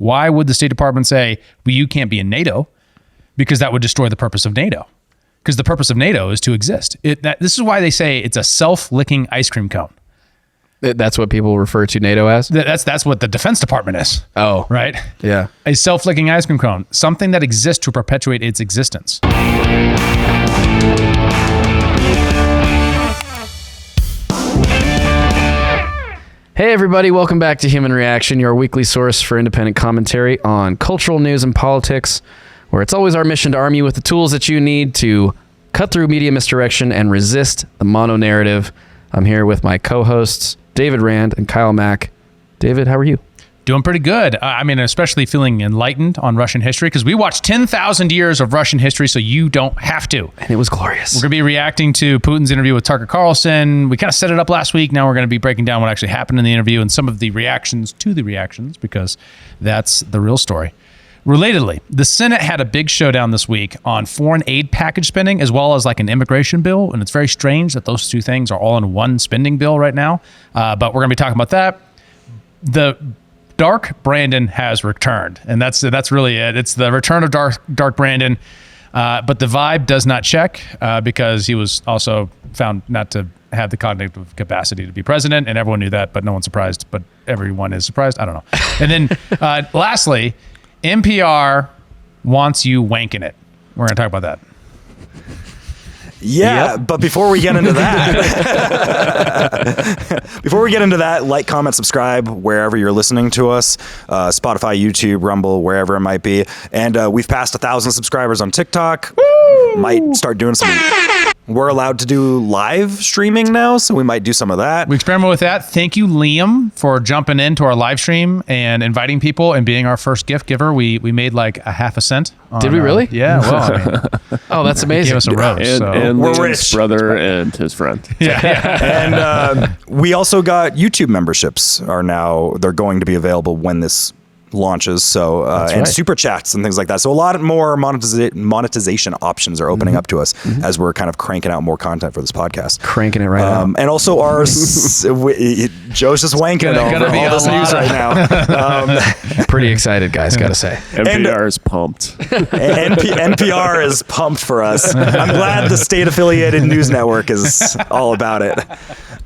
Why would the State Department say, well, you can't be in NATO? Because that would destroy the purpose of NATO. Because the purpose of NATO is to exist. This is why they say it's a self-licking ice cream cone. That's what people refer to NATO as? That's what the Defense Department is. Oh. Right? Yeah. A self-licking ice cream cone. Something that exists to perpetuate its existence. Hey everybody, welcome back to Human Reaction, your weekly source for independent commentary on cultural news and politics, where it's always our mission to arm you with the tools that you need to cut through media misdirection and resist the mono-narrative. I'm here with my co-hosts, David Rand and Kyle Mack. David, how are you? Doing pretty good. Especially feeling enlightened on Russian history, because we watched 10,000 years of Russian history, so you don't have to. And it was glorious. We're going to be reacting to Putin's interview with Tucker Carlson. We kind of set it up last week. Now we're going to be breaking down what actually happened in the interview and some of the reactions to the reactions, because that's the real story. Relatedly, the Senate had a big showdown this week on foreign aid package spending, as well as like an immigration bill. And it's very strange that those two things are all in one spending bill right now. But we're going to be talking about that. The Dark Brandon has returned, and that's really it. It's the return of Dark Brandon, but the vibe does not check because he was also found not to have the cognitive capacity to be president, and everyone knew that, but no one's surprised. But everyone is surprised. I don't know. And then lastly, NPR wants you wanking it. We're going to talk about that. Yeah, But before we get into that, like, comment, subscribe wherever you're listening to us, Spotify, YouTube, Rumble, wherever it might be. And we've passed 1,000 subscribers on TikTok. Woo! Might start doing some. We're allowed to do live streaming now, so we might do some of that. We experiment with that. Thank you, Liam, for jumping into our live stream and inviting people and being our first gift giver. We made like a half a cent. Did we really? Yeah. Well, oh, that's amazing. He gave us a rose. And we're Liam's rich. brother and his friend. Yeah. And we also got YouTube memberships they're going to be available when this launches, so and right. super chats and things like that. So a lot more monetization options are opening up to us as we're kind of cranking out more content for this podcast. Cranking it right out. And also Joe's just wanking over all this news right now. Pretty excited, guys, gotta say. NPR is pumped. NPR is pumped for us. I'm glad the state-affiliated news network is all about it.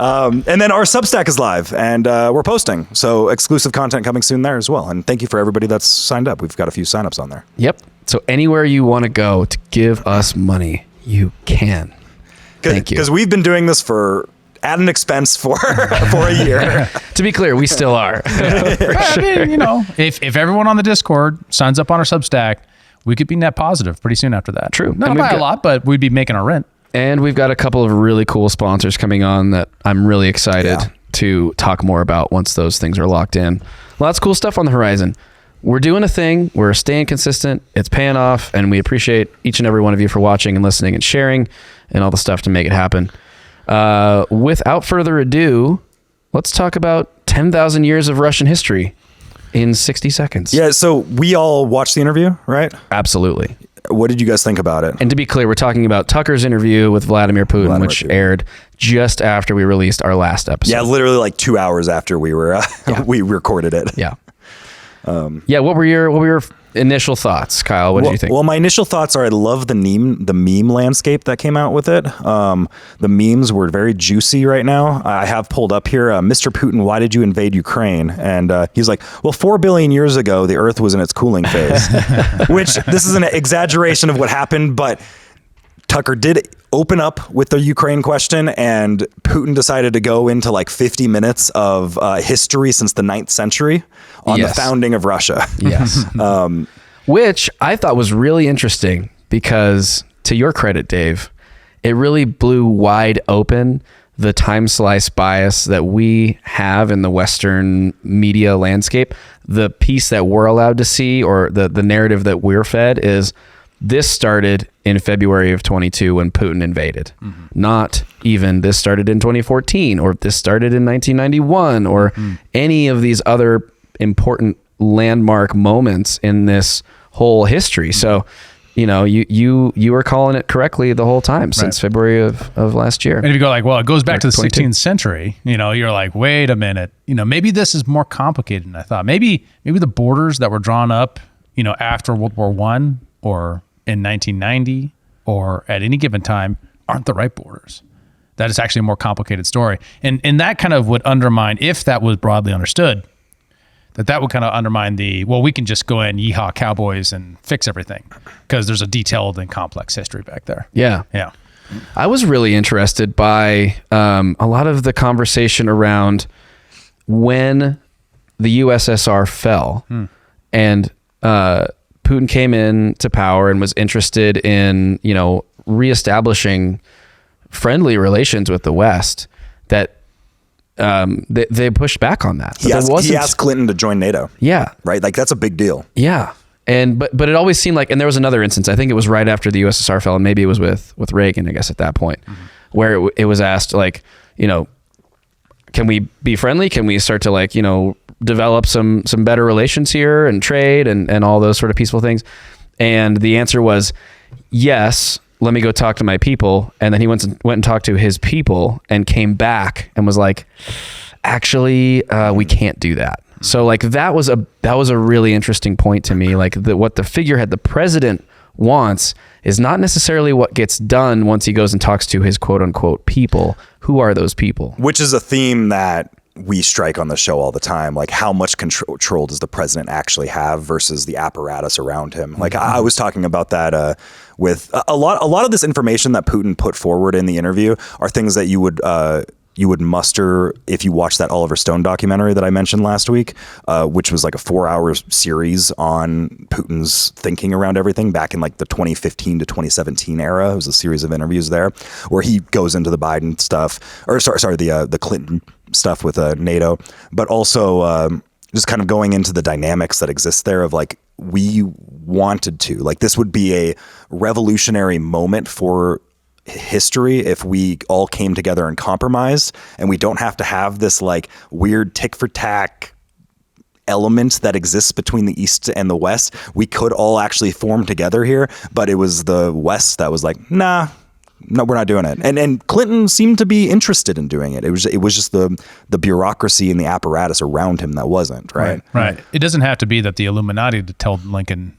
And then our Substack is live, and we're posting, so exclusive content coming soon there as well. And thank you for everybody that's signed up. We've got a few signups on there. Yep. So anywhere you want to go to give us money, you can. Thank you. Because we've been doing this at an expense for a year. To be clear, we still are. I mean, if everyone on the Discord signs up on our Substack, we could be net positive pretty soon after that. True. Not by a lot, but we'd be making our rent. And we've got a couple of really cool sponsors coming on that I'm really excited to talk more about once those things are locked in. Lots of cool stuff on the horizon. We're doing a thing. We're staying consistent. It's paying off. And we appreciate each and every one of you for watching and listening and sharing and all the stuff to make it happen. Without further ado, let's talk about 10,000 years of Russian history in 60 seconds. Yeah, so we all watched the interview, right? Absolutely. What did you guys think about it? And to be clear, we're talking about Tucker's interview with Vladimir Putin, which aired just after we released our last episode. Yeah, literally like 2 hours after we were we recorded it. Yeah. What were your initial thoughts, Kyle? What did you think? Well, my initial thoughts are I love the meme landscape that came out with it. The memes were very juicy right now. I have pulled up here, Mr. Putin, why did you invade Ukraine? And he's like, well, 4 billion years ago, the Earth was in its cooling phase, which this is an exaggeration of what happened, but Tucker did open up with the Ukraine question, and Putin decided to go into like 50 minutes of history since the 9th century on the founding of Russia. Yes. Which I thought was really interesting because, to your credit, Dave, it really blew wide open the time slice bias that we have in the Western media landscape. The piece that we're allowed to see, or the narrative that we're fed, is this started in February of 22 when Putin invaded. Not even this started in 2014 or this started in 1991 or any of these other important landmark moments in this whole history. So you were calling it correctly the whole time since February of last year. And if you go like, well, it goes back to the 22. 16th century, you're like, wait a minute, maybe this is more complicated than I thought. Maybe the borders that were drawn up, after World War I or in 1990 or at any given time aren't the right borders. That is actually a more complicated story. And that kind of would undermine, if that was broadly understood, that would kind of undermine we can just go in, yeehaw cowboys and fix everything because there's a detailed and complex history back there. Yeah. Yeah. I was really interested by a lot of the conversation around when the USSR fell and Putin came into power and was interested in, reestablishing friendly relations with the West, that they pushed back on that. He asked Clinton to join NATO. Yeah. Right? Like, that's a big deal. Yeah. And but it always seemed like, and there was another instance, I think it was right after the USSR fell, and maybe it was with Reagan, I guess, at that point, where it was asked, like, can we be friendly? Can we start to develop some better relations here and trade and all those sort of peaceful things? And the answer was yes. Let me go talk to my people. And then he went and talked to his people and came back and was like, actually, we can't do that. So that was a really interesting point to me. What the figurehead, the president, wants is not necessarily what gets done once he goes and talks to his quote unquote people. Who are those people? Which is a theme that we strike on the show all the time. Like, how much control does the president actually have versus the apparatus around him? Like, I was talking about that with a lot of this information that Putin put forward in the interview are things that you would muster if you watch that Oliver Stone documentary that I mentioned last week, which was like a 4-hour series on Putin's thinking around everything back in like the 2015 to 2017 era. It was a series of interviews there where he goes into the Biden stuff, or sorry, the Clinton stuff with NATO, but also just kind of going into the dynamics that exist there of like, we wanted to, like, this would be a revolutionary moment for history if we all came together and compromised, and we don't have to have this like weird tick for tack element that exists between the East and the West. We could all actually form together here, but it was the West that was like, nah, no, we're not doing it. And Clinton seemed to be interested in doing it. It was just the bureaucracy and the apparatus around him that wasn't, right? Right. It doesn't have to be that the Illuminati told Clinton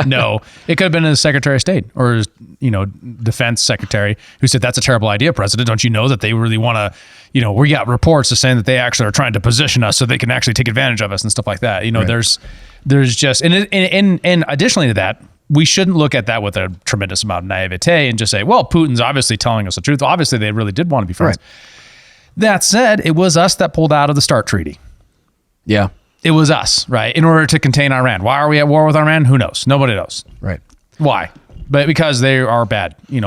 no. It could have been his Secretary of State or his, defense secretary who said, that's a terrible idea, President. Don't you know that they really want to, we got reports saying that they actually are trying to position us so they can actually take advantage of us and stuff like that. There's just, and additionally to that, we shouldn't look at that with a tremendous amount of naivete and just say, well, Putin's obviously telling us the truth. Obviously, they really did want to be friends. Right. That said, it was us that pulled out of the START treaty. Yeah. It was us, right? In order to contain Iran. Why are we at war with Iran? Who knows? Nobody knows. Right. Why? But because they are bad. We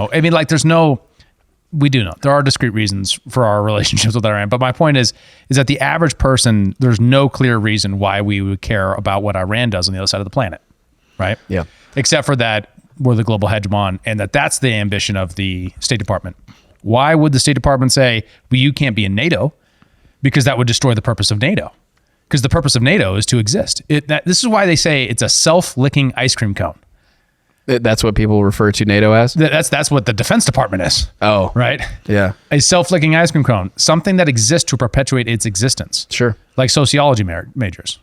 do know. There are discrete reasons for our relationships with Iran. But my point is that the average person, there's no clear reason why we would care about what Iran does on the other side of the planet. Right? Yeah. Except for that we're the global hegemon and that's the ambition of the State Department. Why would the State Department say, well, you can't be in NATO? Because that would destroy the purpose of NATO. Because the purpose of NATO is to exist. This is why they say it's a self-licking ice cream cone. That's what people refer to NATO as? That's what the Defense Department is. Oh. Right? Yeah. A self-licking ice cream cone. Something that exists to perpetuate its existence. Sure. Like sociology majors.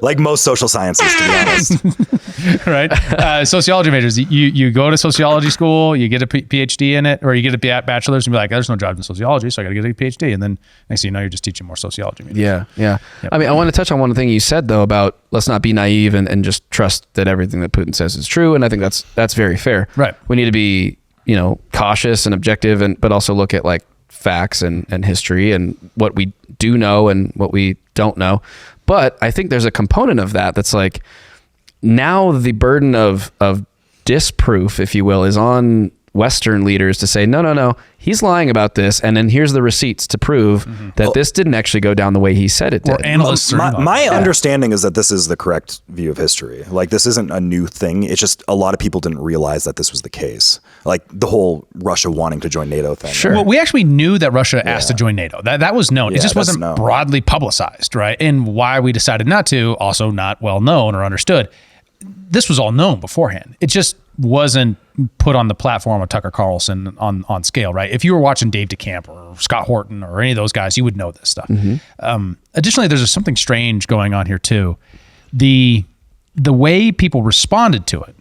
Like most social sciences, to be honest. Right? Sociology majors. You go to sociology school, you get a PhD in it, or you get a bachelor's and be like, there's no job in sociology, so I got to get a PhD. And then next thing you know, you're just teaching more sociology majors. Yeah. Yep. I mean, I want to touch on one thing you said, though, about let's not be naive and just trust that everything that Putin says is true. And I think that's very fair. Right. We need to be, cautious and objective, but also look at like facts and history and what we do know and what we don't know. But I think there's a component of that that's like, now the burden of disproof, if you will, is on Western leaders to say, no, he's lying about this. And then here's the receipts to prove that this didn't actually go down the way he said it did. Or analysts. My understanding is that this is the correct view of history. Like, this isn't a new thing. It's just a lot of people didn't realize that this was the case. Like the whole Russia wanting to join NATO thing. Sure. Well, we actually knew that Russia asked to join NATO. That was known. It just wasn't broadly publicized, right? And why we decided not to, also not well known or understood. this was all known beforehand. It just wasn't put on the platform of Tucker Carlson on scale, right? If you were watching Dave DeCamp or Scott Horton or any of those guys, you would know this stuff. Additionally, there's something strange going on here too. The way people responded to it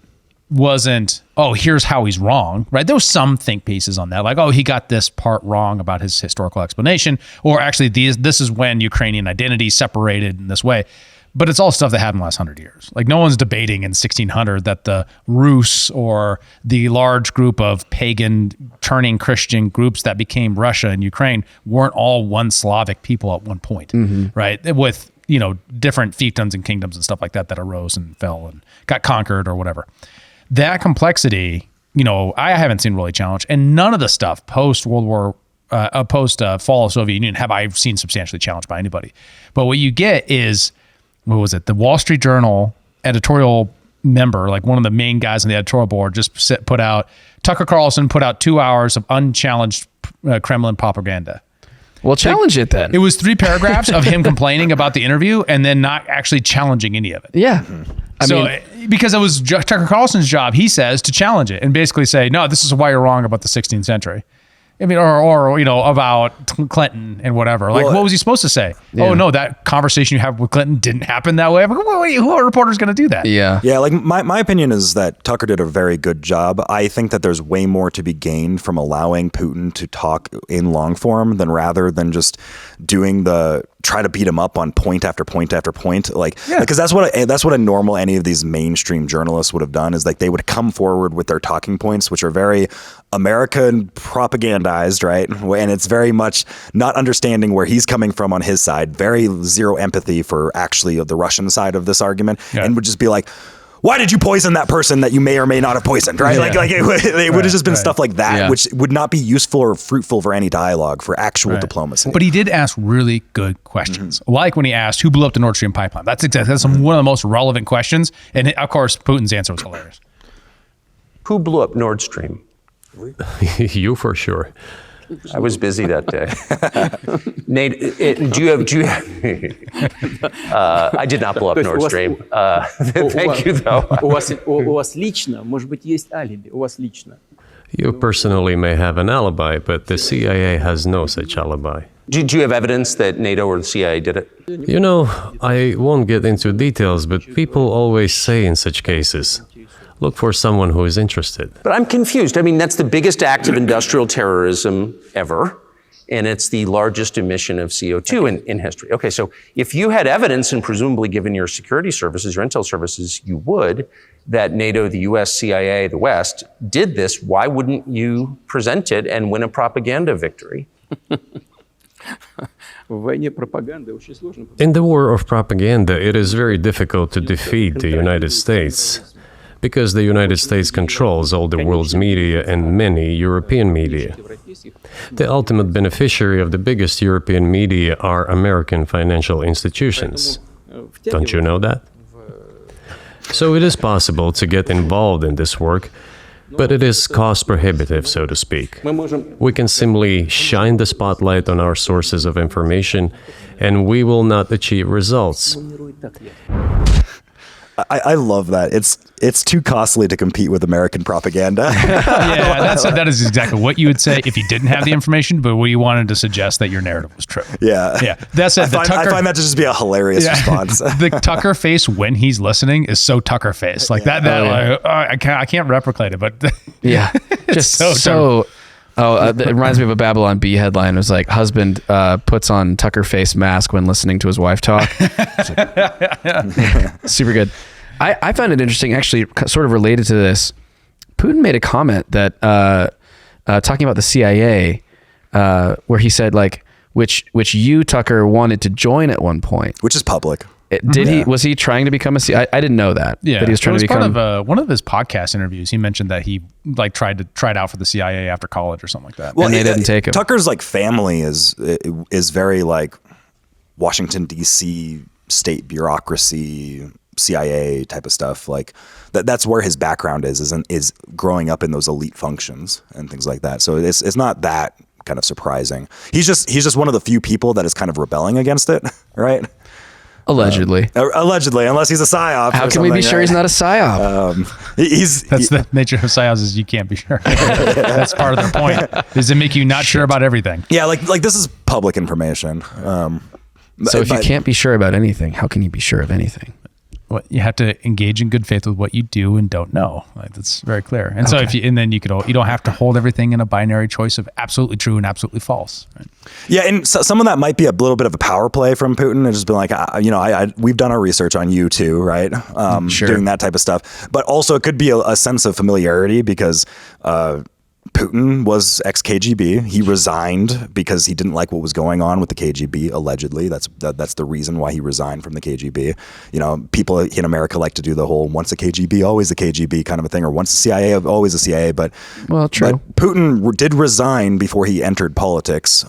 wasn't, oh, here's how he's wrong, right? There was some think pieces on that, like, oh, he got this part wrong about his historical explanation, or actually this is when Ukrainian identity separated in this way. But it's all stuff that happened in the last 100 years. Like, no one's debating in 1600 that the Rus or the large group of pagan turning Christian groups that became Russia and Ukraine weren't all one Slavic people at one point, right? With, different fiefdoms and kingdoms and stuff like that arose and fell and got conquered or whatever. That complexity, I haven't seen really challenged. And none of the stuff post-World War, post-fall of Soviet Union have I seen substantially challenged by anybody. But what you get is, what was it? The Wall Street Journal editorial member, like one of the main guys on the editorial board, Tucker Carlson put out 2 hours of unchallenged Kremlin propaganda. Well, challenge it then. It was 3 paragraphs of him complaining about the interview and then not actually challenging any of it. Yeah. I mean, because it was Tucker Carlson's job, he says, to challenge it and basically say, no, this is why you're wrong about the 16th century. I mean, or about Clinton and whatever. Like, what was he supposed to say? Yeah. Oh, no, that conversation you have with Clinton didn't happen that way. I'm like, who are reporters going to do that? Yeah. Yeah, like my opinion is that Tucker did a very good job. I think that there's way more to be gained from allowing Putin to talk in long form rather than just doing try to beat him up on point after point after point. Because that's what a normal, any of these mainstream journalists would have done, is like they would come forward with their talking points, which are very American propagandized, right? And it's very much not understanding where he's coming from on his side, very zero empathy for actually the Russian side of this argument, and would just be like, why did you poison that person that you may or may not have poisoned, right? Yeah. It would have just been stuff like that, which would not be useful or fruitful for any dialogue, for actual diplomacy. But he did ask really good questions, like when he asked, who blew up the Nord Stream pipeline? That's one of the most relevant questions. And of course, Putin's answer was hilarious. Who blew up Nord Stream? You for sure. I was busy that day. Nate, I did not blow up Nord Stream. Thank you, though. У вас лично, может быть, есть алиби. У вас лично. You personally may have an alibi, but the CIA has no such alibi. Do you have evidence that NATO or the CIA did it? I won't get into details, but people always say in such cases, look for someone who is interested. But I'm confused. I mean, that's the biggest act of industrial terrorism ever, and it's the largest emission of CO2 in history. Okay, so if you had evidence, and presumably given your security services, your intel services, you would, that NATO, the US, CIA, the West, did this, why wouldn't you present it and win a propaganda victory? In the war of propaganda, it is very difficult to defeat the United States, because the United States controls all the world's media and many European media. The ultimate beneficiary of the biggest European media are American financial institutions. Don't you know that? So it is possible to get involved in this work, but it is cost prohibitive, so to speak. We can simply shine the spotlight on our sources of information, and we will not achieve results. I love that. It's too costly to compete with American propaganda. Yeah, that is exactly what you would say if you didn't have the information, but you wanted to suggest that your narrative was true. Yeah. That's it. I find that to just be a hilarious response. The Tucker face when he's listening is so Tucker face. Like that. I can't replicate it, but yeah, just so. It reminds me of a Babylon Bee headline. It was like, husband puts on Tucker face mask when listening to his wife talk. Super good. I found it interesting, actually, sort of related to this. Putin made a comment that talking about the CIA, where he said, like, which you, Tucker, wanted to join at one point. Which is public. Was he trying to become a CIA? I didn't know that. Yeah, that he was trying to become. Part of one of his podcast interviews, he mentioned that he tried out for the CIA after college or something like that. Well, and they didn't take him. Tucker's family is very Washington D.C. state bureaucracy, CIA type of stuff. Like that's where his background is growing up in those elite functions and things like that. So it's not that kind of surprising. He's just one of the few people that is kind of rebelling against it, right? Allegedly. Allegedly, unless he's a psyop. How can we be sure he's not a psyop? That's the nature of psyops is you can't be sure. That's part of their point, is to make you not sure about everything. Yeah, like this is public information. So if you can't be sure about anything, how can you be sure of anything? Well, you have to engage in good faith with what you do and don't know. Like, that's very clear. And so then you don't have to hold everything in a binary choice of absolutely true and absolutely false. Right? Yeah, and so, some of that might be a little bit of a power play from Putin. It's just been like, we've done our research on you too, right? Sure. Doing that type of stuff. But also it could be a sense of familiarity because Putin was ex-KGB. He resigned because he didn't like what was going on with the KGB, allegedly. That's the reason why he resigned from the KGB. You know, people in America like to do the whole once a KGB, always a KGB kind of a thing, or once a CIA, always a CIA. But true. But Putin did resign before he entered politics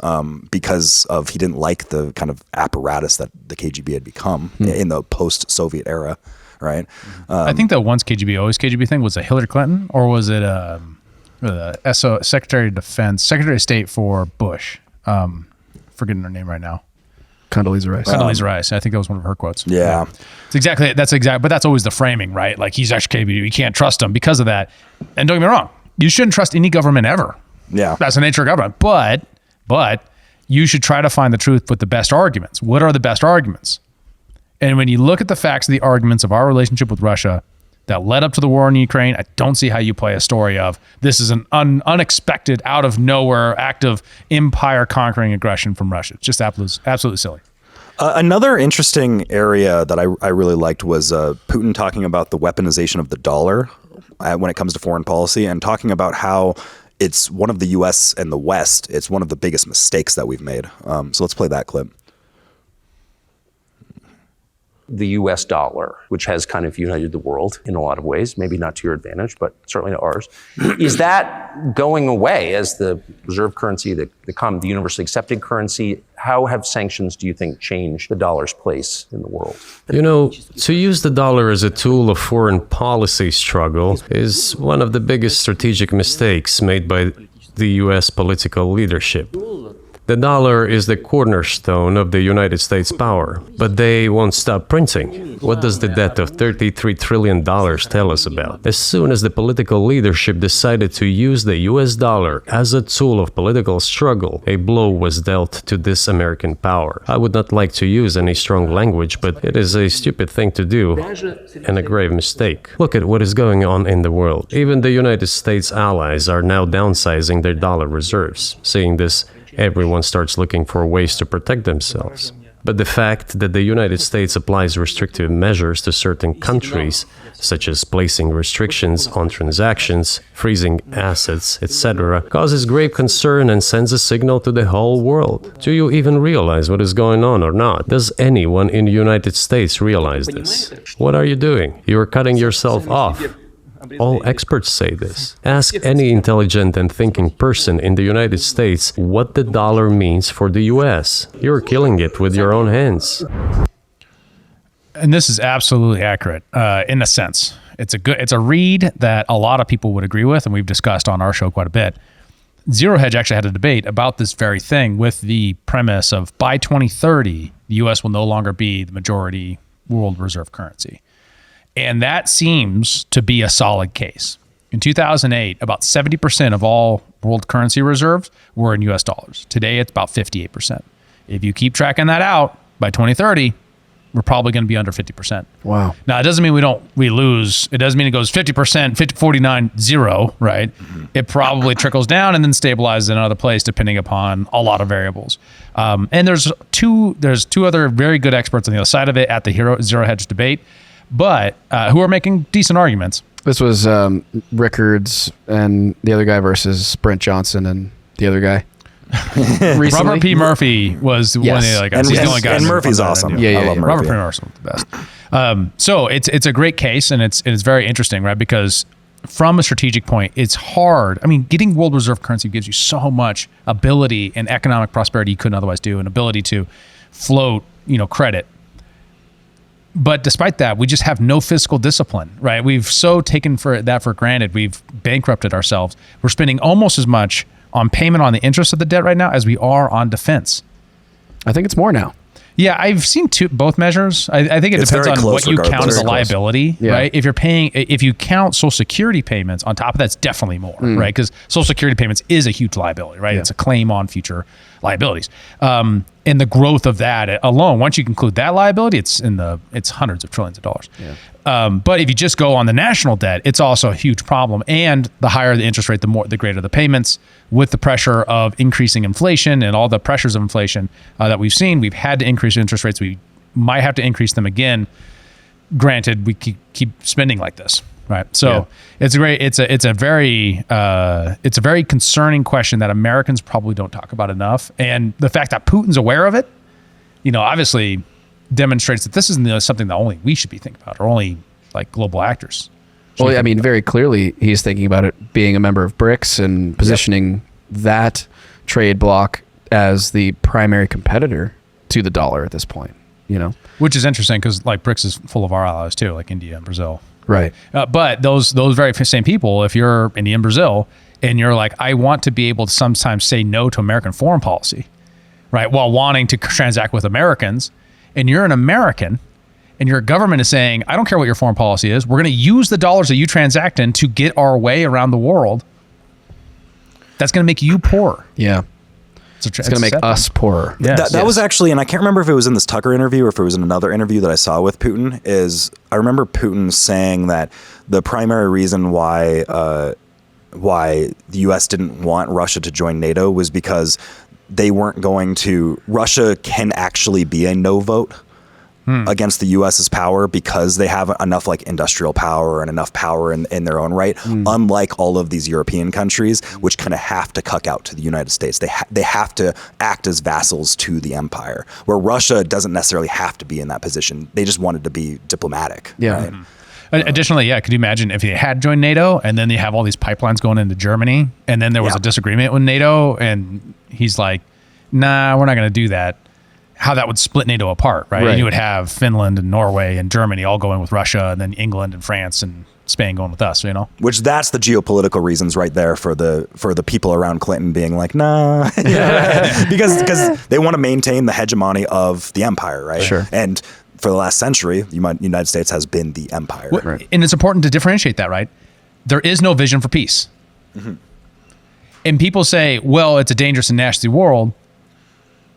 because he didn't like the kind of apparatus that the KGB had become in the post-Soviet era, right? I think the once KGB, always KGB thing was a Hillary Clinton, or was it Secretary of Defense, Secretary of State for Bush. Forgetting her name right now. Condoleezza Rice. Condoleezza Rice. I think that was one of her quotes. Yeah. But that's always the framing, right? Like, he's actually KGB. You can't trust him because of that. And don't get me wrong, you shouldn't trust any government ever. Yeah. That's the nature of government. But you should try to find the truth with the best arguments. What are the best arguments? And when you look at the facts of the arguments of our relationship with Russia that led up to the war in Ukraine, I don't see how you play a story of this is an unexpected, out of nowhere act of empire conquering aggression from Russia. It's just absolutely silly. Another interesting area that I really liked was Putin talking about the weaponization of the dollar when it comes to foreign policy, and talking about how it's one of the U.S. and the West. It's one of the biggest mistakes that we've made. So let's play that clip. The US dollar, which has kind of united the world in a lot of ways, maybe not to your advantage, but certainly to ours. Is that going away as the reserve currency, the universally accepted currency? How have sanctions, do you think, changed the dollar's place in the world? You know, to use the dollar as a tool of foreign policy struggle is one of the biggest strategic mistakes made by the US political leadership. The dollar is the cornerstone of the United States power, but they won't stop printing. What does the debt of $33 trillion tell us about? As soon as the political leadership decided to use the US dollar as a tool of political struggle, a blow was dealt to this American power. I would not like to use any strong language, but it is a stupid thing to do and a grave mistake. Look at what is going on in the world. Even the United States allies are now downsizing their dollar reserves. Seeing this, everyone starts looking for ways to protect themselves. But the fact that the United States applies restrictive measures to certain countries, such as placing restrictions on transactions, freezing assets, etc., causes grave concern and sends a signal to the whole world. Do you even realize what is going on or not? Does anyone in the United States realize this? What are you doing? You are cutting yourself off. All experts say this. Ask any intelligent and thinking person in the United States what the dollar means for the US. You're killing it with your own hands. And this is absolutely accurate in a sense. It's a read that a lot of people would agree with, and we've discussed on our show quite a bit. Zero Hedge actually had a debate about this very thing with the premise of by 2030, the US will no longer be the majority world reserve currency. And that seems to be a solid case. In 2008, about 70% of all world currency reserves were in US dollars. Today, it's about 58%. If you keep tracking that out, by 2030, we're probably going to be under 50%. Wow. Now, it doesn't mean we lose. It doesn't mean it goes 50%, 50, 49, 0, right? Mm-hmm. It probably trickles down and then stabilizes in another place depending upon a lot of variables. And there's two other very good experts on the other side of it at the Zero Hedge debate, but who are making decent arguments. This was Rickards and the other guy versus Brent Johnson and the other guy. Robert P. Murphy was one of the other guys. He's the only guy. And Murphy's awesome. Yeah, I love Murphy. Robert P. Murphy was the best. So it's a great case, and it's very interesting, right? Because from a strategic point, it's hard. I mean, getting world reserve currency gives you so much ability and economic prosperity you couldn't otherwise do, and ability to float, credit. But despite that, we just have no fiscal discipline, right? We've so taken that for granted. We've bankrupted ourselves. We're spending almost as much on payment on the interest of the debt right now as we are on defense. I think it's more now. Yeah, I've seen both measures. I think it It's depends very on close what you count regardless. as a Very close. liability, Yeah. right? If you count Social Security payments on top of that's definitely more, right? Because Social Security payments is a huge liability, right? Yeah. It's a claim on future liabilities. And the growth of that alone, once you conclude that liability, it's hundreds of trillions of dollars. But if you just go on the national debt, it's also a huge problem. And the higher the interest rate, the greater the payments. With the pressure of increasing inflation and all the pressures of inflation that we've seen, we've had to increase interest rates. We might have to increase them again. Granted, we keep spending like this, right? So it's a very concerning question that Americans probably don't talk about enough. And the fact that Putin's aware of it, obviously demonstrates that this isn't something that only we should be thinking about, or only like global actors. Well, I mean, very clearly he's thinking about it being a member of BRICS and positioning that trade bloc as the primary competitor to the dollar at this point, Which is interesting because like BRICS is full of our allies too, like India and Brazil. Right. But those very same people, if you're India and Brazil and you're like, I want to be able to sometimes say no to American foreign policy, right, while wanting to transact with Americans, and you're an American, and your government is saying, I don't care what your foreign policy is, we're going to use the dollars that you transact in to get our way around the world. That's going to make you poorer. Yeah. It's going to make us poorer. Yes. That was actually, and I can't remember if it was in this Tucker interview or if it was in another interview that I saw with Putin, is I remember Putin saying that the primary reason why the U.S. didn't want Russia to join NATO was because they weren't going to, Russia can actually be a no vote against the U.S.'s power because they have enough like industrial power and enough power in their own right, unlike all of these European countries, which kind of have to cuck out to the United States. They have to act as vassals to the empire, where Russia doesn't necessarily have to be in that position. They just wanted to be diplomatic. Yeah. Right? Additionally, could you imagine if they had joined NATO and then they have all these pipelines going into Germany and then there was a disagreement with NATO and he's like, nah, we're not going to do that. How that would split NATO apart, right? And you would have Finland and Norway and Germany all going with Russia, and then England and France and Spain going with us, Which that's the geopolitical reasons right there for the people around Clinton being like, nah, because they want to maintain the hegemony of the empire, right? Sure. And for the last century, the United States has been the empire. Right. And it's important to differentiate that, right? There is no vision for peace. And people say, well, it's a dangerous and nasty world,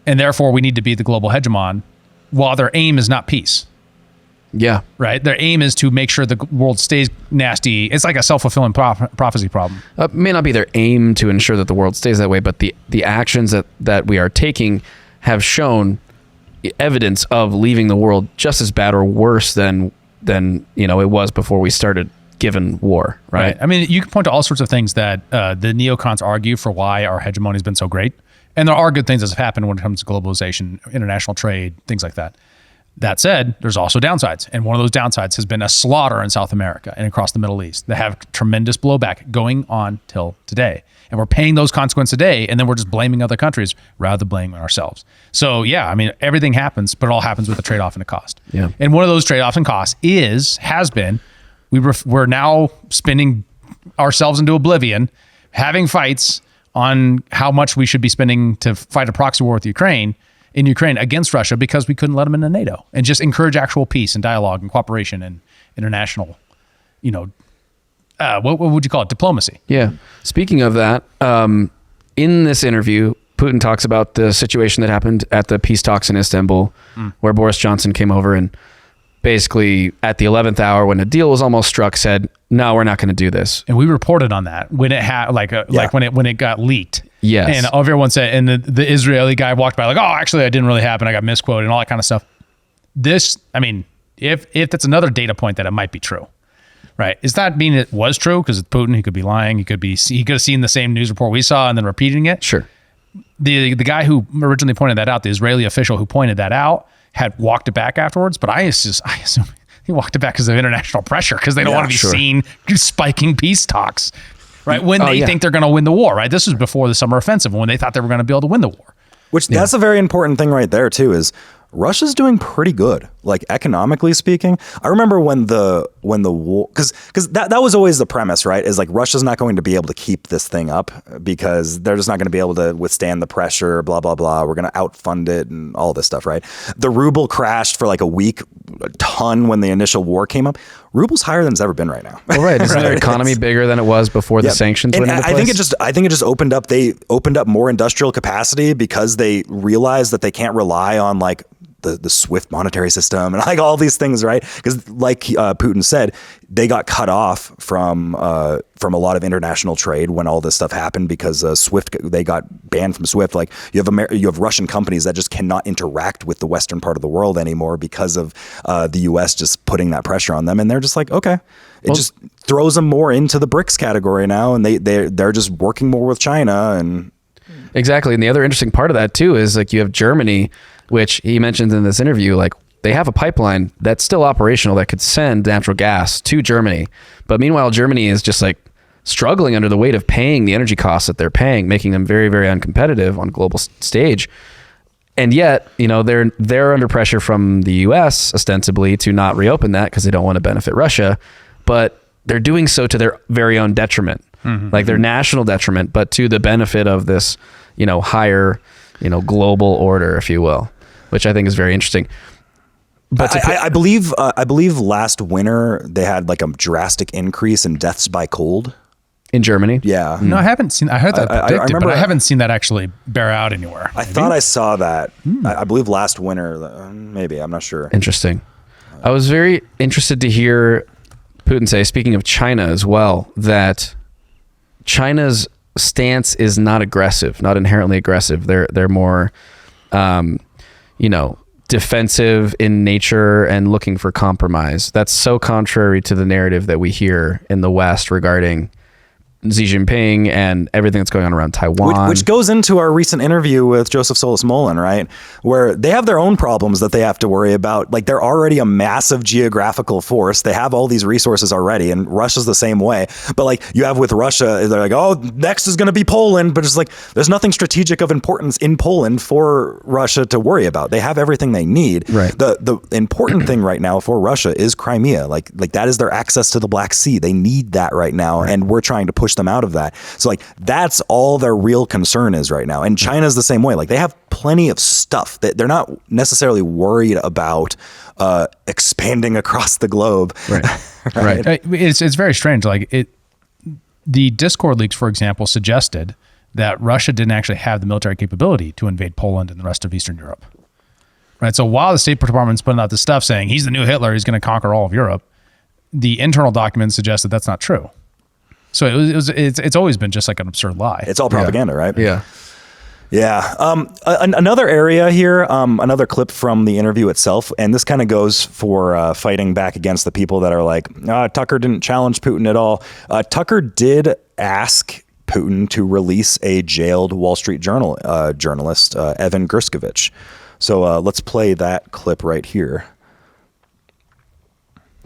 and therefore we need to be the global hegemon, while their aim is not peace. Yeah. Right? Their aim is to make sure the world stays nasty. It's like a self-fulfilling prophecy problem. It may not be their aim to ensure that the world stays that way, but the actions that we are taking have shown evidence of leaving the world just as bad or worse than it was before we started given war, right? I mean, you can point to all sorts of things that the neocons argue for why our hegemony has been so great. And there are good things that have happened when it comes to globalization, international trade, things like that. That said, there's also downsides. And one of those downsides has been a slaughter in South America and across the Middle East that have tremendous blowback going on till today. And we're paying those consequences today, and then we're just blaming other countries rather than blaming ourselves. So yeah, I mean, everything happens, but it all happens with a trade-off and a cost. Yeah. And one of those trade-offs and costs has been, we're now spending ourselves into oblivion, having fights on how much we should be spending to fight a proxy war with Ukraine against Russia because we couldn't let them into NATO and just encourage actual peace and dialogue and cooperation and international, what would you call it? Diplomacy. Yeah. Speaking of that, in this interview, Putin talks about the situation that happened at the peace talks in Istanbul, where Boris Johnson came over and basically at the 11th hour, when a deal was almost struck, said, no, we're not going to do this. And we reported on that when it had like when it got leaked. Yes. And everyone said, and the Israeli guy walked by like, oh, actually, that didn't really happen. I got misquoted and all that kind of stuff. This, I mean, if that's another data point that it might be true, right? Does that mean it was true? Because it's Putin, he could be lying. He could have seen the same news report we saw and then repeating it. Sure. The guy who originally pointed that out, the Israeli official who pointed that out, had walked it back afterwards. But I assume he walked it back because of international pressure, because they don't want to be seen spiking peace talks, right? When they think they're going to win the war, right? This was before the summer offensive, when they thought they were going to be able to win the war. Which that's a very important thing right there too, is Russia's doing pretty good, like economically speaking. I remember when the war, because that was always the premise, right? Is like Russia's not going to be able to keep this thing up because they're just not going to be able to withstand the pressure, blah, blah, blah. We're going to outfund it and all this stuff, right? The ruble crashed for like a week, a ton when the initial war came up. Ruble's higher than it's ever been right now. Well, right. Isn't their economy bigger than it was before the sanctions went into place? I think it just opened up. They opened up more industrial capacity because they realized that they can't rely on like the SWIFT monetary system and like all these things, right? Because like Putin said, they got cut off from a lot of international trade when all this stuff happened because SWIFT, they got banned from SWIFT. Like you have Russian companies that just cannot interact with the Western part of the world anymore because of the US just putting that pressure on them. And they're just like, okay, it just throws them more into the BRICS category now. And they're just working more with China and. Exactly. And the other interesting part of that too is like you have Germany, which he mentions in this interview, like they have a pipeline that's still operational that could send natural gas to Germany. But meanwhile, Germany is just like struggling under the weight of paying the energy costs that they're paying, making them very, very uncompetitive on a global stage. And yet, you know, they're under pressure from the US ostensibly to not reopen that because they don't want to benefit Russia, but they're doing so to their very own detriment, like their national detriment, but to the benefit of this, you know, higher, you know, global order, if you will, which I think is very interesting. But I believe last winter they had like a drastic increase in deaths by cold in Germany. Yeah. No, I haven't seen. I heard that predicted, remember, but I haven't seen that actually bear out anywhere. I thought I saw that. I believe last winter. Maybe, I'm not sure. Interesting. I was very interested to hear Putin say, speaking of China as well, that China's stance is not aggressive, not inherently aggressive. They're more, you know, defensive in nature and looking for compromise. That's so contrary to the narrative that we hear in the West regarding Xi Jinping and everything that's going on around Taiwan. Which goes into our recent interview with Joseph Solis-Molin, right? Where they have their own problems that they have to worry about. Like they're already a massive geographical force. They have all these resources already, and Russia's the same way. But like you have with Russia, they're like, oh, next is going to be Poland. But it's like, there's nothing strategic of importance in Poland for Russia to worry about. They have everything they need. Right. The important thing right now for Russia is Crimea. Like that is their access to the Black Sea. They need that right now. Right. And we're trying to push them out of that. So like that's all their real concern is right now. And China's the same way. Like they have plenty of stuff that they're not necessarily worried about expanding across the globe. Right. Right. It's very strange. Like the Discord leaks, for example, suggested that Russia didn't actually have the military capability to invade Poland and the rest of Eastern Europe. Right. So while the State Department's putting out this stuff saying he's the new Hitler, he's going to conquer all of Europe, the internal documents suggest that that's not true. So it's always been just like an absurd lie. It's all propaganda, right? Yeah. Yeah. Another area here, another clip from the interview itself, and this kind of goes for fighting back against the people that are like, Tucker didn't challenge Putin at all. Tucker did ask Putin to release a jailed Wall Street Journal journalist, Evan Gershkovich. So let's play that clip right here.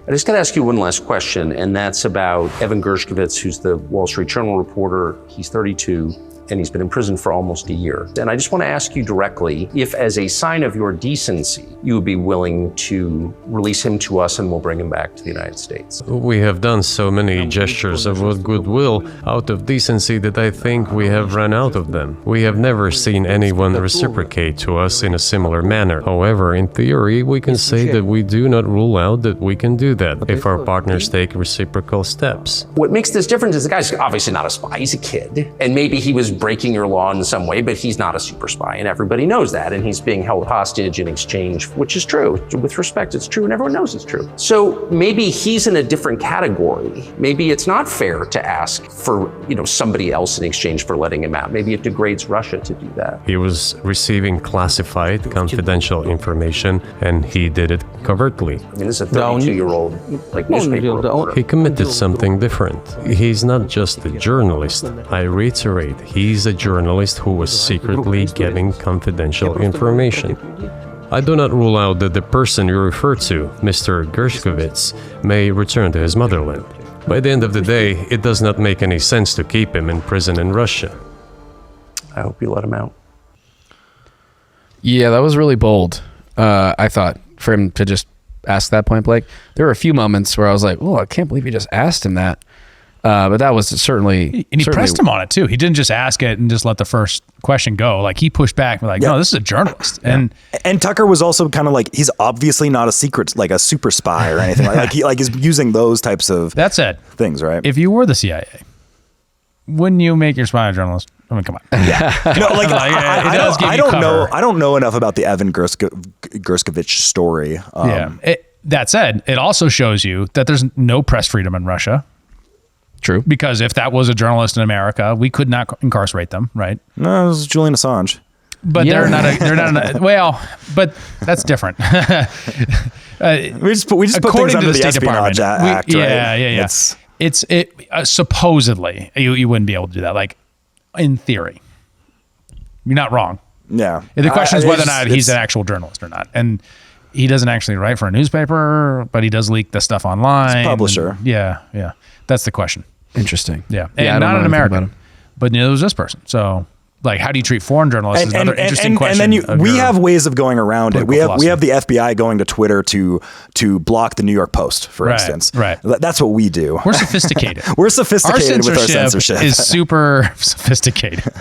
I just got to ask you one last question, and that's about Evan Gershkovich, who's the Wall Street Journal reporter. He's 32, and he's been in prison for almost a year. And I just want to ask you directly if, as a sign of your decency, you would be willing to release him to us and we'll bring him back to the United States. We have done so many gestures of goodwill out of decency that I think we have run out of them. We have never seen anyone reciprocate to us in a similar manner. However, in theory, we can say that we do not rule out that we can do that if our partners take reciprocal steps. What makes this different is the guy's obviously not a spy, he's a kid. And maybe he was breaking your law in some way, but he's not a super spy, and everybody knows that, and he's being held hostage in exchange, which is true. With respect, it's true, and everyone knows it's true. So maybe he's in a different category. Maybe it's not fair to ask for, somebody else in exchange for letting him out. Maybe it degrades Russia to do that. He was receiving classified, confidential information, and he did it covertly. I mean, this is a 32-year-old newspaper reporter. He committed something different. He's not just a journalist. I reiterate, he's a journalist who was secretly getting confidential information. I do not rule out that the person you refer to, Mr. Gershkovich, may return to his motherland. By the end of the day, it does not make any sense to keep him in prison in Russia. I hope you let him out. Yeah, that was really bold. I thought, for him to just ask that point blank. There were a few moments where I was like, oh, I can't believe he just asked him that. But that was certainly... And he pressed him on it, too. He didn't just ask it and just let the first question go. Like, he pushed back and like, no, this is a journalist. And Tucker was also kind of like, he's obviously not a secret, like a super spy or anything. He's using those types of That's it. things, right? If you were the CIA, wouldn't you make your spy a journalist? I mean, come on. Yeah. I don't know enough about the Evan Gerskovich story. That said, it also shows you that there's no press freedom in Russia. True. Because if that was a journalist in America, we could not incarcerate them, right? No, it was Julian Assange. But they're not well, but that's different. We just put things under the Espionage Act, right? Yeah. It's supposedly you wouldn't be able to do that. Like, in theory, you're not wrong. Yeah. The question is whether or not he's an actual journalist or not. And he doesn't actually write for a newspaper, but he does leak the stuff online. He's a publisher. Yeah. That's the question. Interesting. Yeah. And not an American, but neither was this person. So, like, how do you treat foreign journalists is another interesting question. And then we have ways of going around it. We have the FBI going to Twitter to block the New York Post, for instance. Right. That's what we do. We're sophisticated. We're sophisticated with our censorship. Is super sophisticated.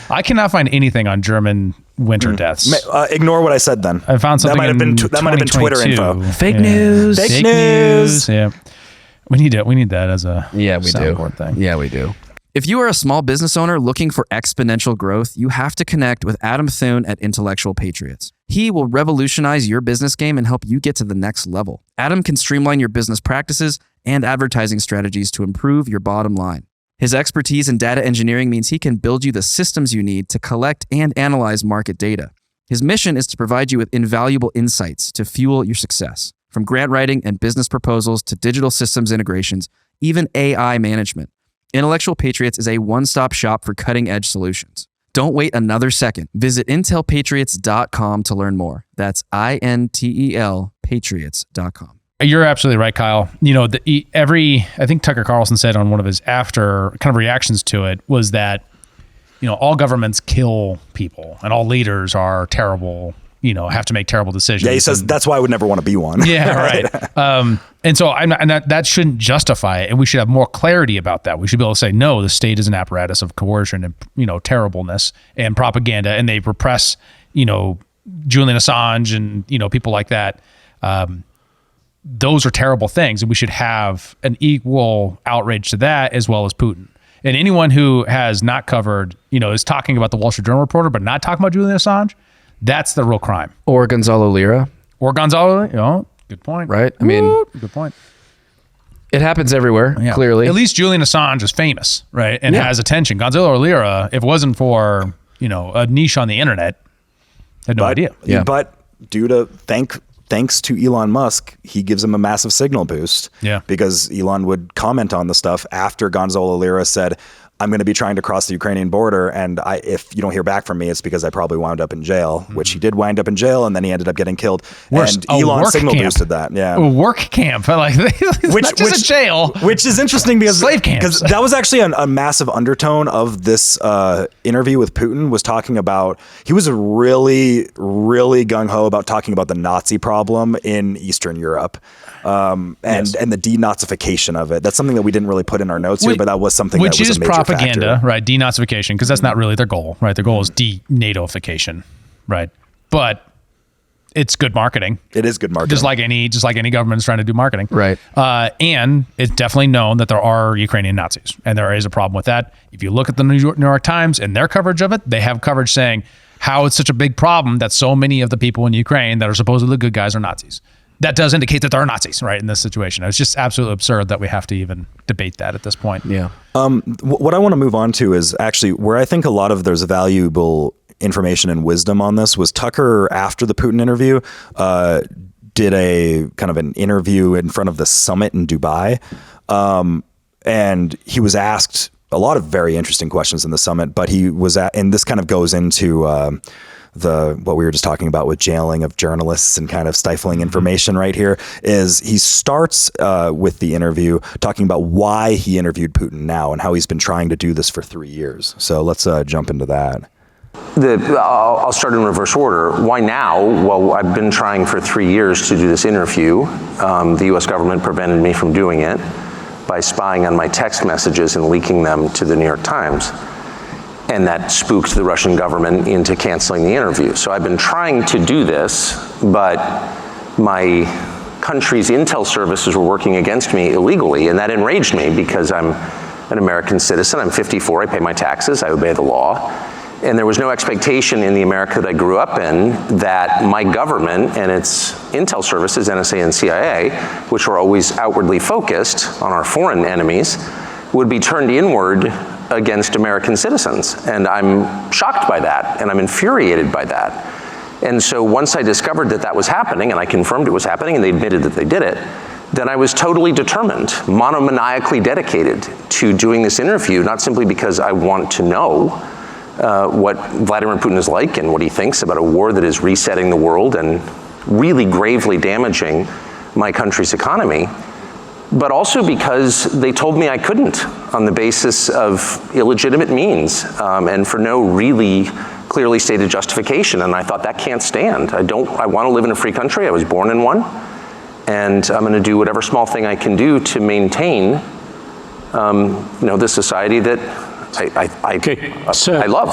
I cannot find anything on German winter deaths. Ignore what I said then. I found something that might have been Twitter info. Fake news. Fake news. Yeah. We need that as a soundboard thing. Yeah, we do. If you are a small business owner looking for exponential growth, you have to connect with Adam Thuen at Intellectual Patriots. He will revolutionize your business game and help you get to the next level. Adam can streamline your business practices and advertising strategies to improve your bottom line. His expertise in data engineering means he can build you the systems you need to collect and analyze market data. His mission is to provide you with invaluable insights to fuel your success. From grant writing and business proposals to digital systems integrations, even AI management. Intellectual Patriots is a one-stop shop for cutting-edge solutions. Don't wait another second. Visit intelpatriots.com to learn more. That's INTEL patriots.com. You're absolutely right, Kyle. You know, I think Tucker Carlson said on one of his after kind of reactions to it was that, you know, all governments kill people and all leaders are terrible, you know, have to make terrible decisions. Yeah, he says that's why I would never want to be one. Yeah, right. And so that shouldn't justify it, and we should have more clarity about that. We should be able to say, no, the state is an apparatus of coercion and, you know, terribleness and propaganda, and they repress, you know, Julian Assange and, you know, people like that. Those are terrible things, and we should have an equal outrage to that as well as Putin. And anyone who has not covered, you know, is talking about the Wall Street Journal reporter, but not talking about Julian Assange, that's the real crime. Or Gonzalo Lira. You know, good point. Right? I mean, good point. It happens everywhere, clearly. At least Julian Assange is famous, right? And has attention. Gonzalo Lira, if it wasn't for, you know, a niche on the internet, had no idea. Yeah. But thanks to Elon Musk, he gives him a massive signal boost. Yeah. Because Elon would comment on the stuff after Gonzalo Lira said, I'm going to be trying to cross the Ukrainian border, and if you don't hear back from me, it's because I probably wound up in jail, which he did wind up in jail, and then he ended up getting killed. And Elon signal boosted that. Yeah, a work camp, like not just a jail, which is interesting because slave camps. Because that was actually a massive undertone of this interview with Putin. Was talking about he was really gung ho about talking about the Nazi problem in Eastern Europe. And the denazification of it. That's something that we didn't really put in our notes here, but that was something that was a major propaganda, factor. right? Denazification, because that's not really their goal, right? Their goal is de-NATOification, right? But it's good marketing. It is good marketing. Just like any government is trying to do marketing. Right. And it's definitely known that there are Ukrainian Nazis, and there is a problem with that. If you look at the New York Times and their coverage of it, they have coverage saying how it's such a big problem that so many of the people in Ukraine that are supposedly good guys are Nazis. That does indicate that there are Nazis, right, in this situation. It's just absolutely absurd that we have to even debate that at this point. Yeah. What I want to move on to is actually where I think a lot of there's valuable information and wisdom on this was Tucker, after the Putin interview, did a kind of an interview in front of the summit in Dubai. And he was asked a lot of very interesting questions in the summit, but he was and this kind of goes into what we were just talking about with jailing of journalists and kind of stifling information right here is he starts with the interview talking about why he interviewed Putin now and how he's been trying to do this for 3 years. So let's jump into that. I'll start in reverse order. Why now? Well, I've been trying for 3 years to do this interview. The US government prevented me from doing it by spying on my text messages and leaking them to the New York Times. And that spooked the Russian government into canceling the interview. So I've been trying to do this, but my country's intel services were working against me illegally, and that enraged me because I'm an American citizen. I'm 54, I pay my taxes, I obey the law. And there was no expectation in the America that I grew up in that my government and its intel services, NSA and CIA, which were always outwardly focused on our foreign enemies, would be turned inward against American citizens. And I'm shocked by that, and I'm infuriated by that. And so once I discovered that that was happening, and I confirmed it was happening, and they admitted that they did it, then I was totally determined, monomaniacally dedicated to doing this interview, not simply because I want to know what Vladimir Putin is like and what he thinks about a war that is resetting the world and really gravely damaging my country's economy, but also because they told me I couldn't on the basis of illegitimate means and for no really clearly stated justification. And I thought that can't stand. I want to live in a free country. I was born in one. And I'm going to do whatever small thing I can do to maintain, this society that I love.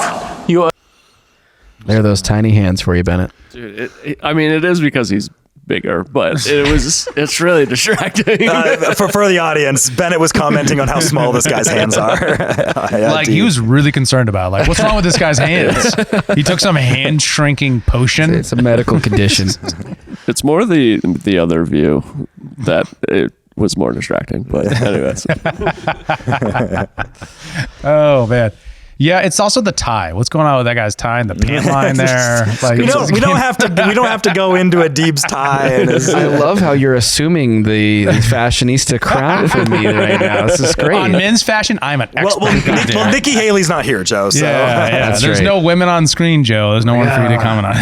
There are those tiny hands for you, Bennett. Dude, it is because he's bigger, but it's really distracting. For the audience, Bennett was commenting on how small this guy's hands are. He was really concerned about, what's wrong with this guy's hands? He took some hand shrinking potion. It's a medical condition. It's more the other view that it was more distracting. But anyways. Oh man. Yeah, it's also the tie. What's going on with that guy's tie and the pant line there? We don't have to go into a Deeb's tie. I love how you're assuming the fashionista crown for me right now. This is great. On men's fashion, I'm an expert. Well, Nikki Haley's not here, Joe. So. Yeah. There's right. no women on screen, Joe. There's no one for you to comment on.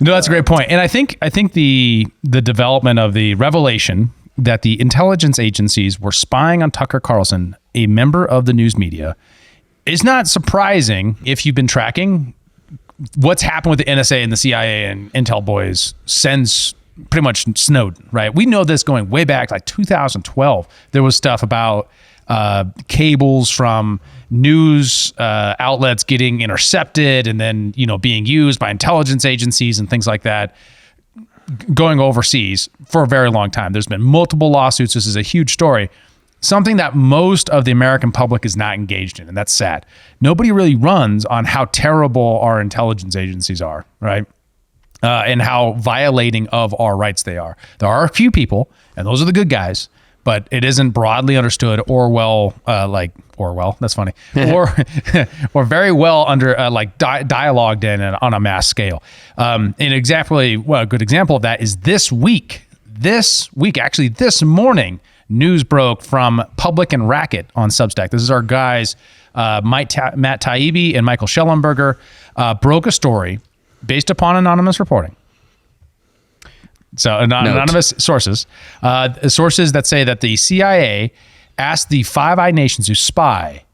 No, that's a great point. And I think the development of the revelation that the intelligence agencies were spying on Tucker Carlson, a member of the news media, is not surprising if you've been tracking what's happened with the NSA and the CIA and Intel boys since pretty much Snowden, right? We know this going way back, like 2012. There was stuff about cables from news outlets getting intercepted and then, being used by intelligence agencies and things like that, going overseas for a very long time. There's been multiple lawsuits. This is a huge story. Something that most of the American public is not engaged in, and that's sad. Nobody really runs on how terrible our intelligence agencies are, right? And how violating of our rights they are. There are a few people, and those are the good guys, but it isn't broadly understood Orwell, that's funny, or very well under dialogued in on a mass scale. A good example of that is this week, actually this morning, news broke from Public and Racket on Substack. This is our guys, Matt Taibbi and Michael Schellenberger, broke a story based upon anonymous reporting. So anonymous sources that say that the CIA asked the Five Eyes nations to spy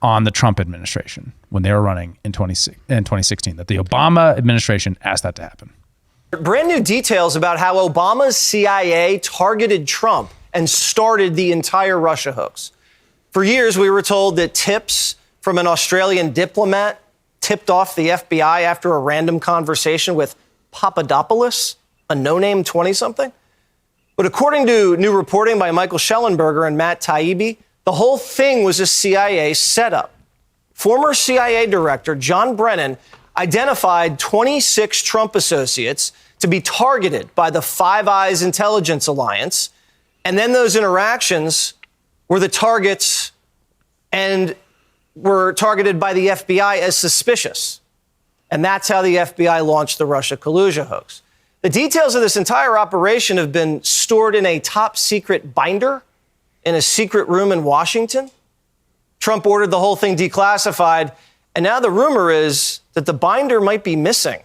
on the Trump administration when they were running in 2016, that the Obama administration asked that to happen. Brand new details about how Obama's CIA targeted Trump and started the entire Russia hoax. For years, we were told that tips from an Australian diplomat tipped off the FBI after a random conversation with Papadopoulos, a no-name 20-something. But according to new reporting by Michael Schellenberger and Matt Taibbi, the whole thing was a CIA setup. Former CIA Director John Brennan identified 26 Trump associates to be targeted by the Five Eyes Intelligence Alliance, and then those interactions were the targets and were targeted by the FBI as suspicious. And that's how the FBI launched the Russia collusion hoax. The details of this entire operation have been stored in a top secret binder in a secret room in Washington. Trump ordered the whole thing declassified, and now the rumor is that the binder might be missing.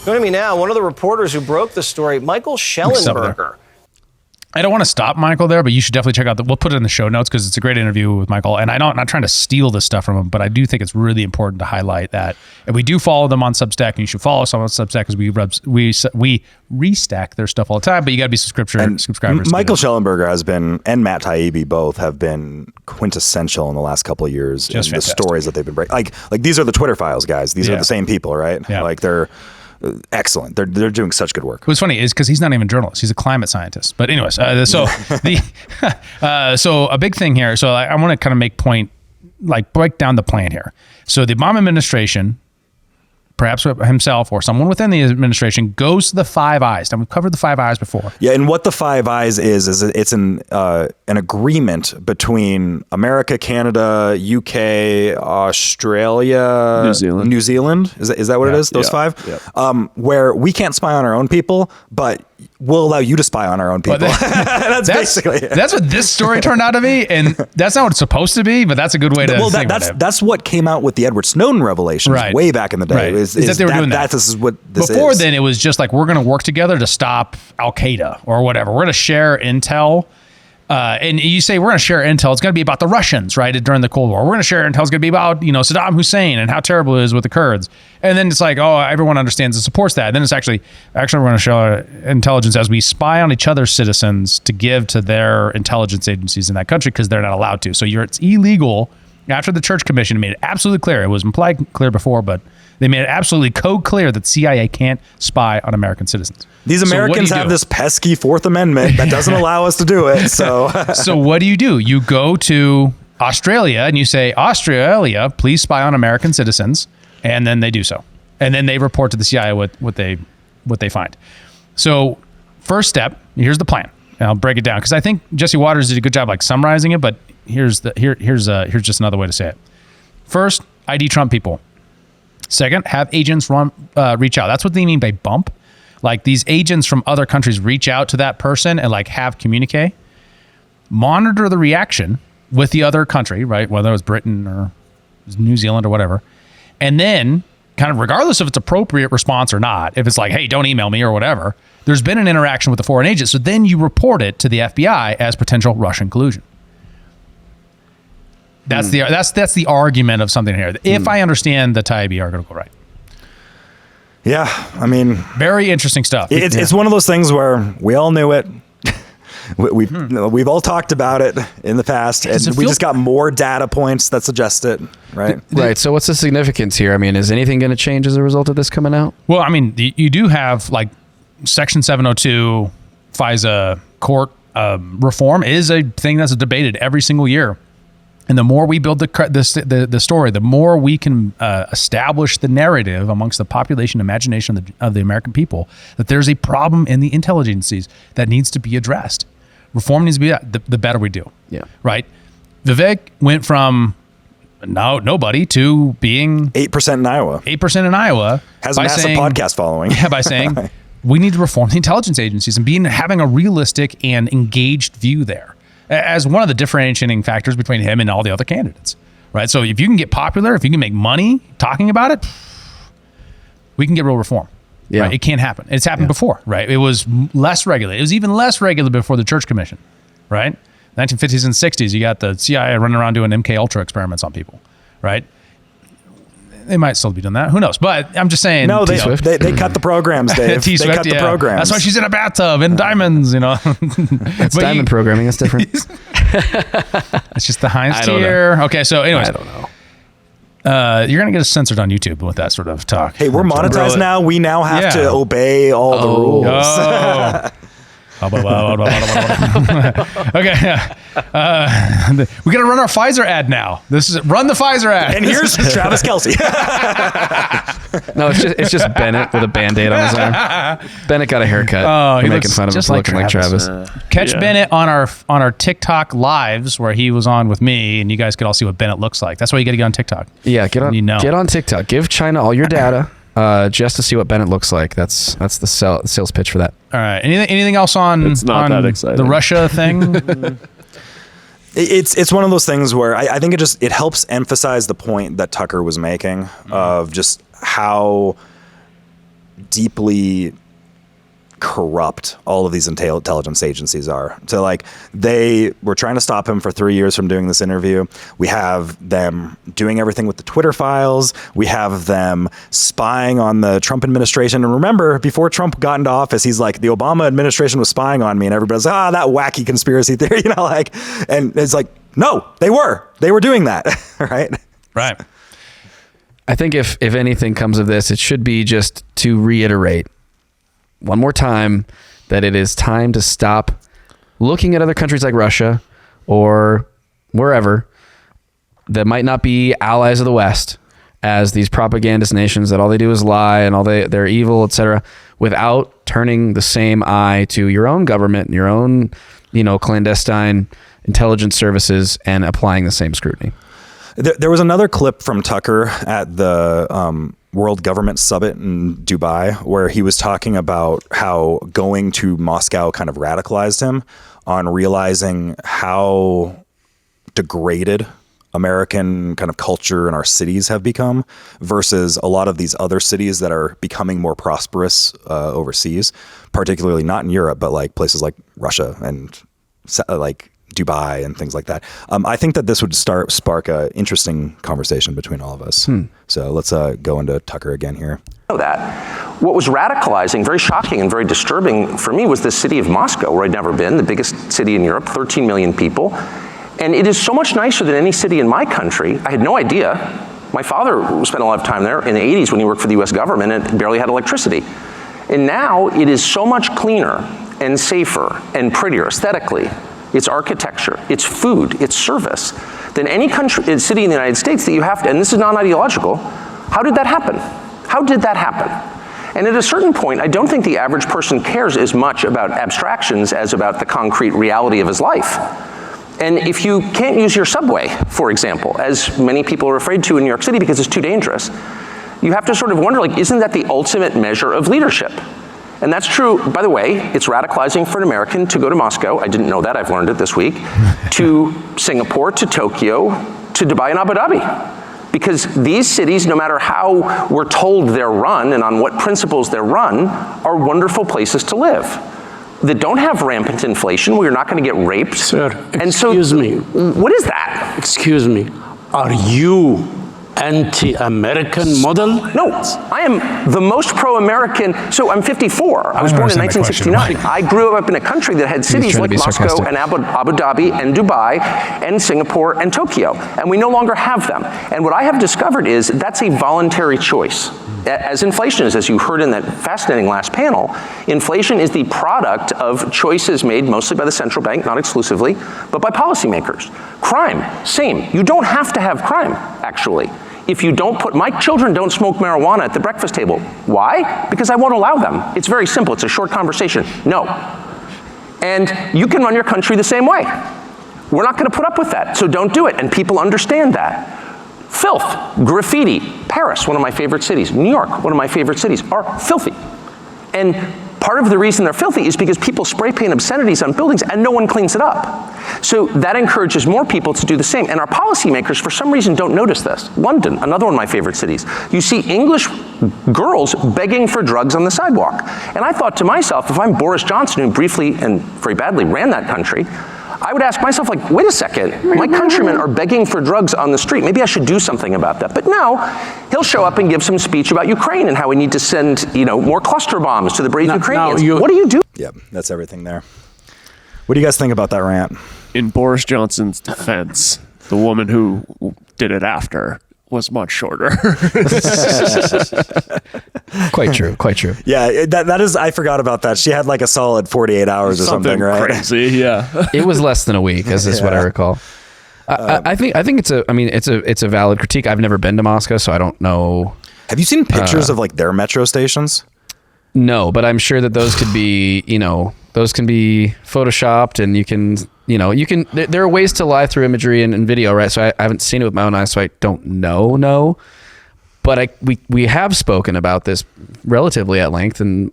Joining me now, one of the reporters who broke the story, Michael Schellenberger. I don't want to stop Michael there, but you should definitely check out we'll put it in the show notes because it's a great interview with Michael. And I'm not trying to steal this stuff from him, but I do think it's really important to highlight that. And we do follow them on Substack, and you should follow us on Substack because we restack their stuff all the time, but you got to be subscribers. Michael Schellenberger has been, and Matt Taibbi both have been quintessential in the last couple of years. Just in the fantastic. stories that they've been breaking. Like these are the Twitter files, guys. These are the same people, right? Yeah. Like they're excellent. They're doing such good work. What's funny is because he's not even a journalist; he's a climate scientist. But anyways, so a big thing here. So I want to kind of break down the plan here. So the Obama administration, perhaps himself or someone within the administration, goes to the Five Eyes. Now we've covered the Five Eyes before. Yeah, and what the Five Eyes is it's an agreement between America, Canada, UK, Australia, New Zealand. Is that what it is? Those five, where we can't spy on our own people, but we'll allow you to spy on our own people. That's basically it. That's what this story turned out to be, and that's not what it's supposed to be. But that's a good way to think about it. That's what came out with the Edward Snowden revelations way back in the day. Right. Is that they were doing that. This is what this Before is. then, it was just like we're going to work together to stop Al Qaeda or whatever. We're going to share intel. And you say we're going to share intel. It's going to be about the Russians, right? During the Cold War, we're going to share intel. It's going to be about Saddam Hussein and how terrible it is with the Kurds. And then it's like, oh, everyone understands and supports that. And then it's actually we're going to show our intelligence as we spy on each other's citizens to give to their intelligence agencies in that country because they're not allowed to. So it's illegal. After the Church Commission made it absolutely clear, it was implied clear before, but they made it absolutely code clear that CIA can't spy on American citizens. These Americans have this pesky Fourth Amendment that doesn't allow us to do it. So what do? You go to Australia and you say, Australia, please spy on American citizens, and then they do so. And then they report to the CIA what they find. So first step, here's the plan. And I'll break it down because I think Jesse Waters did a good job summarizing it, but here's just another way to say it. First, ID Trump people. Second, have agents reach out. That's what they mean by bump. Like these agents from other countries reach out to that person and have communique. Monitor the reaction with the other country, right? Whether it was Britain or New Zealand or whatever. And then kind of regardless if it's appropriate response or not, if it's like, hey, don't email me or whatever, there's been an interaction with the foreign agent. So then you report it to the FBI as potential Russian collusion. That's the argument of something here. If I understand the Taibbi article right. Yeah, I mean, very interesting stuff. It's one of those things where we all knew it. We've all talked about it in the past, and we just got more data points that suggest it, right? Right. So what's the significance here? I mean, is anything going to change as a result of this coming out? Well, I mean, you do have Section 702 FISA court reform is a thing that's debated every single year. And the more we build the story, the more we can establish the narrative amongst the population imagination of the American people that there's a problem in the intelligence agencies that needs to be addressed. Reform needs to be the better we do. Yeah. Right. Vivek went from nobody to being 8% in Iowa. 8% in Iowa has a massive podcast following. Yeah, by saying we need to reform the intelligence agencies and having a realistic and engaged view there, as one of the differentiating factors between him and all the other candidates, right? So if you can get popular, if you can make money talking about it, we can get real reform. Yeah. Right? It can't happen. It's happened before, right? It was less regulated. It was even less regulated before the Church Commission, right? 1950s and 60s, you got the CIA running around doing MK Ultra experiments on people, right? They might still be doing that. Who knows? But I'm just saying. No, they cut the programs, Dave. They cut the programs. That's why she's in a bathtub in diamonds, It's diamond programming. That's different. It's just the highest tier. Okay, so anyways. I don't know. You're going to get us censored on YouTube with that sort of talk. Hey, we're monetized now. We now have to obey all the rules. Oh. Okay. We got to run our Pfizer ad now. Run the Pfizer ad. And here's Travis Kelce. No, it's just Bennett with a Band-Aid on his arm. Bennett got a haircut. Oh, he making fun of him for looking like Travis. Catch Bennett on our TikTok lives where he was on with me, and you guys could all see what Bennett looks like. That's why you got to get on TikTok. Yeah, get on TikTok. Give China all your data. Just to see what Bennett looks like. That's the sales pitch for that. All right. Anything else on that exciting. The Russia thing? It's one of those things where I think it helps emphasize the point that Tucker was making of just how deeply corrupt all of these intelligence agencies are. So like they were trying to stop him for 3 years from doing this interview. We have them doing everything with the Twitter files. We have them spying on the Trump administration. And remember, before Trump got into office, he's like, the Obama administration was spying on me, and everybody's like, that wacky conspiracy theory, like, and it's like, no, they were doing that. Right. Right. I think if anything comes of this, it should be just to reiterate one more time that it is time to stop looking at other countries like Russia or wherever that might not be allies of the West as these propagandist nations that all they do is lie and they're evil, etc., without turning the same eye to your own government and your own, clandestine intelligence services and applying the same scrutiny. There was another clip from Tucker at the World Government Summit in Dubai where he was talking about how going to Moscow kind of radicalized him on realizing how degraded American kind of culture and our cities have become versus a lot of these other cities that are becoming more prosperous overseas, particularly not in Europe, but like places like Russia and like Dubai and things like that. I think that this would spark a interesting conversation between all of us. So let's go into Tucker again here. What was radicalizing, very shocking and very disturbing for me was the city of Moscow, where I'd never been, the biggest city in Europe, 13 million people. And it is so much nicer than any city in my country. I had no idea. My father spent a lot of time there in the 80s when he worked for the US government and barely had electricity. And now it is so much cleaner and safer and prettier aesthetically. It's architecture, it's food, it's service, than any city in the United States that you have to, and this is non-ideological. How did that happen? How did that happen? And at a certain point, I don't think the average person cares as much about abstractions as about the concrete reality of his life. And if you can't use your subway, for example, as many people are afraid to in New York City because it's too dangerous, you have to sort of wonder, like, isn't that the ultimate measure of leadership? And that's true, by the way, it's radicalizing for an American to go to Moscow, I didn't know that, I've learned it this week, to Singapore, to Tokyo, to Dubai and Abu Dhabi. Because these cities, no matter how we're told they're run and on what principles they're run, are wonderful places to live. That don't have rampant inflation, where you're not gonna get raped. Sir, excuse me. What is that? Excuse me, are you anti-American model? No, I am the most pro-American. So I'm 54. I was born in 1969. I grew up in a country that had cities like Moscow and Abu Dhabi and Dubai and Singapore and Tokyo, and we no longer have them. And what I have discovered is that's a voluntary choice. As inflation is, as you heard in that fascinating last panel, inflation is the product of choices made mostly by the central bank, not exclusively, but by policymakers. Crime, same. You don't have to have crime, actually. If you don't my children don't smoke marijuana at the breakfast table. Why? Because I won't allow them. It's very simple, it's a short conversation. No. And you can run your country the same way. We're not gonna put up with that, so don't do it, and people understand that. Filth, graffiti, Paris, one of my favorite cities, New York, one of my favorite cities, are filthy. And part of the reason they're filthy is because people spray paint obscenities on buildings and no one cleans it up. So that encourages more people to do the same. And our policymakers, for some reason, don't notice this. London, another one of my favorite cities. You see English girls begging for drugs on the sidewalk. And I thought to myself, if I'm Boris Johnson, who briefly and very badly ran that country, I would ask myself, like, wait a second, my countrymen are begging for drugs on the street. Maybe I should do something about that. But no, he'll show up and give some speech about Ukraine and how we need to send, more cluster bombs to the brave Ukrainians. What do you do? Yep, that's everything there. What do you guys think about that rant? In Boris Johnson's defense, the woman who did it after was much shorter. Quite true. Yeah, that is, I forgot about that. She had like a solid 48 hours or something, right? Crazy, yeah. It was less than a week, is what I recall. I think it's a valid critique. I've never been to Moscow, so I don't know. Have you seen pictures of like their metro stations? No, but I'm sure that those could be, those can be photoshopped, and you can, there are ways to lie through imagery and video, right? So I haven't seen it with my own eyes, so I don't know. But we have spoken about this relatively at length, and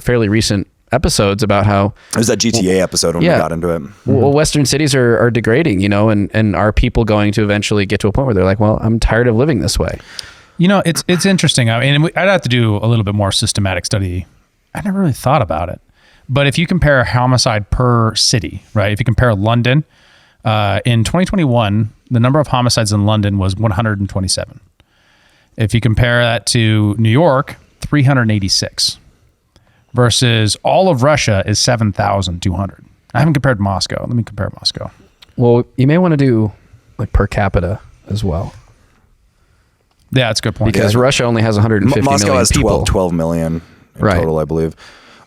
fairly recent episodes about how it was that GTA episode when we got into it. Well, Western cities are degrading, and are people going to eventually get to a point where they're like, well, I'm tired of living this way. It's interesting. I mean, I'd have to do a little bit more systematic study I never really thought about it. But if you compare homicide per city, right? If you compare London, in 2021, the number of homicides in London was 127. If you compare that to New York, 386 versus all of Russia is 7,200. I haven't compared Moscow. Let me compare Moscow. Well, you may want to do like per capita as well. Yeah, that's a good point. Because Russia only has 150 Moscow million has people. 12 million in Right. total, I believe.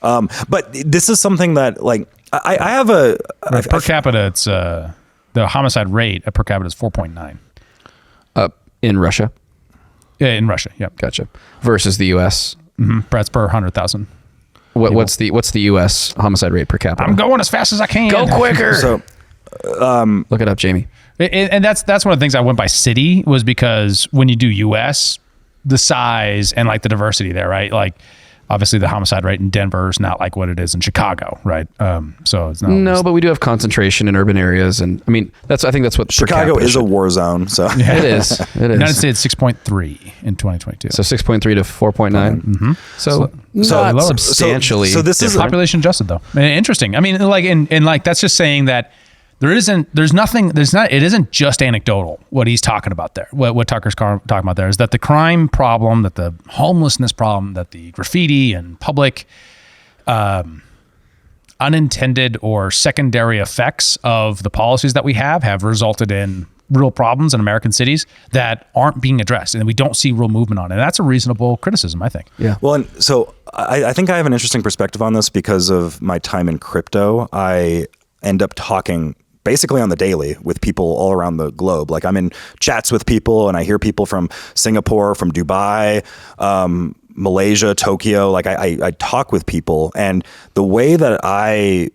But this is something that, like, I have a... Per capita, it's the homicide rate per capita is 4.9. In Russia? Yeah, in Russia, yep. Gotcha. Versus the U.S.? That's per 100,000. What's the U.S. homicide rate per capita? I'm going as fast as I can. Go quicker! So, Look it up, Jamie. And that's one of the things I went by city, was because when you do US, the size and like the diversity there, right? Like obviously the homicide rate in Denver is not like what it is in Chicago, right? So it's not. No, but we do have concentration in urban areas, and I mean I think that's what per Chicago capita is a should- war zone, so... It is. It is. United States 6.3 in 2022. So 6.3 to 4.9. So not lower. substantially. So this is... population adjusted though. Interesting. I mean, like, and like that's just saying that it isn't just anecdotal what he's talking about there. What Tucker's talking about there is that the crime problem, that the homelessness problem, that the graffiti and public unintended or secondary effects of the policies that we have resulted in real problems in American cities that aren't being addressed, and we don't see real movement on it. And that's a reasonable criticism, I think. Yeah. Well, and so I think I have an interesting perspective on this because of my time in crypto. I end up talking basically on the daily with people all around the globe. Like I'm in chats with people and I hear people from Singapore, from Dubai, Malaysia, Tokyo. Like I talk with people, and the way that I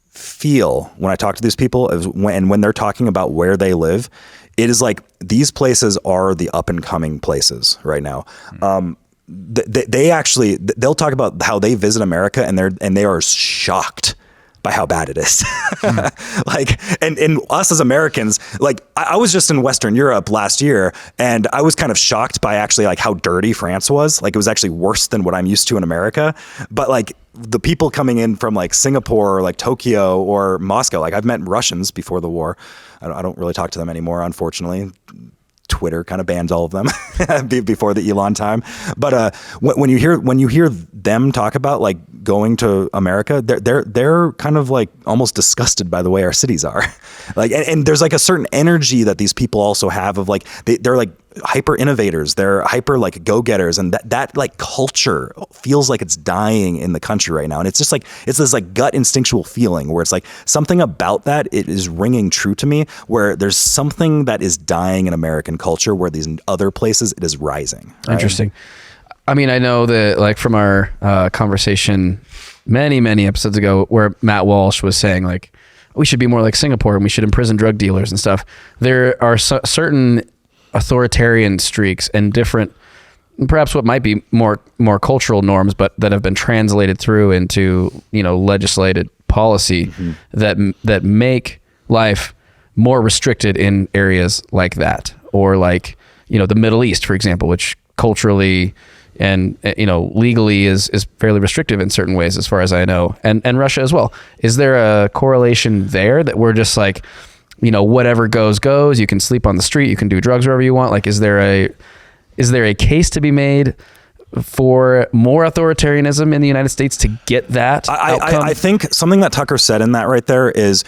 feel when I talk to these people is when they're talking about where they live, it is like these places are the up and coming places right now. They'll talk about how they visit America and they are shocked by how bad it is. Like, and us as Americans, like I was just in Western Europe last year and I was kind of shocked by actually like how dirty France was. Like it was actually worse than what I'm used to in America. But like the people coming in from like Singapore or like Tokyo or Moscow, like I've met Russians before the war. I don't really talk to them anymore, unfortunately. Twitter kind of bans all of them before the Elon time. But when you hear them talk about like going to America, they're kind of like almost disgusted by the way our cities are. Like, and there's like a certain energy that these people also have of like they're like hyper innovators, they're hyper like go-getters, and that like culture feels like it's dying in the country right now. And it's just like it's this like gut instinctual feeling where it's like something about that it is ringing true to me, where there's something that is dying in American culture where these other places it is rising. Right? Interesting. I mean, I know that like from our conversation many episodes ago where Matt Walsh was saying like we should be more like Singapore and we should imprison drug dealers and stuff. There are certain authoritarian streaks and different, perhaps what might be more cultural norms, but that have been translated through into, legislated policy that make life more restricted in areas like that, or like, the Middle East, for example, which culturally and legally is fairly restrictive in certain ways, as far as I know, and Russia as well. Is there a correlation there that we're just like, whatever goes, you can sleep on the street, you can do drugs wherever you want? Like, is there a case to be made for more authoritarianism in the United States to get that outcome? I think something that Tucker said in that right there is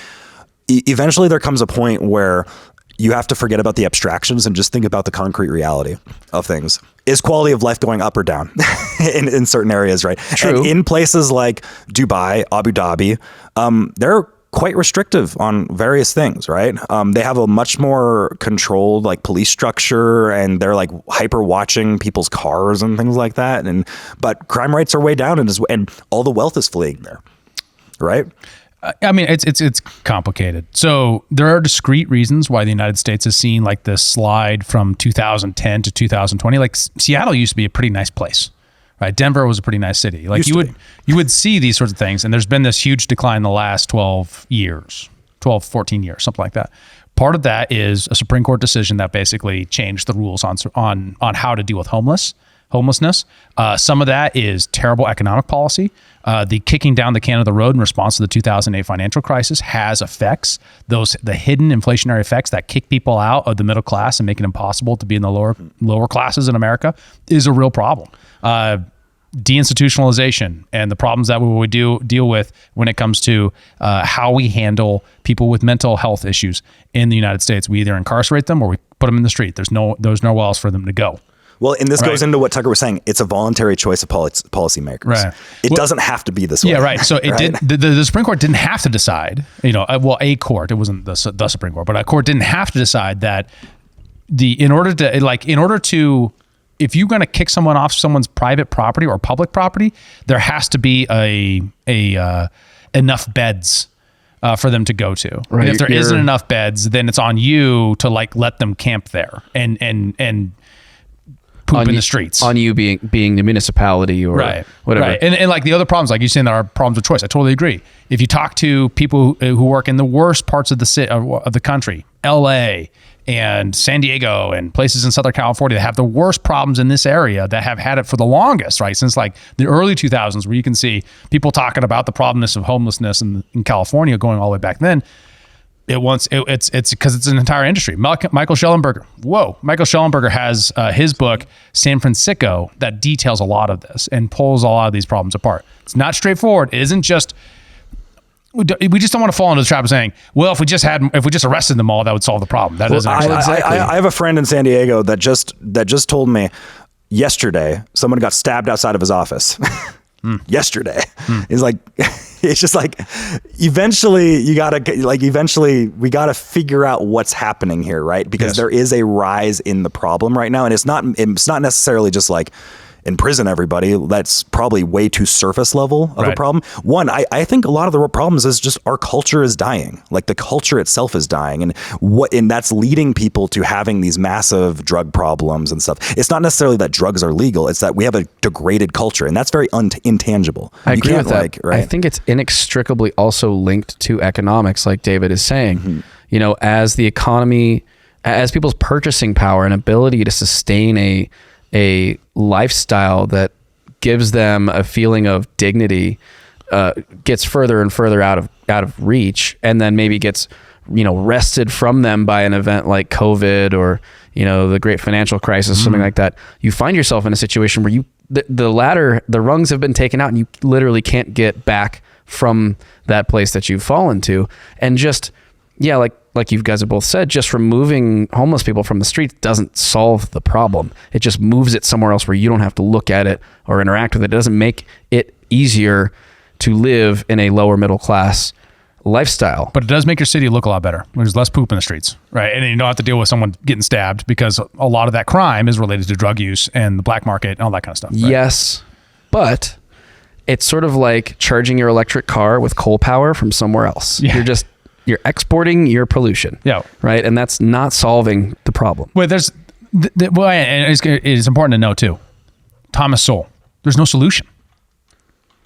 eventually there comes a point where you have to forget about the abstractions and just think about the concrete reality of things. Is quality of life going up or down in certain areas, right? True. And in places like Dubai, Abu Dhabi, they're quite restrictive on various things, right? They have a much more controlled like police structure, and they're like hyper watching people's cars and things like that. But crime rates are way down, and all the wealth is fleeing there, right? I mean, it's complicated. So there are discrete reasons why the United States has seen like this slide from 2010 to 2020. Like Seattle used to be a pretty nice place, right? Denver was a pretty nice city. Like you would see these sorts of things, and there's been this huge decline in the last 14 years, something like that. Part of that is a Supreme Court decision that basically changed the rules on how to deal with homeless. homelessness. Some of that is terrible economic policy. The kicking down the can of the road in response to the 2008 financial crisis has effects. The hidden inflationary effects that kick people out of the middle class and make it impossible to be in the lower classes in America is a real problem. Deinstitutionalization and the problems that we deal with when it comes to how we handle people with mental health issues in the United States. We either incarcerate them or we put them in the street. There's nowhere else for them to go. Well, and this goes into what Tucker was saying. It's a voluntary choice of policymakers. Right. It doesn't have to be this way. Yeah, right. So it did. The Supreme Court didn't have to decide. A court. It wasn't the Supreme Court, but a court didn't have to decide that in order to if you're going to kick someone off someone's private property or public property, there has to be enough beds for them to go to. Right. And if there isn't enough beds, then it's on you to let them camp there and poop in the streets. On you being the municipality or whatever. Right. And like the other problems, like you're saying, there are problems with choice. I totally agree. If you talk to people who work in the worst parts of the country, LA and San Diego and places in Southern California that have the worst problems in this area, that have had it for the longest, right? Since like the early 2000s, where you can see people talking about the problemness of homelessness in California going all the way back then. It's because it's an entire industry. Michael Schellenberger has his book San Francisco that details a lot of this and pulls a lot of these problems apart. It's not straightforward. It isn't just we just don't want to fall into the trap of saying, well, if we just arrested them all, that would solve the problem. That doesn't actually. I have a friend in San Diego that just told me yesterday someone got stabbed outside of his office. Yesterday. He's like, it's just like, eventually we got to figure out what's happening here, right? Because there is a rise in the problem right now, and it's not necessarily just like imprison everybody. That's probably way too surface level of a problem. One, I think a lot of the problems is just our culture is dying. Like the culture itself is dying, and that's leading people to having these massive drug problems and stuff. It's not necessarily that drugs are legal. It's that we have a degraded culture, and that's very intangible. I agree with that. I think it's inextricably also linked to economics, like David is saying. As the economy, as people's purchasing power and ability to sustain a lifestyle that gives them a feeling of dignity gets further and further out of reach, and then maybe gets wrested from them by an event like COVID or the great financial crisis, something like that. You find yourself in a situation where the rungs have been taken out, and you literally can't get back from that place that you've fallen to. And just like you guys have both said, just removing homeless people from the streets doesn't solve the problem. It just moves it somewhere else where you don't have to look at it or interact with it. It doesn't make it easier to live in a lower middle class lifestyle. But it does make your city look a lot better. There's less poop in the streets, right? And you don't have to deal with someone getting stabbed, because a lot of that crime is related to drug use and the black market and all that kind of stuff. Right? Yes, but it's sort of like charging your electric car with coal power from somewhere else. Yeah. You're exporting your pollution. Yeah. Right. And that's not solving the problem. Well, it's important to know too, Thomas Sowell, there's no solution,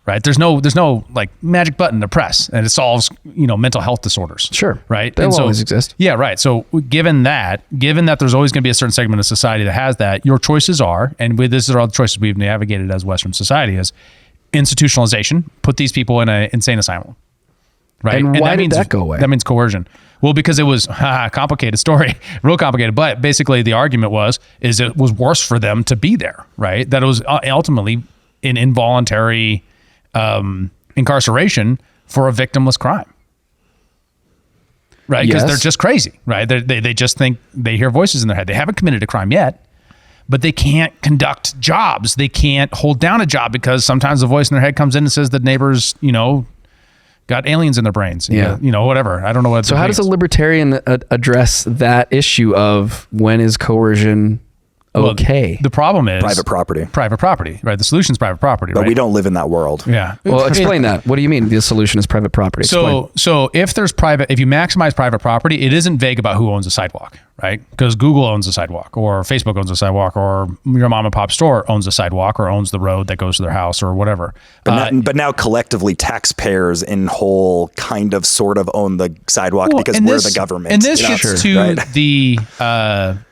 right? There's no like magic button to press and it solves, mental health disorders. Sure. Right. They'll always exist. Yeah. Right. So given that there's always going to be a certain segment of society that has that, your choices are, and this are all the choices we've navigated as Western society, is institutionalization, put these people in an insane asylum. Right. And why did that go away? That means coercion. Well, because it was complicated story, real complicated. But basically the argument is it was worse for them to be there, right? That it was ultimately an involuntary incarceration for a victimless crime. Right. Because they're just crazy, right? They just think, they hear voices in their head. They haven't committed a crime yet, but they can't conduct jobs. They can't hold down a job because sometimes the voice in their head comes in and says the neighbors, got aliens in their brains, whatever. I don't know what. So how does a libertarian address that issue of when is coercion okay? Well, the problem is private property, right? The solution is private property, but right? we don't live in that world. Yeah. Well, explain that. What do you mean the solution is private property? So if you maximize private property, it isn't vague about who owns a sidewalk, right? Because Google owns a sidewalk, or Facebook owns a sidewalk, or your mom and pop store owns a sidewalk, or owns the road that goes to their house, or whatever. But now collectively, taxpayers in whole kind of sort of own the sidewalk because we're the government. And this gets to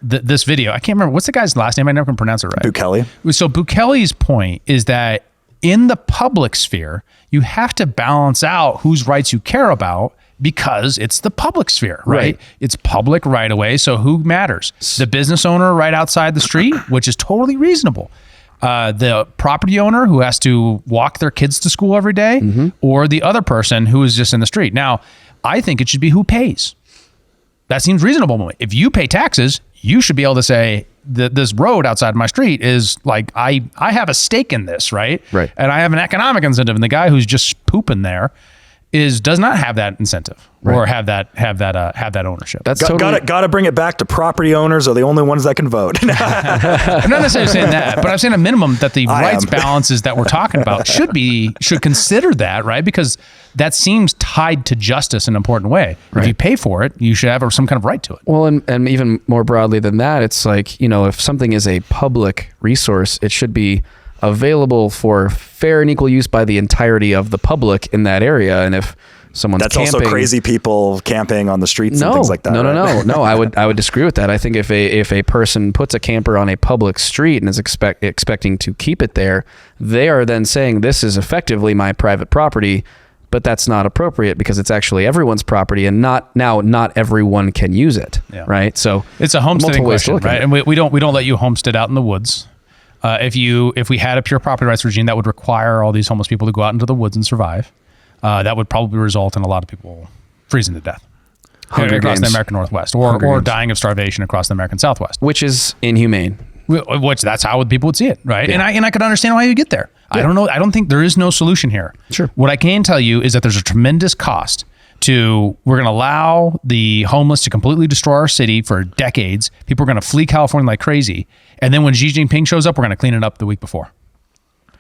this video. I can't remember. What's the guy's last name? I never can pronounce it right. Bukele. So Bukele's point is that in the public sphere, you have to balance out whose rights you care about, because it's the public sphere, right? It's public right away. So who matters? The business owner right outside the street, which is totally reasonable. The property owner who has to walk their kids to school every day, or the other person who is just in the street. Now, I think it should be who pays. That seems reasonable to me. If you pay taxes, you should be able to say that this road outside my street is like, I have a stake in this, right? Right. And I have an economic incentive. And the guy who's just pooping there does not have that incentive, or have that ownership. That's Got to bring it back to property owners are the only ones that can vote. I'm not necessarily saying that, but I'm saying a minimum that the rights balances that we're talking about should consider that, right? Because that seems tied to justice in an important way. Right. If you pay for it, you should have some kind of right to it. Well, and even more broadly than that, it's like, if something is a public resource, it should be available for fair and equal use by the entirety of the public in that area. And if someone's That's camping, also crazy people camping on the streets and things like that. No. I would disagree with that. I think if a person puts a camper on a public street and is expecting to keep it there, they are then saying this is effectively my private property. But that's not appropriate because it's actually everyone's property, and not everyone can use it. Yeah. Right. So it's a homesteading question, right? And we don't let you homestead out in the woods. If we had a pure property rights regime that would require all these homeless people to go out into the woods and survive, that would probably result in a lot of people freezing to death across the American Northwest, or dying of starvation across the American Southwest, which is inhumane. Which that's how people would see it, right? Yeah. And I could understand why you get there. Yeah. I don't know. I don't think there is no solution here. Sure. What I can tell you is that there's a tremendous cost we're going to allow the homeless to completely destroy our city for decades. People are going to flee California like crazy. And then when Xi Jinping shows up, we're going to clean it up the week before.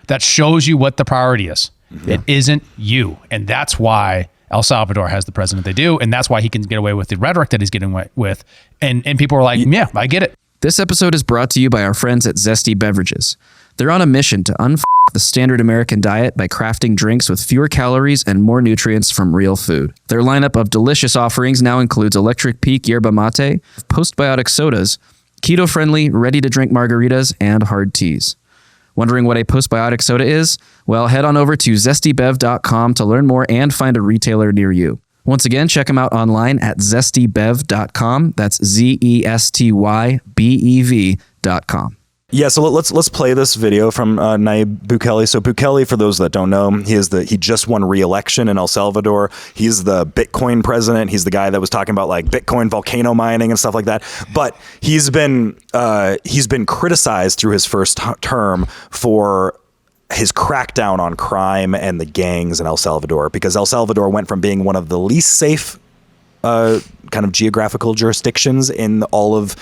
That shows you what the priority is. Yeah. It isn't you. And that's why El Salvador has the president they do. And that's why he can get away with the rhetoric that he's getting away with. And people are like, yeah, I get it. This episode is brought to you by our friends at Zesty Beverages. They're on a mission to the standard American diet by crafting drinks with fewer calories and more nutrients from real food. Their lineup of delicious offerings now includes Electric Peak Yerba Mate, postbiotic sodas, keto-friendly, ready-to-drink margaritas, and hard teas. Wondering what a postbiotic soda is? Well, head on over to zestybev.com to learn more and find a retailer near you. Once again, check them out online at zestybev.com. That's zestybev.com. Yeah, so let's play this video from Nayib Bukele. So Bukele, for those that don't know, he just won re-election in El Salvador. He's the Bitcoin president. He's the guy that was talking about like Bitcoin volcano mining and stuff like that. But he's been criticized through his first term for his crackdown on crime and the gangs in El Salvador, because El Salvador went from being one of the least safe kind of geographical jurisdictions in all of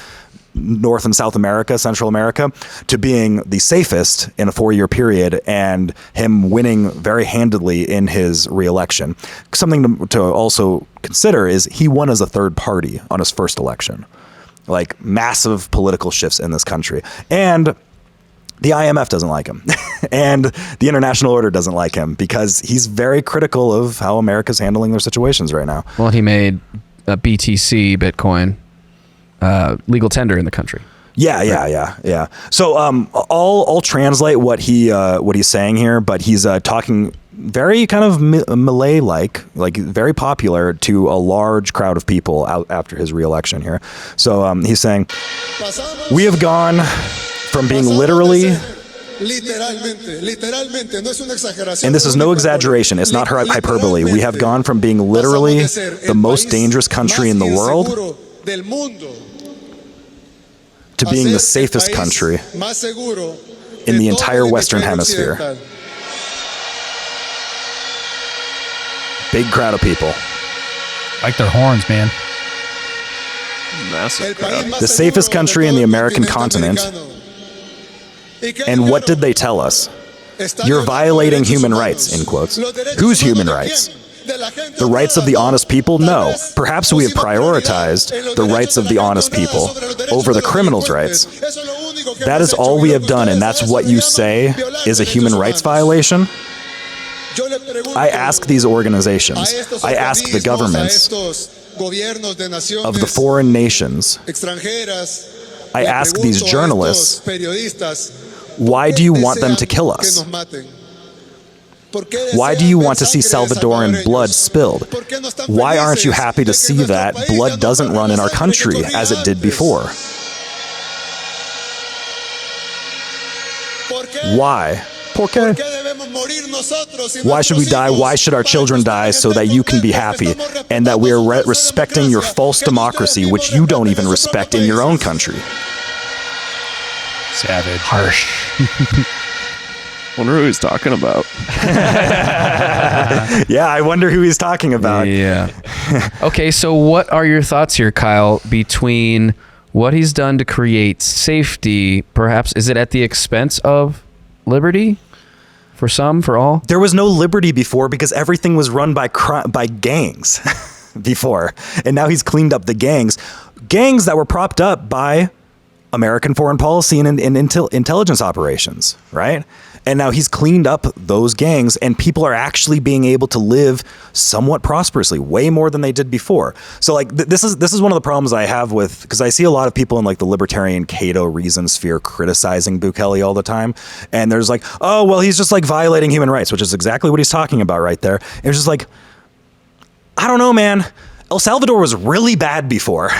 North and South America, Central America, to being the safest in a 4-year period, and him winning very handedly in his re-election. Something to also consider is he won as a third party on his first election. Like, massive political shifts in this country. And the IMF doesn't like him. And the international order doesn't like him because he's very critical of how America's handling their situations right now. Well, he made a BTC, Bitcoin, legal tender in the country. Yeah. So I'll translate what he's saying here, but he's talking very kind of Malay-like, like very popular to a large crowd of people out after his re-election here. So he's saying, we have gone from being literally, and this is no exaggeration, it's not hyperbole, we have gone from being literally the most dangerous country in the world to being the safest country in the entire Western Hemisphere. Big crowd of people. Like their horns, man. Massive crowd. The safest country in the American continent. And what did they tell us? You're violating human rights, in quotes. Whose human rights? The rights of the honest people? No. Perhaps we have prioritized the rights of the honest people over the criminals' rights. That is all we have done, and that's what you say is a human rights violation? I ask these organizations, I ask the governments of the foreign nations, I ask these journalists, why do you want them to kill us? Why do you want to see Salvadoran blood spilled? Why aren't you happy to see that blood doesn't run in our country as it did before? Why? ¿Por qué? Why should we die? Why should our children die so that you can be happy and that we are respecting your false democracy, which you don't even respect in your own country? Savage. Harsh. Wonder who he's talking about. Yeah, I wonder who he's talking about. Yeah. Okay, so what are your thoughts here, Kyle, between what he's done to create safety, perhaps, is it at the expense of liberty? For some, for all? There was no liberty before because everything was run by gangs before. And now he's cleaned up the gangs. Gangs that were propped up by American foreign policy and intelligence operations, right? And now he's cleaned up those gangs and people are actually being able to live somewhat prosperously, way more than they did before. So like this is one of the problems I have with, because I see a lot of people in like the libertarian Cato reason sphere criticizing Bukele all the time. And there's like, oh, well, he's just like violating human rights, which is exactly what he's talking about right there. And it's just like, I don't know, man. El Salvador was really bad before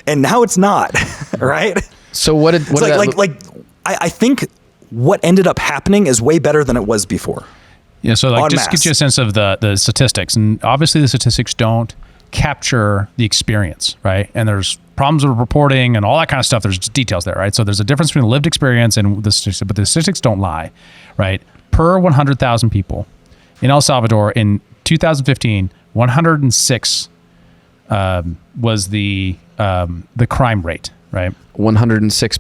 and now it's not, right? So what did I think what ended up happening is way better than it was before. Yeah, so like just get you a sense of the statistics. And obviously the statistics don't capture the experience, right? And there's problems with reporting and all that kind of stuff. There's details there, right? So there's a difference between lived experience and the statistics, but the statistics don't lie, right? Per 100,000 people in El Salvador in 2015, 106 was the crime rate, right? 106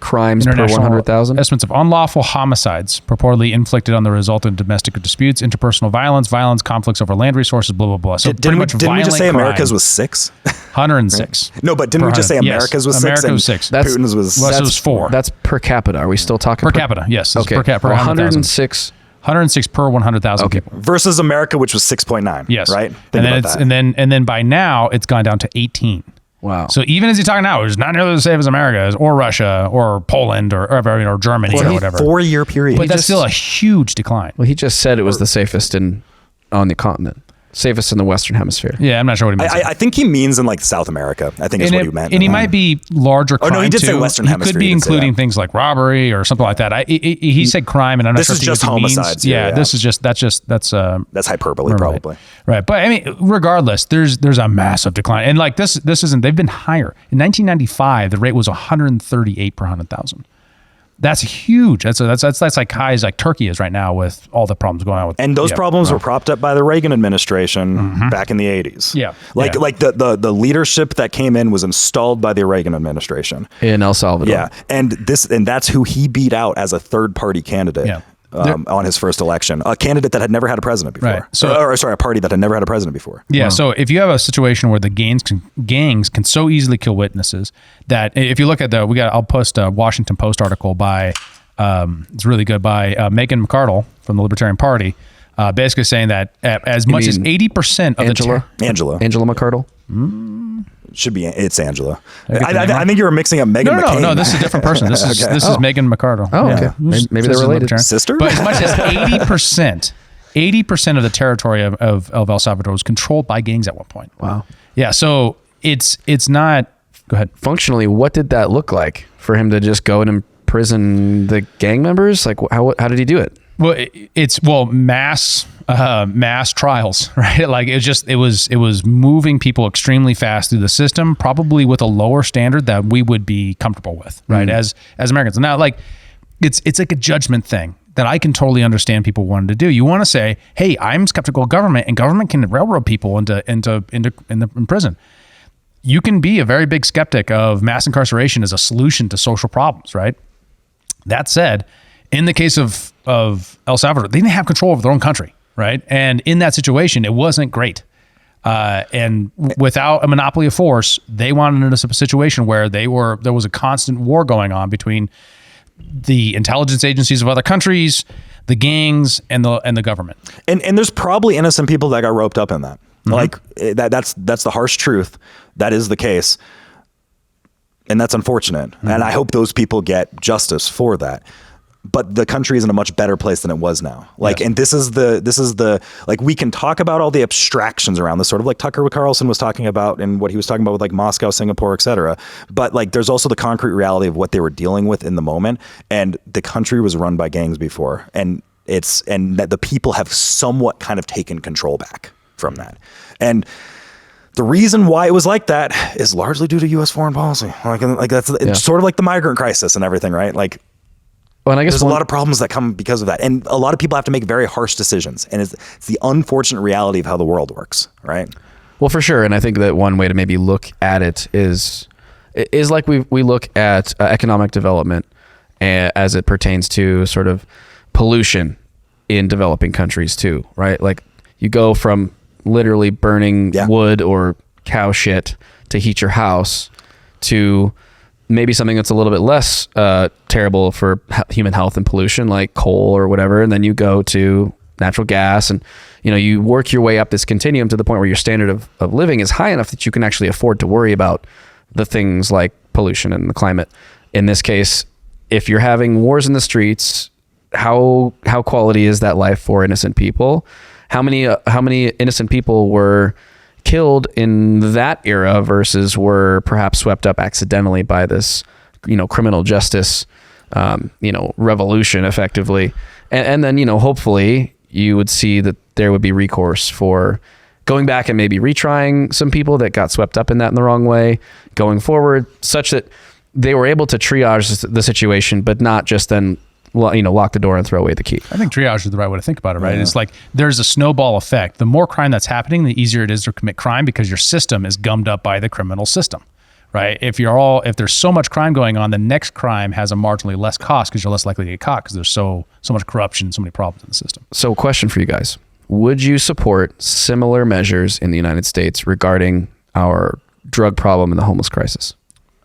crimes per 100,000? Estimates of unlawful homicides purportedly inflicted on the result of domestic disputes, interpersonal violence, conflicts over land resources, blah, blah, blah. So didn't we just say America's was 6? 106. No, but didn't we just say America's was 6? America was 6. Putin's was 4. That's per capita. Are we still talking per capita? Yes. Okay. Per capita. 106. 106 per 100,000 people. Versus America, which was 6.9. Yes. Right? And then by now it's gone down to 18. Wow. So even as he's talking now, it's not nearly as safe as America is, or Russia, or Poland, or Germany, or whatever. 4-year period. But that's still a huge decline. Well, he just said it was the safest on the continent. Safest in the Western Hemisphere. Yeah, I'm not sure what he means. I think he means in like South America. I think is what he meant. And he might be larger crime. Oh, no, he did say Western Hemisphere. He could be including things like robbery or something like that. He said crime, and I'm not sure if this is just homicides. Yeah, this is just that's hyperbole probably. Right, but I mean, regardless, there's a massive decline, and like this isn't. They've been higher. In 1995, the rate was 138 per 100,000. That's huge. That's like high as like Turkey is right now with all the problems going on with. And those problems were propped up by the Reagan administration back in the 80s. Yeah, like the leadership that came in was installed by the Reagan administration in El Salvador. Yeah, and that's who he beat out as a third party candidate. Yeah. On his first election, a candidate that had never had a president before. Right. So, a party that had never had a president before. Yeah. Wow. So if you have a situation where the gangs can so easily kill witnesses that if you look at I'll post a Washington Post article by, it's really good, by Megan McArdle from the Libertarian Party, basically saying that as much as 80% of Angela McArdle. Should be it's Angela. I think you were mixing up Megan McCain. No, this is a different person. This is Megan McArdle. Oh, okay. Maybe they're related. Sister? But as much as 80% of the territory of El Salvador was controlled by gangs at one point. Wow. Yeah, so it's not. Go ahead. Functionally, what did that look like for him to just go and imprison the gang members? Like, how did he do it? Well, it's mass trials, right? Like it was moving people extremely fast through the system, probably with a lower standard that we would be comfortable with, right? As Americans. Now, like it's like a judgment thing that I can totally understand people wanting to do. You want to say, hey, I'm skeptical of government, and government can railroad people in prison. You can be a very big skeptic of mass incarceration as a solution to social problems, right? That said, in the case of El Salvador, they didn't have control over their own country. right? And in that situation, it wasn't great. And without a monopoly of force, they wanted into a situation where there was a constant war going on between the intelligence agencies of other countries, the gangs, and the government. And there's probably innocent people that got roped up in that. Like that's the harsh truth. That is the case. And that's unfortunate. And I hope those people get justice for that. But the country is in a much better place than it was now. Like, and this is the, like, we can talk about all the abstractions around this, sort of like Tucker Carlson was talking about and what he was talking about with like Moscow, Singapore, et cetera. But like, there's also the concrete reality of what they were dealing with in the moment. And the country was run by gangs before. And that the people have somewhat kind of taken control back from that. And the reason why it was like that is largely due to U.S. foreign policy. Like that's it's sort of like the migrant crisis and everything, right? Like, well, and I guess there's a lot of problems that come because of that. And a lot of people have to make very harsh decisions. And it's the unfortunate reality of how the world works, right? Well, for sure. And I think that one way to maybe look at it is like we look at economic development as it pertains to sort of pollution in developing countries too, right? Like you go from literally burning wood or cow shit to heat your house to maybe something that's a little bit less terrible for human health and pollution, like coal or whatever. And then you go to natural gas and, you work your way up this continuum to the point where your standard of living is high enough that you can actually afford to worry about the things like pollution and the climate. In this case, if you're having wars in the streets, how quality is that life for innocent people? How many innocent people were killed in that era versus were perhaps swept up accidentally by this, criminal justice, revolution effectively. And then, hopefully you would see that there would be recourse for going back and maybe retrying some people that got swept up in that in the wrong way going forward, such that they were able to triage the situation, but not just then, lock the door and throw away the key. I think triage is the right way to think about it, right? Yeah. It's like there's a snowball effect. The more crime that's happening, the easier it is to commit crime because your system is gummed up by the criminal system, right? If there's so much crime going on, the next crime has a marginally less cost because you're less likely to get caught because there's so much corruption, so many problems in the system. So question for you guys. Would you support similar measures in the United States regarding our drug problem and the homeless crisis?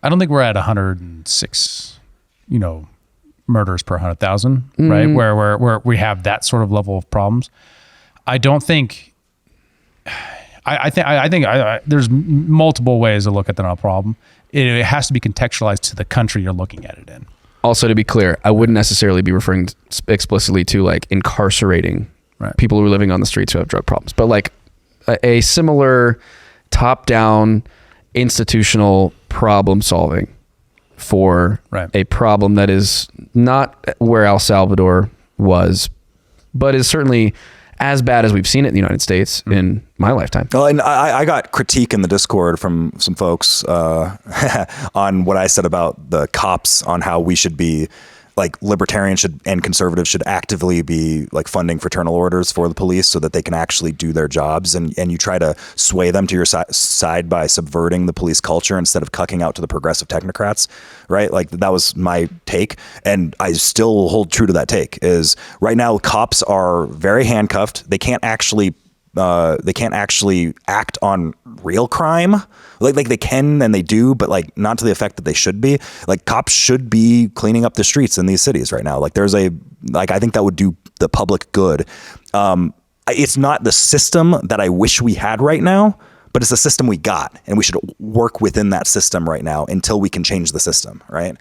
I don't think we're at 106, murders per 100,000, right? Where we have that sort of level of problems. I don't think. I think there's multiple ways to look at that problem. It has to be contextualized to the country you're looking at it in. Also, to be clear, I wouldn't necessarily be referring explicitly to like incarcerating people who are living on the streets who have drug problems, but like a similar top-down institutional problem solving for a problem that is not where El Salvador was, but is certainly as bad as we've seen it in the United States in my lifetime. Well, and I got critique in the Discord from some folks on what I said about the cops, on how we should be like libertarians and conservatives should actively be like funding fraternal orders for the police so that they can actually do their jobs. And you try to sway them to your side by subverting the police culture instead of cucking out to the progressive technocrats, right? Like that was my take. And I still hold true to that take. Is right now cops are very handcuffed. They can't actually act on real crime. Like they can and they do, but like not to the effect that they should be. Like cops should be cleaning up the streets in these cities right now. Like I think that would do the public good. It's not the system that I wish we had right now, but it's the system we got, and we should work within that system right now until we can change the system, right?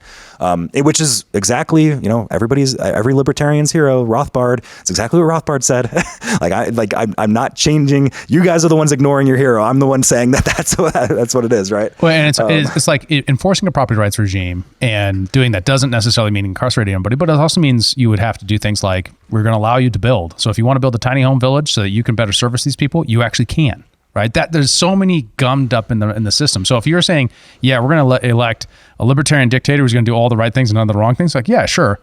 Which is exactly, every libertarian's hero, Rothbard. It's exactly what Rothbard said. I'm not changing. You guys are the ones ignoring your hero. I'm the one saying that's what it is, right? Well, and it's like enforcing a property rights regime and doing that doesn't necessarily mean incarcerating anybody, but it also means you would have to do things like we're going to allow you to build. So if you want to build a tiny home village so that you can better service these people, you actually can. Right, that there's so many gummed up in the system. So if you're saying, yeah, we're going to elect a libertarian dictator who's going to do all the right things and none of the wrong things, like, yeah, sure,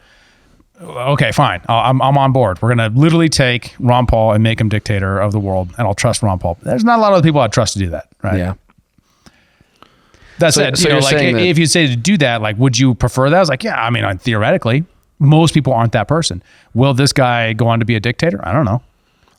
okay, fine, I'm on board. We're going to literally take Ron Paul and make him dictator of the world, and I'll trust Ron Paul. There's not a lot of people I'd trust to do that, right? Yeah. That said, if you say to do that, like, would you prefer that? I was like, yeah, I mean, theoretically, most people aren't that person. Will this guy go on to be a dictator? I don't know.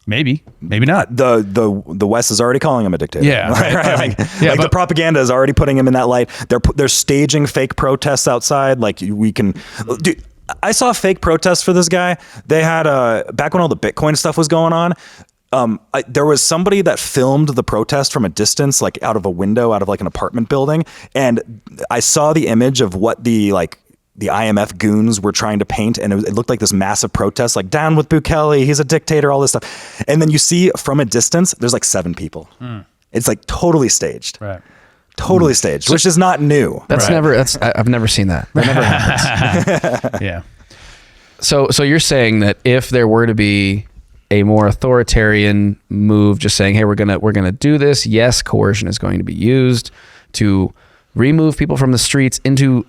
Maybe not. The West is already calling him a dictator. Yeah, right. The propaganda is already putting him in that light. They're staging fake protests outside. Like we can, dude. I saw fake protests for this guy. They had back when all the Bitcoin stuff was going on. There was somebody that filmed the protest from a distance, like out of a window, out of like an apartment building, and I saw the image of what the IMF goons were trying to paint, and it looked like this massive protest, like down with Bukele, he's a dictator, all this stuff. And then you see from a distance, there's like 7 people. It's like totally staged. Right. Totally staged, which is not new. I've never seen that. That never happens. Yeah. So you're saying that if there were to be a more authoritarian move, just saying, hey, we're gonna do this, yes, coercion is going to be used to remove people from the streets into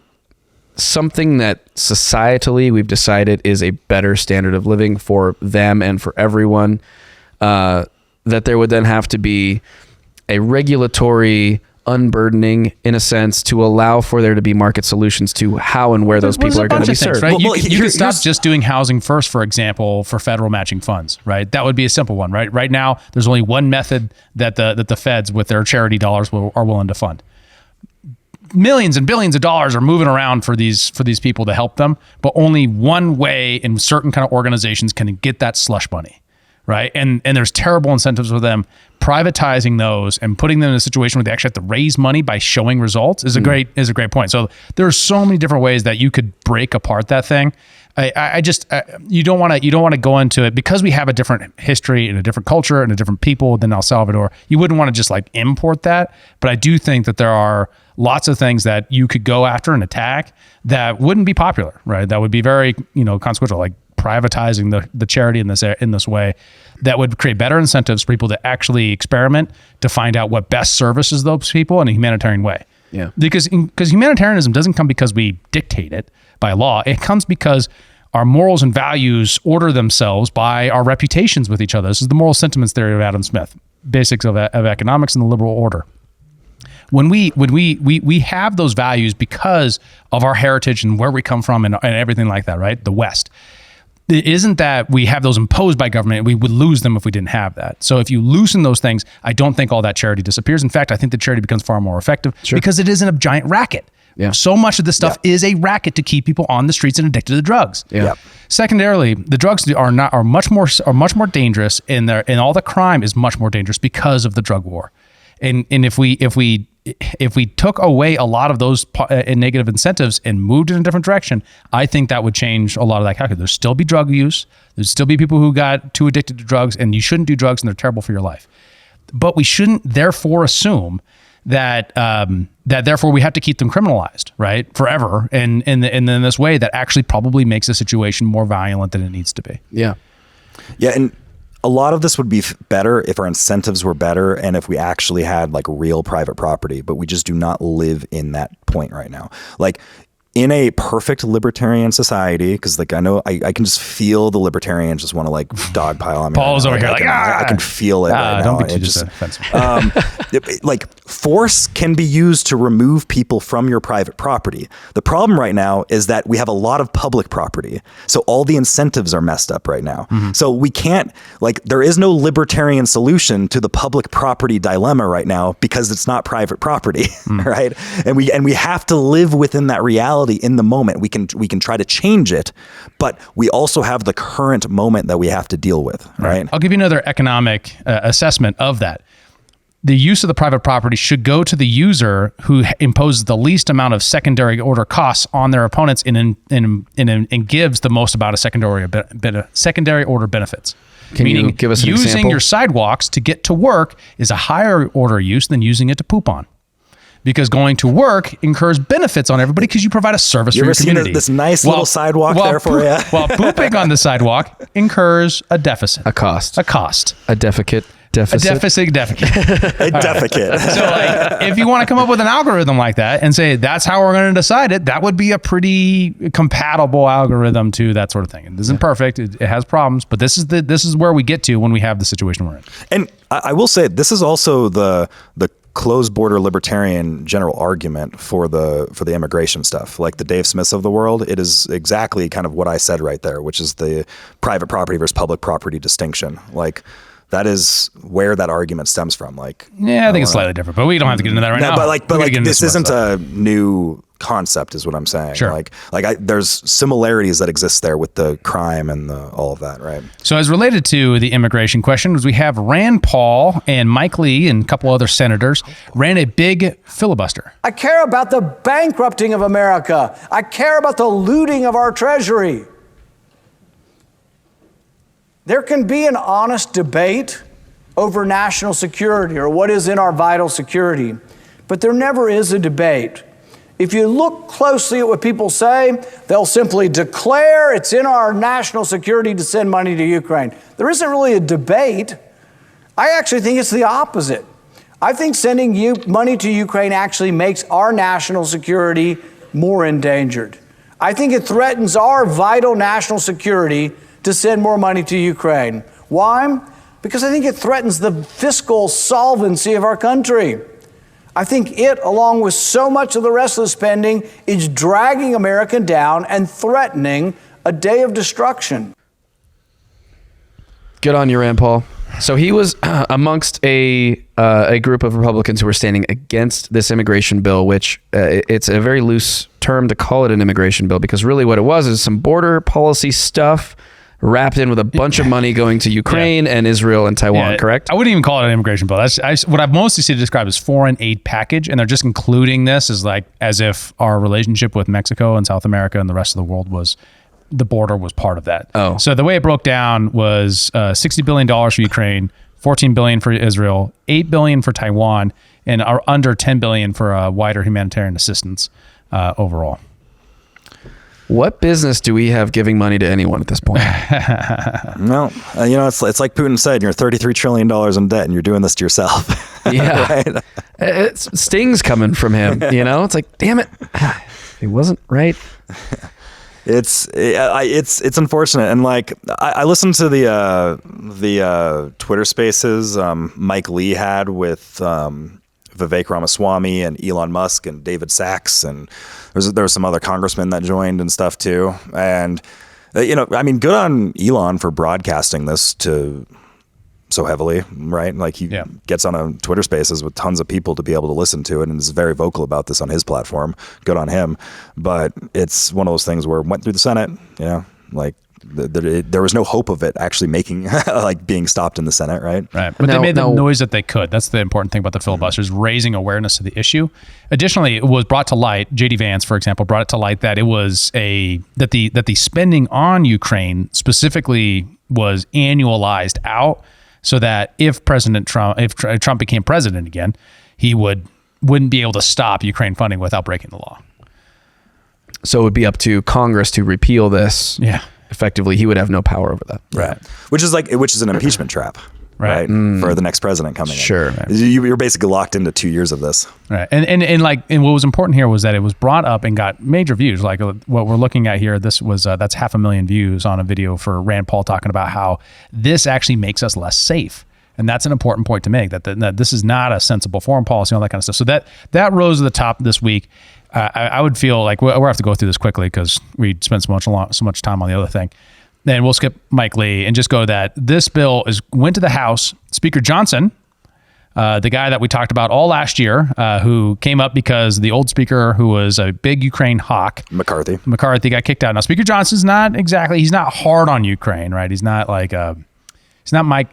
something that societally we've decided is a better standard of living for them and for everyone, that there would then have to be a regulatory unburdening, in a sense, to allow for there to be market solutions to how and where those people are going to be served. Right? You could stop just doing housing first, for example, for federal matching funds, right? That would be a simple one, right? Right now, there's only one method that the feds with their charity dollars are willing to fund. Millions and billions of dollars are moving around for these people to help them, but only one way in certain kind of organizations can get that slush money, right? And there's terrible incentives for them. Privatizing those and putting them in a situation where they actually have to raise money by showing results is a great point. So there's so many different ways that you could break apart that thing. You don't want to go into it because we have a different history and a different culture and a different people than El Salvador. You wouldn't want to just like import that. But I do think that there are lots of things that you could go after and attack that wouldn't be popular, right? That would be very, consequential, like privatizing the charity in this way. That would create better incentives for people to actually experiment to find out what best services those people in a humanitarian way. Yeah. Because humanitarianism doesn't come because we dictate it by law. It comes because our morals and values order themselves by our reputations with each other. This is the moral sentiments theory of Adam Smith, basics of economics and the liberal order. When we have those values because of our heritage and where we come from and everything like that, right? The West. It isn't that we have those imposed by government. We would lose them if we didn't have that. So if you loosen those things, I don't think all that charity disappears. In fact, I think the charity becomes far more effective because it isn't a giant racket. Yeah. So much of this stuff is a racket to keep people on the streets and addicted to drugs. Yeah. Secondarily, the drugs are much more dangerous, and all the crime is much more dangerous because of the drug war. And if we took away a lot of those negative incentives and moved in a different direction, I think that would change a lot of that calculus. There'd still be drug use. There'd still be people who got too addicted to drugs, and you shouldn't do drugs, and they're terrible for your life. But we shouldn't therefore assume that therefore we have to keep them criminalized, right, forever, and in this way that actually probably makes the situation more violent than it needs to be. Yeah. Yeah, and a lot of this would be better if our incentives were better and if we actually had like real private property, but we just do not live in that point right now. Like in a perfect libertarian society, because like I know I can just feel the libertarians just want to like dogpile on me. Paul's right over here I can feel it right don't now. be too defensive. Like force can be used to remove people from your private property. The problem right now is that we have a lot of public property. So all the incentives are messed up right now. Mm-hmm. So we can't, like, there is no libertarian solution to the public property dilemma right now because it's not private property, right? And we have to live within that reality in the moment. We can try to change it, but we also have the current moment that we have to deal with, right? I'll give you another economic assessment of that. The use of the private property should go to the user who imposes the least amount of secondary order costs on their opponents and gives the most amount of secondary order benefits. Can you give us an example? Using your sidewalks to get to work is a higher order use than using it to poop on. Because going to work incurs benefits on everybody because you provide a service for your community. This nice little sidewalk there for you. While pooping on the sidewalk incurs a deficit. A cost. A cost. A deficit. A deficit. A deficit. So like, if you want to come up with an algorithm like that and say, that's how we're going to decide it, that would be a pretty compatible algorithm to that sort of thing. It isn't perfect. It has problems, but this is where we get to when we have the situation we're in. And I will say, this is also the closed border libertarian general argument for the immigration stuff, like the Dave Smiths of the world. It is exactly kind of what I said right there, which is the private property versus public property distinction. Like that is where that argument stems from. Like, Yeah, I think it's slightly different, but we don't have to get into that right now. But this isn't a new concept, is what I'm saying. Sure. There's similarities that exist there with the crime and all of that, right? So as related to the immigration questions, we have Rand Paul and Mike Lee and a couple other senators ran a big filibuster. I care about the bankrupting of America. I care about the looting of our treasury. There can be an honest debate over national security or what is in our vital security, but there never is a debate. If you look closely at what people say, they'll simply declare it's in our national security to send money to Ukraine. There isn't really a debate. I actually think it's the opposite. I think sending money to Ukraine actually makes our national security more endangered. I think it threatens our vital national security to send more money to Ukraine. Why? Because I think it threatens the fiscal solvency of our country. I think it, along with so much of the rest of the spending, is dragging America down and threatening a day of destruction. Good on you, Rand Paul. So he was amongst a group of Republicans who were standing against this immigration bill, which it's a very loose term to call it an immigration bill, because really what it was is some border policy stuff wrapped in with a bunch of money going to Ukraine and Israel and Taiwan, correct? I wouldn't even call it an immigration bill. What I've mostly seen it described as foreign aid package, and they're just including this as if our relationship with Mexico and South America and the rest of the world the border was part of that. Oh. So the way it broke down was $60 billion for Ukraine, $14 billion for Israel, $8 billion for Taiwan, and under $10 billion for wider humanitarian assistance overall. What business do we have giving money to anyone at this point? No, it's like Putin said, you're $33 trillion in debt and you're doing this to yourself. Yeah. Right? It stings coming from him, It's like, damn it. He wasn't right. It's unfortunate. And I listened to the Twitter spaces Mike Lee had with Vivek Ramaswamy and Elon Musk and David Sachs, and there were some other congressmen that joined and stuff too. And good on Elon for broadcasting this so heavily, right? Like he gets on a Twitter spaces with tons of people to be able to listen to it, and is very vocal about this on his platform. Good on him. But it's one of those things where it went through the Senate, there was no hope of it actually making being stopped in the Senate, right? But they made the noise that they could. That's the important thing about the filibusters, raising awareness of the issue. Additionally, it was brought to light. JD Vance, for example, brought it to light that it was that the spending on Ukraine specifically was annualized out, so that if Trump became president again, he wouldn't be able to stop Ukraine funding without breaking the law. So it would be up to Congress to repeal this. Yeah. Effectively, he would have no power over that. Right. Which is an impeachment trap. Right. For the next president coming in. Sure. You're basically locked into 2 years of this. Right. And what was important here was that it was brought up and got major views. Like what we're looking at here, this was that's 500,000 views on a video for Rand Paul talking about how this actually makes us less safe. And that's an important point to make, that this is not a sensible foreign policy, all that kind of stuff. So that rose to the top this week. I would feel like we'll have to go through this quickly because we spent so much time on the other thing. Then we'll skip Mike Lee and just go that this bill went to the House. Speaker Johnson, the guy that we talked about all last year, who came up because the old speaker, who was a big Ukraine hawk, McCarthy got kicked out. Now, Speaker Johnson's he's not hard on Ukraine, right? He's not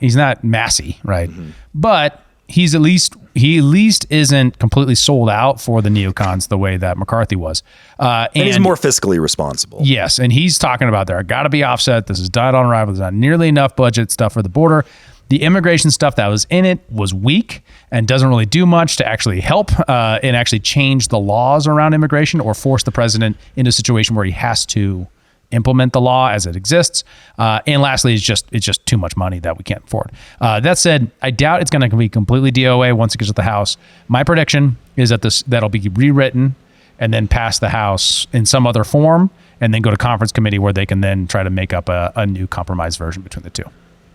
he's not Massey, right? Mm-hmm. But he at least isn't completely sold out for the neocons the way that McCarthy was. And he's more fiscally responsible. Yes, and he's talking about there got to be offset. This is died on arrival. There's not nearly enough budget stuff for the border. The immigration stuff that was in it was weak and doesn't really do much to actually help and actually change the laws around immigration or force the president into a situation where he has to implement the law as it exists. And lastly, it's just too much money that we can't afford. That said, I doubt it's going to be completely DOA once it gets to the House. My prediction is that that'll be rewritten and then pass the House in some other form and then go to conference committee where they can then try to make up a new compromise version between the two.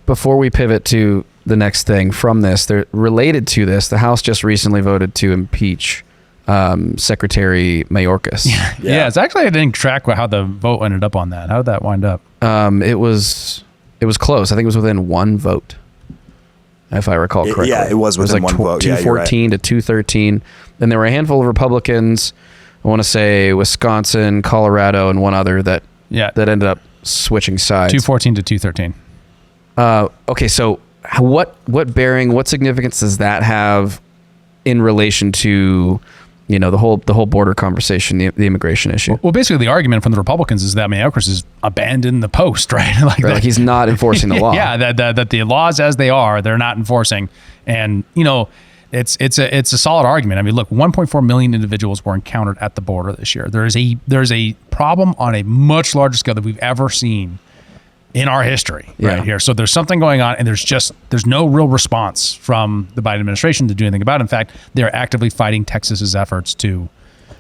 Before we pivot to the next thing from this, related to this, the House just recently voted to impeach Secretary Mayorkas. Yeah, it's actually, I didn't track how the vote ended up on that. How did that wind up? It was close. I think it was within one vote. if I recall correctly. Yeah, it was within like one vote. 214 to 213. And there were a handful of Republicans, I want to say Wisconsin, Colorado, and one other that ended up switching sides. 214 to 213. Okay, so what bearing, what significance does that have in relation to, you know, the whole border conversation, the immigration issue? Well, basically, the argument from the Republicans is that Mayorkas has abandoned the post, right? Like he's not enforcing the law. Yeah, that the laws as they are, they're not enforcing. And, you know, it's a solid argument. I mean, look, 1.4 million individuals were encountered at the border this year. There's a problem on a much larger scale that we've ever seen in our history right here. So there's something going on, and there's no real response from the Biden administration to do anything about it. In fact, they're actively fighting Texas's efforts to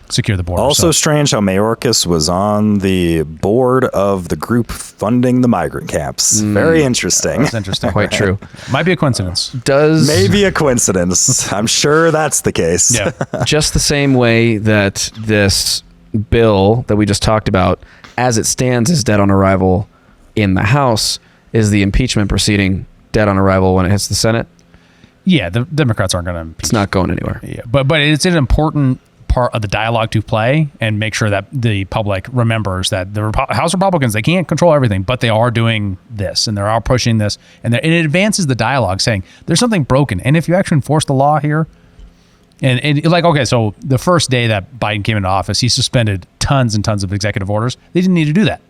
secure the border. Also strange how Mayorkas was on the board of the group funding the migrant camps. Very interesting. That's interesting. Quite true. Might be a coincidence. Maybe a coincidence. I'm sure that's the case. Yeah. Just the same way that this bill that we just talked about, as it stands, is dead on arrival in the House. Is the impeachment proceeding dead on arrival when it hits the Senate? Yeah, the Democrats aren't going to impeach. It's not going anywhere. Yeah, but it's an important part of the dialogue to play and make sure that the public remembers that the House Republicans, they can't control everything, but they are doing this and they are pushing this, and it advances the dialogue, saying there's something broken, and if you actually enforce the law here, and like, okay, so the first day that Biden came into office, he suspended tons and tons of executive orders. They didn't need to do that.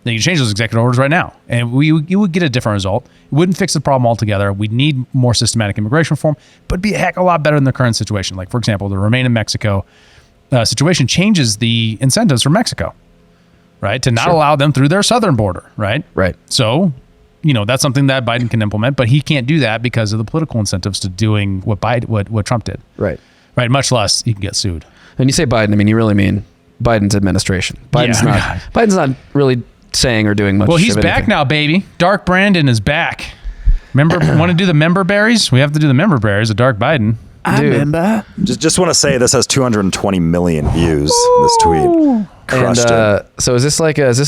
They can change those executive orders right now, and you would get a different result. It wouldn't fix the problem altogether. We'd need more systematic immigration reform, but it'd be a heck of a lot better than the current situation. Like, for example, the Remain in Mexico situation changes the incentives for Mexico, right? To not allow them through their southern border, right? Right. So, you know, that's something that Biden can implement, but he can't do that because of the political incentives to doing what Trump did. Right. Right. Much less he can get sued. And you say Biden, I mean, you really mean Biden's administration. Biden's not really saying or doing much. Well, he's back now, baby. Dark Brandon is back. Remember, want to do the member berries? We have to do the member berries of Dark Biden. I remember. Just want to say this has 220 million views. This tweet crushed it. So is this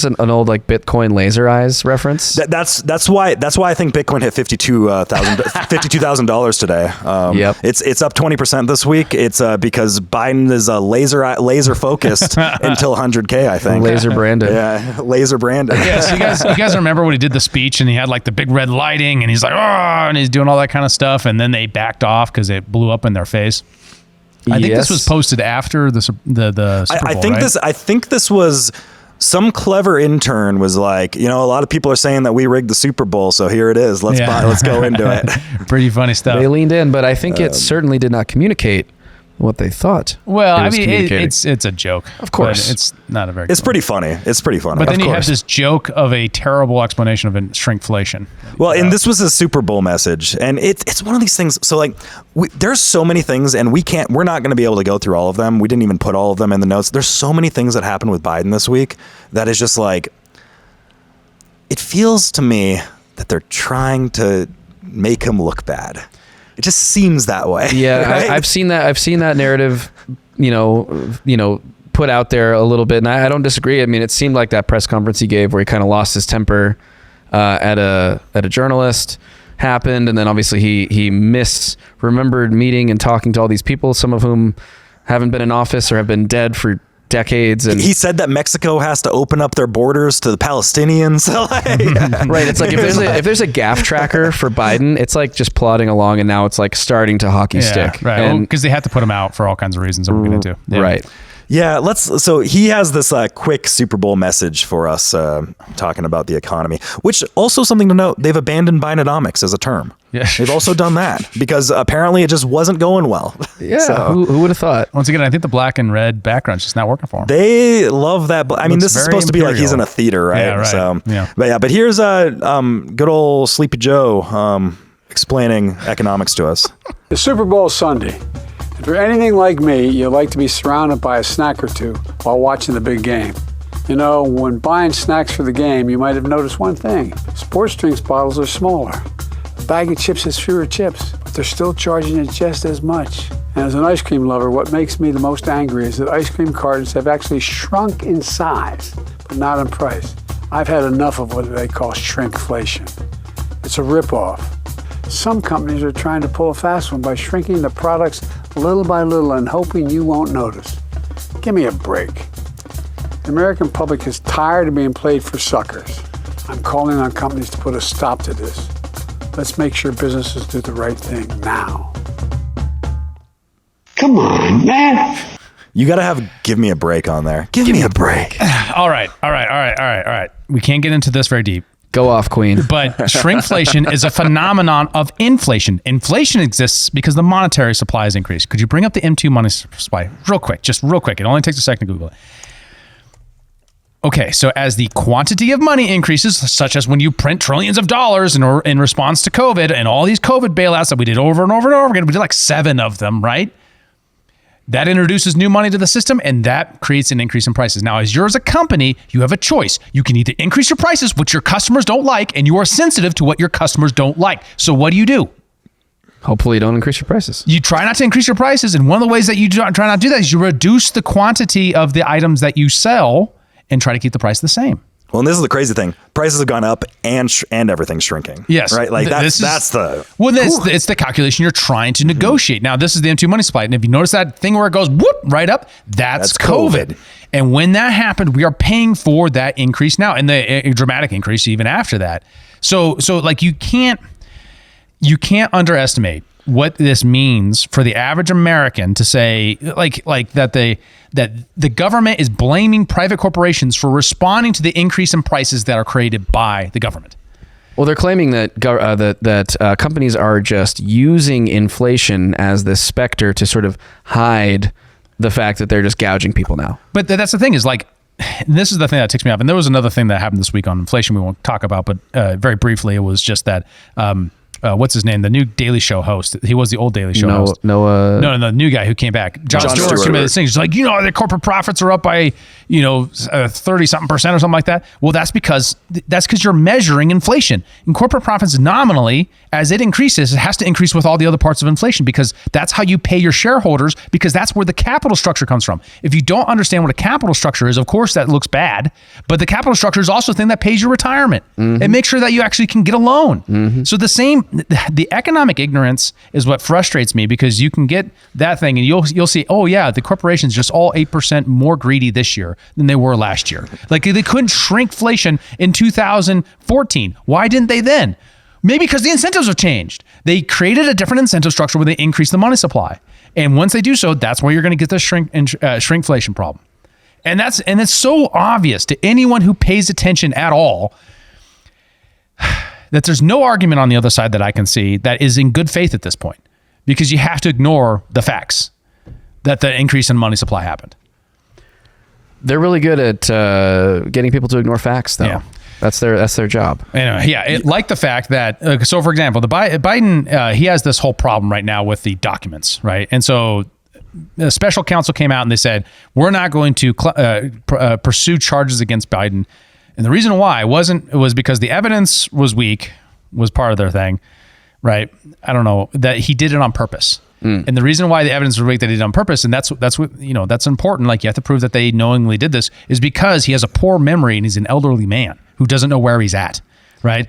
an old like Bitcoin laser eyes reference? That's why I think Bitcoin hit $52,000 today. Yep. It's up 20% this week. It's because Biden is laser focused until 100K, I think. Laser branded. Yeah, laser branded. Yeah, so you guys remember when he did the speech and he had like the big red lighting and he's like, oh, and he's doing all that kind of stuff, and then they backed off because it blew up in their face. I think this was posted after the Super Bowl, I think this was some clever intern was like, you know, a lot of people are saying that we rigged the Super Bowl, so here it is. Let's go into it. Pretty funny stuff. They leaned in, but I think it certainly did not communicate what they thought. Well, I mean, it's a joke. Of course. It's not a very It's pretty funny. It's pretty funny. But then you have this joke of a terrible explanation of shrinkflation. Well, and this was a Super Bowl message, and it's one of these things. So like, there's so many things, and we're not going to be able to go through all of them. We didn't even put all of them in the notes. There's so many things that happened with Biden this week that is just like, it feels to me that they're trying to make him look bad. It just seems that way. Yeah, right? I've seen that narrative, you know, put out there a little bit, and I don't disagree. I mean, it seemed like that press conference he gave where he kind of lost his temper at a journalist happened, and then obviously he misremembered meeting and talking to all these people, some of whom haven't been in office or have been dead for decades. And he said that Mexico has to open up their borders to the Palestinians. Right. It's like if there's a gaffe tracker for Biden, it's like just plodding along, and now it's like starting to hockey stick. Right. Because they have to put him out for all kinds of reasons that we'll get into. Yeah. Right. Yeah, so he has this quick Super Bowl message for us talking about the economy, which also something to note, they've abandoned Bidenomics as a term. Yeah. They've also done that because apparently it just wasn't going well. Yeah, so, who would have thought? Once again, I think the black and red background's just not working for them. They love that. I mean, this is supposed to be like he's in a theater, right? Yeah, right. So, yeah. But here's good old Sleepy Joe explaining economics to us. The Super Bowl Sunday. If you're anything like me, you like to be surrounded by a snack or two while watching the big game. You know, when buying snacks for the game, you might have noticed one thing. Sports drinks bottles are smaller. A bag of chips has fewer chips, but they're still charging it just as much. And as an ice cream lover, what makes me the most angry is that ice cream cartons have actually shrunk in size, but not in price. I've had enough of what they call shrinkflation. It's a ripoff. Some companies are trying to pull a fast one by shrinking the products little by little and hoping you won't notice. Give me a break. The American public is tired of being played for suckers. I'm calling on companies to put a stop to this. Let's make sure businesses do the right thing now. Come on, man. You got to give me a break on there. Give me a break. All right. We can't get into this very deep. Go off, Queen. But shrinkflation is a phenomenon of inflation. Inflation exists because the monetary supply has increased. Could you bring up the M2 money supply real quick? Just real quick. It only takes a second to Google it. Okay, so as the quantity of money increases, such as when you print trillions of dollars in response to COVID and all these COVID bailouts that we did over and over and over again, we did like 7 of them, right? That introduces new money to the system, and that creates an increase in prices. Now, as you're as a company, you have a choice. You can either increase your prices, which your customers don't like, and you are sensitive to what your customers don't like. So what do? Hopefully you don't increase your prices. You try not to increase your prices, and one of the ways that you try not to do that is you reduce the quantity of the items that you sell and try to keep the price the same. Well, and this is the crazy thing. Prices have gone up and everything's shrinking. Yes. Right? Like it's the calculation you're trying to negotiate. Now, this is the M2 money supply. And if you notice that thing where it goes whoop right up, that's COVID. And when that happened, we are paying for that increase now, and the dramatic increase even after that. So like you can't underestimate what this means for the average American to say like that the government is blaming private corporations for responding to the increase in prices that are created by the government. Well, they're claiming that companies are just using inflation as this specter to sort of hide the fact that they're just gouging people now. But that's the thing is like, this is the thing that ticks me off. And there was another thing that happened this week on inflation we won't talk about, but very briefly, it was just that what's his name? The new Daily Show host. He was the old Daily Show host. No, the new guy who came back. Jon Stewart came this thing. He's like, the corporate profits are up by 30-something% or something like that. Well, that's because you're measuring inflation. And corporate profits nominally, as it increases, it has to increase with all the other parts of inflation because that's how you pay your shareholders, because that's where the capital structure comes from. If you don't understand what a capital structure is, of course that looks bad, but the capital structure is also the thing that pays your retirement and makes sure that you actually can get a loan. So the economic ignorance is what frustrates me, because you can get that thing and you'll see, oh yeah, the corporations just all 8% more greedy this year than they were last year. Like they couldn't shrinkflation in 2014. Why didn't they then? Maybe because the incentives have changed. They created a different incentive structure where they increased the money supply. And once they do so, that's where you're going to get the shrinkflation problem. And it's so obvious to anyone who pays attention at all that there's no argument on the other side that I can see that is in good faith at this point, because you have to ignore the facts that the increase in money supply happened. They're really good at getting people to ignore facts, though. Yeah. That's their job. Anyway, like the fact that, so for example, Biden, he has this whole problem right now with the documents, right? And so the special counsel came out and they said, we're not going to pursue charges against Biden. And the reason why it was because the evidence was weak, was part of their thing, right? I don't know, that he did it on purpose. And the reason why the evidence was weak that he did it on purpose, and that's what, that's important. Like you have to prove that they knowingly did this, is because he has a poor memory and he's an elderly man who doesn't know where he's at, right?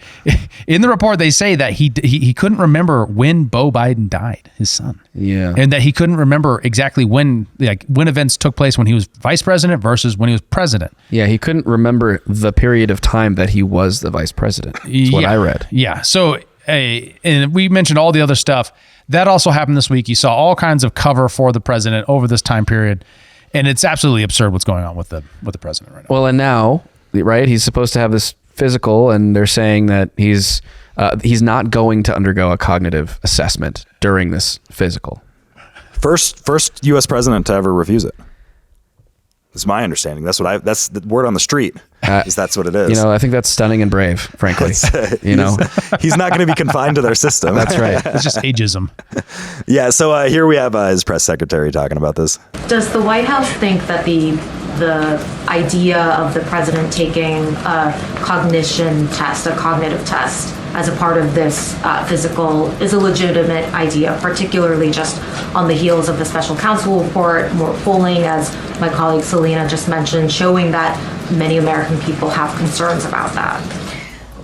In the report, they say that he couldn't remember when Beau Biden died, his son. Yeah. And that he couldn't remember exactly when events took place when he was vice president versus when he was president. Yeah, he couldn't remember the period of time that he was the vice president. That's what I read. Yeah. So, and we mentioned all the other stuff. That also happened this week. You saw all kinds of cover for the president over this time period. And it's absolutely absurd what's going on with the president right now. Well, and now, right, he's supposed to have this physical, and they're saying that he's not going to undergo a cognitive assessment during this physical. First U.S. president to ever refuse it. That's my understanding. That's the word on the street. That's what it is. I think that's stunning and brave, frankly. He's not going to be confined to their system. That's right. It's just ageism. Yeah. So here we have his press secretary talking about this. Does the White House think that the idea of the president taking a cognitive test as a part of this physical is a legitimate idea, particularly just on the heels of the special counsel report, more polling, as my colleague Selena just mentioned, showing that many American people have concerns about that?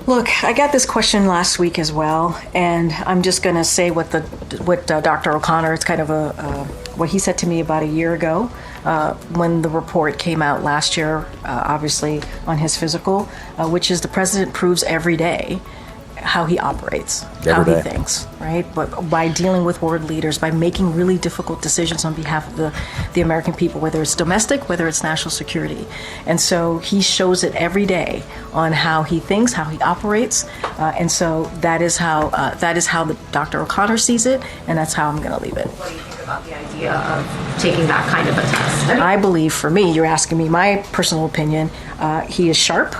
Look, I got this question last week as well, and I'm just going to say what Dr. O'Connor, it's kind of what he said to me about a year ago when the report came out last year, obviously on his physical, which is the president proves every day how he operates, how he thinks, right? But by dealing with world leaders, by making really difficult decisions on behalf of the American people, whether it's domestic, whether it's national security. And so he shows it every day on how he thinks, how he operates. And so that is how the Dr. O'Connor sees it, and that's how I'm going to leave it. What do you think about the idea of taking that kind of a test? I believe, for me, you're asking me my personal opinion, he is sharp.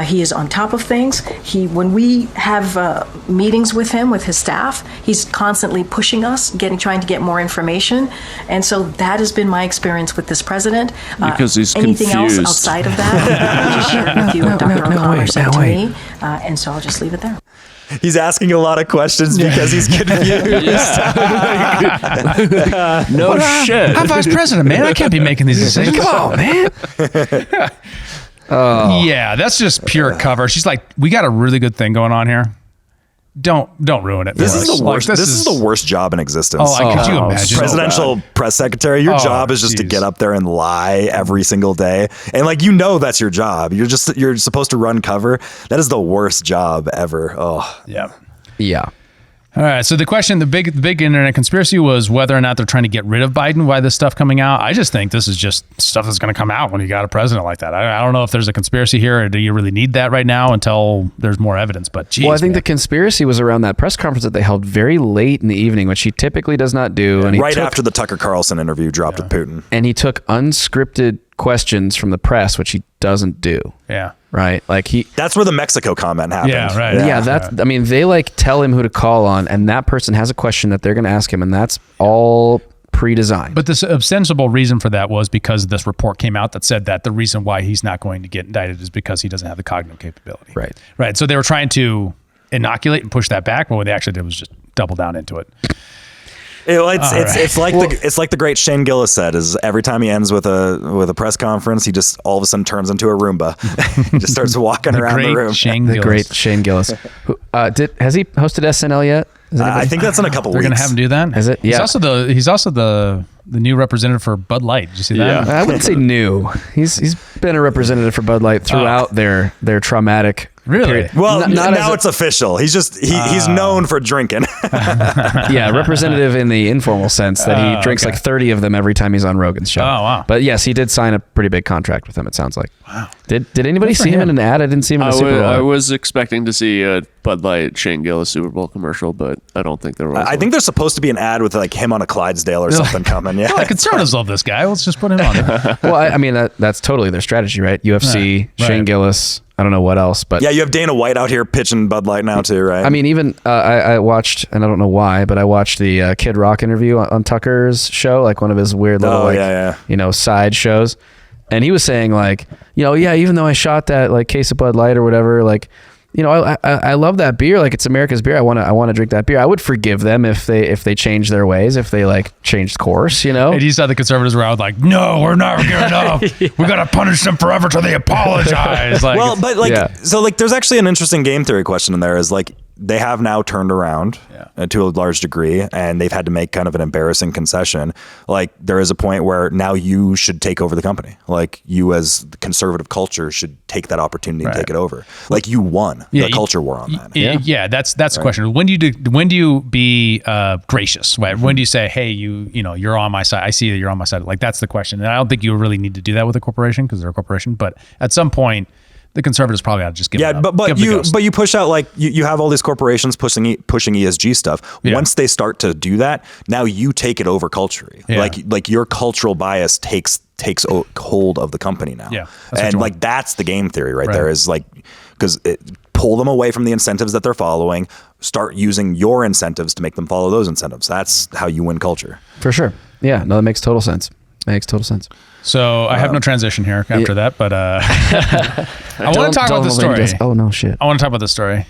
He is on top of things. When we have meetings with him, with his staff, he's constantly pushing us, trying to get more information. And so that has been my experience with this president. Because he's anything confused. else outside of that, I just shared with you what Dr. O'Connor said to me. And so I'll just leave it there. He's asking a lot of questions because he's confused. No shit. I'm vice president, man. I can't be making these decisions. Come on, man. Yeah, that's just pure cover. She's like, we got a really good thing going on here. Don't ruin it. This is the worst. This is the worst job in existence. Could you imagine? Presidential press secretary. Your job is just to get up there and lie every single day, and that's your job. You're supposed to run cover. That is the worst job ever. Oh, yeah. All right. So the question, the big internet conspiracy was whether or not they're trying to get rid of Biden. Why this stuff coming out? I just think this is just stuff that's going to come out when you got a president like that. I don't know if there's a conspiracy here, or do you really need that right now until there's more evidence? But geez, well, I think the conspiracy was around that press conference that they held very late in the evening, which he typically does not do. And right after the Tucker Carlson interview dropped with Putin, and he took unscripted questions from the press, which he doesn't do. Yeah. Right. That's where the Mexico comment happened. Yeah. Right. Yeah. I mean, they tell him who to call on, and that person has a question that they're going to ask him, and that's all pre-designed. But this ostensible reason for that was because this report came out that said that the reason why he's not going to get indicted is because he doesn't have the cognitive capability. Right. Right. So they were trying to inoculate and push that back, but what they actually did was just double down into it. It's like the great Shane Gillis said, is every time he ends with a press conference, he just all of a sudden turns into a Roomba. He just starts walking around the room. The great Shane Gillis. Has he hosted SNL yet? I think that's in a couple weeks. They're going to have him do that? Is it? Yeah. He's also the new representative for Bud Light. Did you see that? Yeah. I wouldn't say new. He's been a representative for Bud Light throughout their traumatic period. Well, now it's official. He's known for drinking. Yeah, representative in the informal sense that he drinks like 30 of them every time he's on Rogan's show. Oh, wow. But yes, he did sign a pretty big contract with them, it sounds like. Wow. Did anybody see him in an ad? I didn't see him in a Super Bowl. I was expecting to see a Bud Light Shane Gillis Super Bowl commercial, but I don't think there was. I think there's supposed to be an ad with him on a Clydesdale or something coming. Yeah, the conservatives love this guy. Let's just put him on there. Well, I mean, that's totally their strategy, right? UFC, Shane Gillis. I don't know what else, but yeah, you have Dana White out here pitching Bud Light now too, right? I mean, even I watched, and I don't know why, but I watched the Kid Rock interview on Tucker's show, like one of his weird little side shows, and he was saying even though I shot that case of Bud Light or whatever, I love that beer. It's America's beer. I want to drink that beer. I would forgive them if they change their ways, if they changed course, And you saw the conservatives were out no, we're never giving up. We got to punish them forever till they apologize. So there's actually an interesting game theory question in there is they have now turned around to a large degree, and they've had to make kind of an embarrassing concession. There is a point where now you should take over the company. You as the conservative culture should take that opportunity and take it over. You won the culture war on that. Yeah, that's the question. When do you be gracious? Right? When do you say, hey, you're on my side. I see that you're on my side. That's the question. And I don't think you really need to do that with a corporation because they're a corporation. But at some point, the conservatives probably ought to just give it up. But you push out you have all these corporations pushing ESG stuff. Yeah. Once they start to do that, now you take it over culturally. Yeah. Your cultural bias takes hold of the company now. Yeah, and that's the game theory right there is because pull them away from the incentives that they're following. Start using your incentives to make them follow those incentives. That's how you win culture. For sure. Yeah. No, that makes total sense. So I have no transition here after that, but I want to talk about this story. Oh no, shit! I want to talk about this story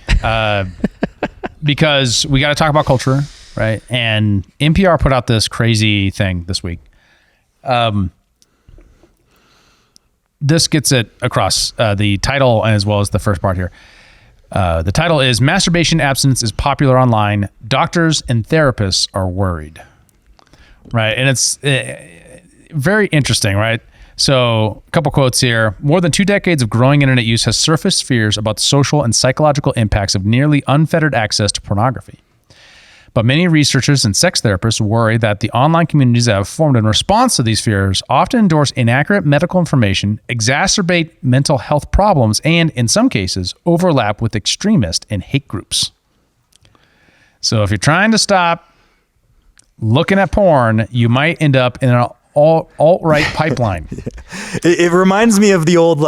because we got to talk about culture, right? And NPR put out this crazy thing this week. This gets it across the title as well as the first part here. The title is Masturbation Abstinence is Popular Online. Doctors and Therapists Are Worried. Right. And it's very interesting, right? So a couple quotes here. More than 2 decades of growing internet use has surfaced fears about the social and psychological impacts of nearly unfettered access to pornography. But many researchers and sex therapists worry that the online communities that have formed in response to these fears often endorse inaccurate medical information, exacerbate mental health problems, and in some cases, overlap with extremist and hate groups. So if you're trying to stop looking at porn, you might end up in an alt-right pipeline. It reminds me of the old,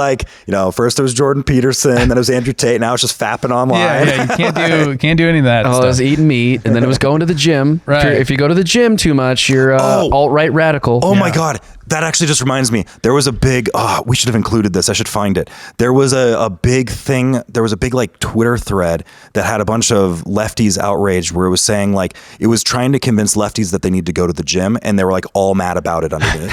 first it was Jordan Peterson, then it was Andrew Tate, now it's just fapping online. Yeah, you can't do any of that. It was eating meat, and then it was going to the gym. Right. If you go to the gym too much, you're alt-right radical. Oh my God. That actually just reminds me. There was a big, we should have included this. I should find it. There was a big thing. There was a big Twitter thread that had a bunch of lefties outraged where it was saying it was trying to convince lefties that they need to go to the gym, and they were all mad about it underneath.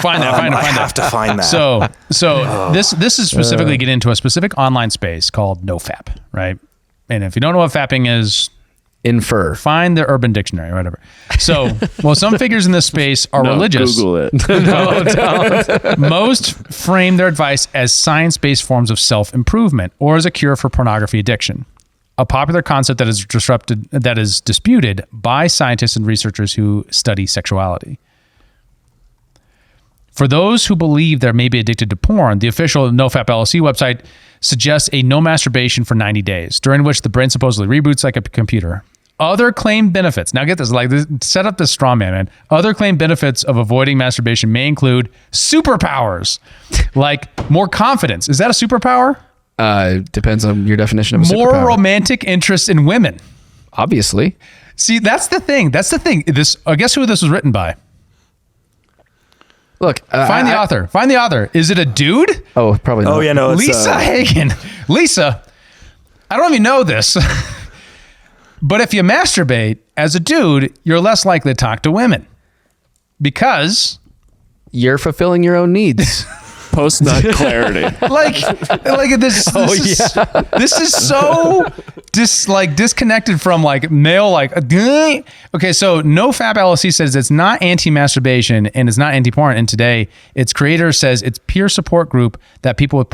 Find that. I have to find that. So this is specifically get into a specific online space called NoFap, right? And if you don't know what fapping is, infer. Find the Urban Dictionary or whatever. So, some figures in this space are religious. Google it. No, don't. Most frame their advice as science-based forms of self-improvement or as a cure for pornography addiction, a popular concept that is disputed by scientists and researchers who study sexuality. For those who believe they may be addicted to porn, the official NoFap LLC website suggests a no masturbation for 90 days, during which the brain supposedly reboots like a computer. Other claimed benefits, now get this, set up this straw man. Other claimed benefits of avoiding masturbation may include superpowers, like more confidence. Is that a superpower? Depends on your definition of a superpower. More romantic interest in women. Obviously. See, that's the thing. Guess who this was written by? Look, Find the author. Is it a dude? Oh, probably not. Oh, yeah, no. It's, Lisa Hagen. Lisa, I don't even know this, but if you masturbate as a dude, you're less likely to talk to women because you're fulfilling your own needs. Post-nut clarity. This is so disconnected from male okay, so NoFap LLC says it's not anti-masturbation and it's not anti-porn, and today its creator says it's peer support group that people with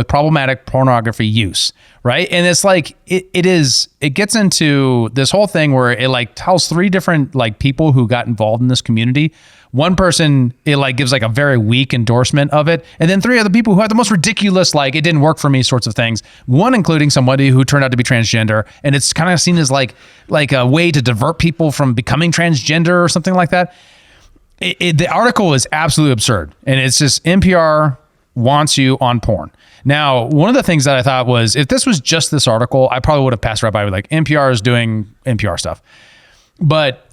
problematic pornography use, right? And it's it gets into this whole thing where it tells 3 different people who got involved in this community. One person, it gives a very weak endorsement of it. And then 3 other people who have the most ridiculous, it didn't work for me sorts of things. One including somebody who turned out to be transgender. And it's kind of seen as like a way to divert people from becoming transgender or something like that. The article is absolutely absurd. And it's just NPR wants you on porn. Now, one of the things that I thought was, if this was just this article, I probably would have passed right by with NPR is doing NPR stuff. But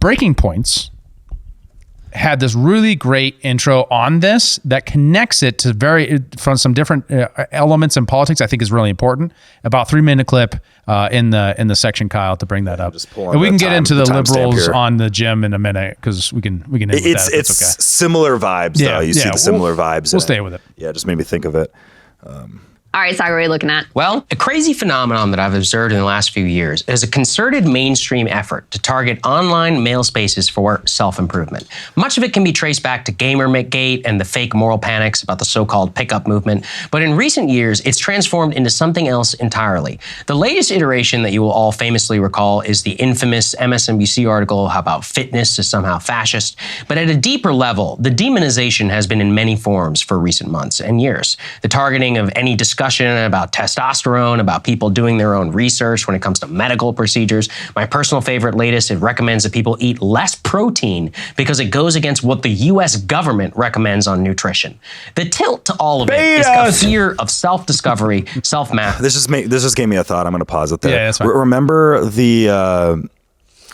Breaking Points had this really great intro on this that connects it to from some different elements in politics. I think is really important. About 3-minute clip in the section, Kyle, to bring that up. And we can get into the liberals on the gym in a minute because we can end with that. It's okay. Similar vibes though. You see the similar vibes. We'll stay with it. Yeah, just made me think of it. All right, Sagar, what are you looking at? Well, a crazy phenomenon that I've observed in the last few years is a concerted mainstream effort to target online male spaces for self-improvement. Much of it can be traced back to Gamergate and the fake moral panics about the so-called pickup movement, but in recent years, it's transformed into something else entirely. The latest iteration that you will all famously recall is the infamous MSNBC article about fitness is somehow fascist, but at a deeper level, the demonization has been in many forms for recent months and years. The targeting of any discussion about testosterone, about people doing their own research when it comes to medical procedures. My personal favorite latest, it recommends that people eat less protein because it goes against what the US government recommends on nutrition. The tilt to all of it is a fear of self-discovery, self-math. This just gave me a thought. I'm going to pause it there. Yeah, that's fine. Remember the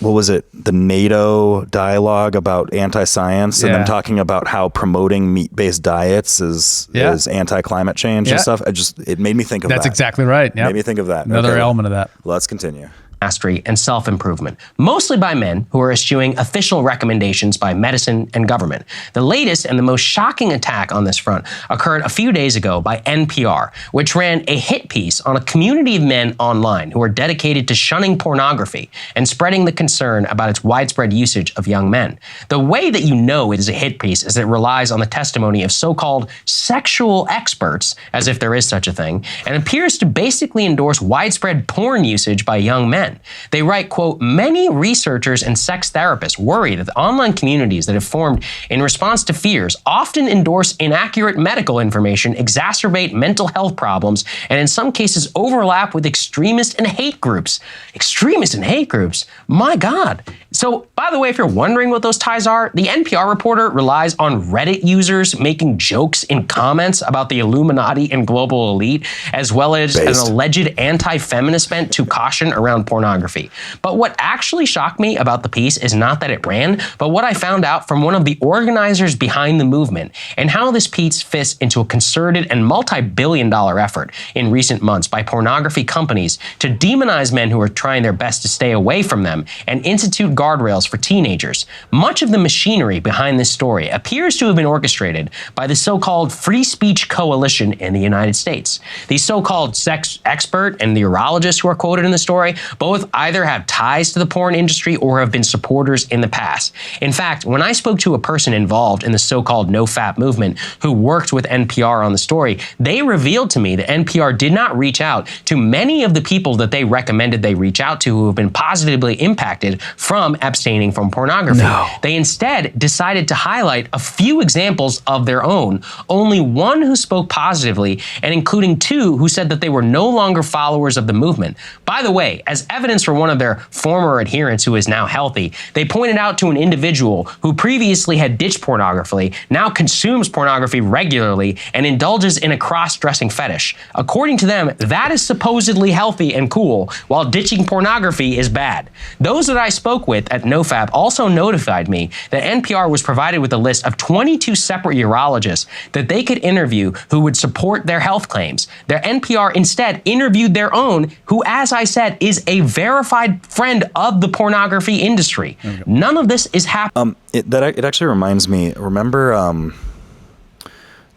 what was it? The NATO dialogue about anti-science and them talking about how promoting meat-based diets is anti-climate change and stuff. It made me think of that. That's exactly right. Made me think of that. Another element of that. Let's continue. mastery, and self-improvement, mostly by men who are eschewing official recommendations by medicine and government. The latest and the most shocking attack on this front occurred a few days ago by NPR, which ran a hit piece on a community of men online who are dedicated to shunning pornography and spreading the concern about its widespread usage of young men. The way that you know it is a hit piece is that it relies on the testimony of so-called sexual experts, as if there is such a thing, and appears to basically endorse widespread porn usage by young men. They write, quote, many researchers and sex therapists worry that the online communities that have formed in response to fears often endorse inaccurate medical information, exacerbate mental health problems, and in some cases overlap with extremist and hate groups. Extremists and hate groups? My God. So, by the way, if you're wondering what those ties are, the NPR reporter relies on Reddit users making jokes in comments about the Illuminati and global elite, as well as an alleged anti-feminist bent to caution around pornography. But what actually shocked me about the piece is not that it ran, but what I found out from one of the organizers behind the movement and how this piece fits into a concerted and multi-billion-dollar effort in recent months by pornography companies to demonize men who are trying their best to stay away from them and institute guardrails for teenagers. Much of the machinery behind this story appears to have been orchestrated by the so-called Free Speech Coalition in the United States. These so-called sex expert and the urologists who are quoted in the story both either have ties to the porn industry or have been supporters in the past. In fact, when I spoke to a person involved in the so-called NoFap movement who worked with NPR on the story, they revealed to me that NPR did not reach out to many of the people that they recommended they reach out to who have been positively impacted from abstaining from pornography. No. They instead decided to highlight a few examples of their own, only one who spoke positively, and including two who said that they were no longer followers of the movement. By the way, as evidence for one of their former adherents who is now healthy, they pointed out to an individual who previously had ditched pornography, now consumes pornography regularly, and indulges in a cross-dressing fetish. According to them, that is supposedly healthy and cool, while ditching pornography is bad. Those that I spoke with at NoFap also notified me that NPR was provided with a list of 22 separate urologists that they could interview who would support their health claims. Their NPR instead interviewed their own, who, as I said, is a verified friend of the pornography industry. None of this is happening. It actually reminds me, remember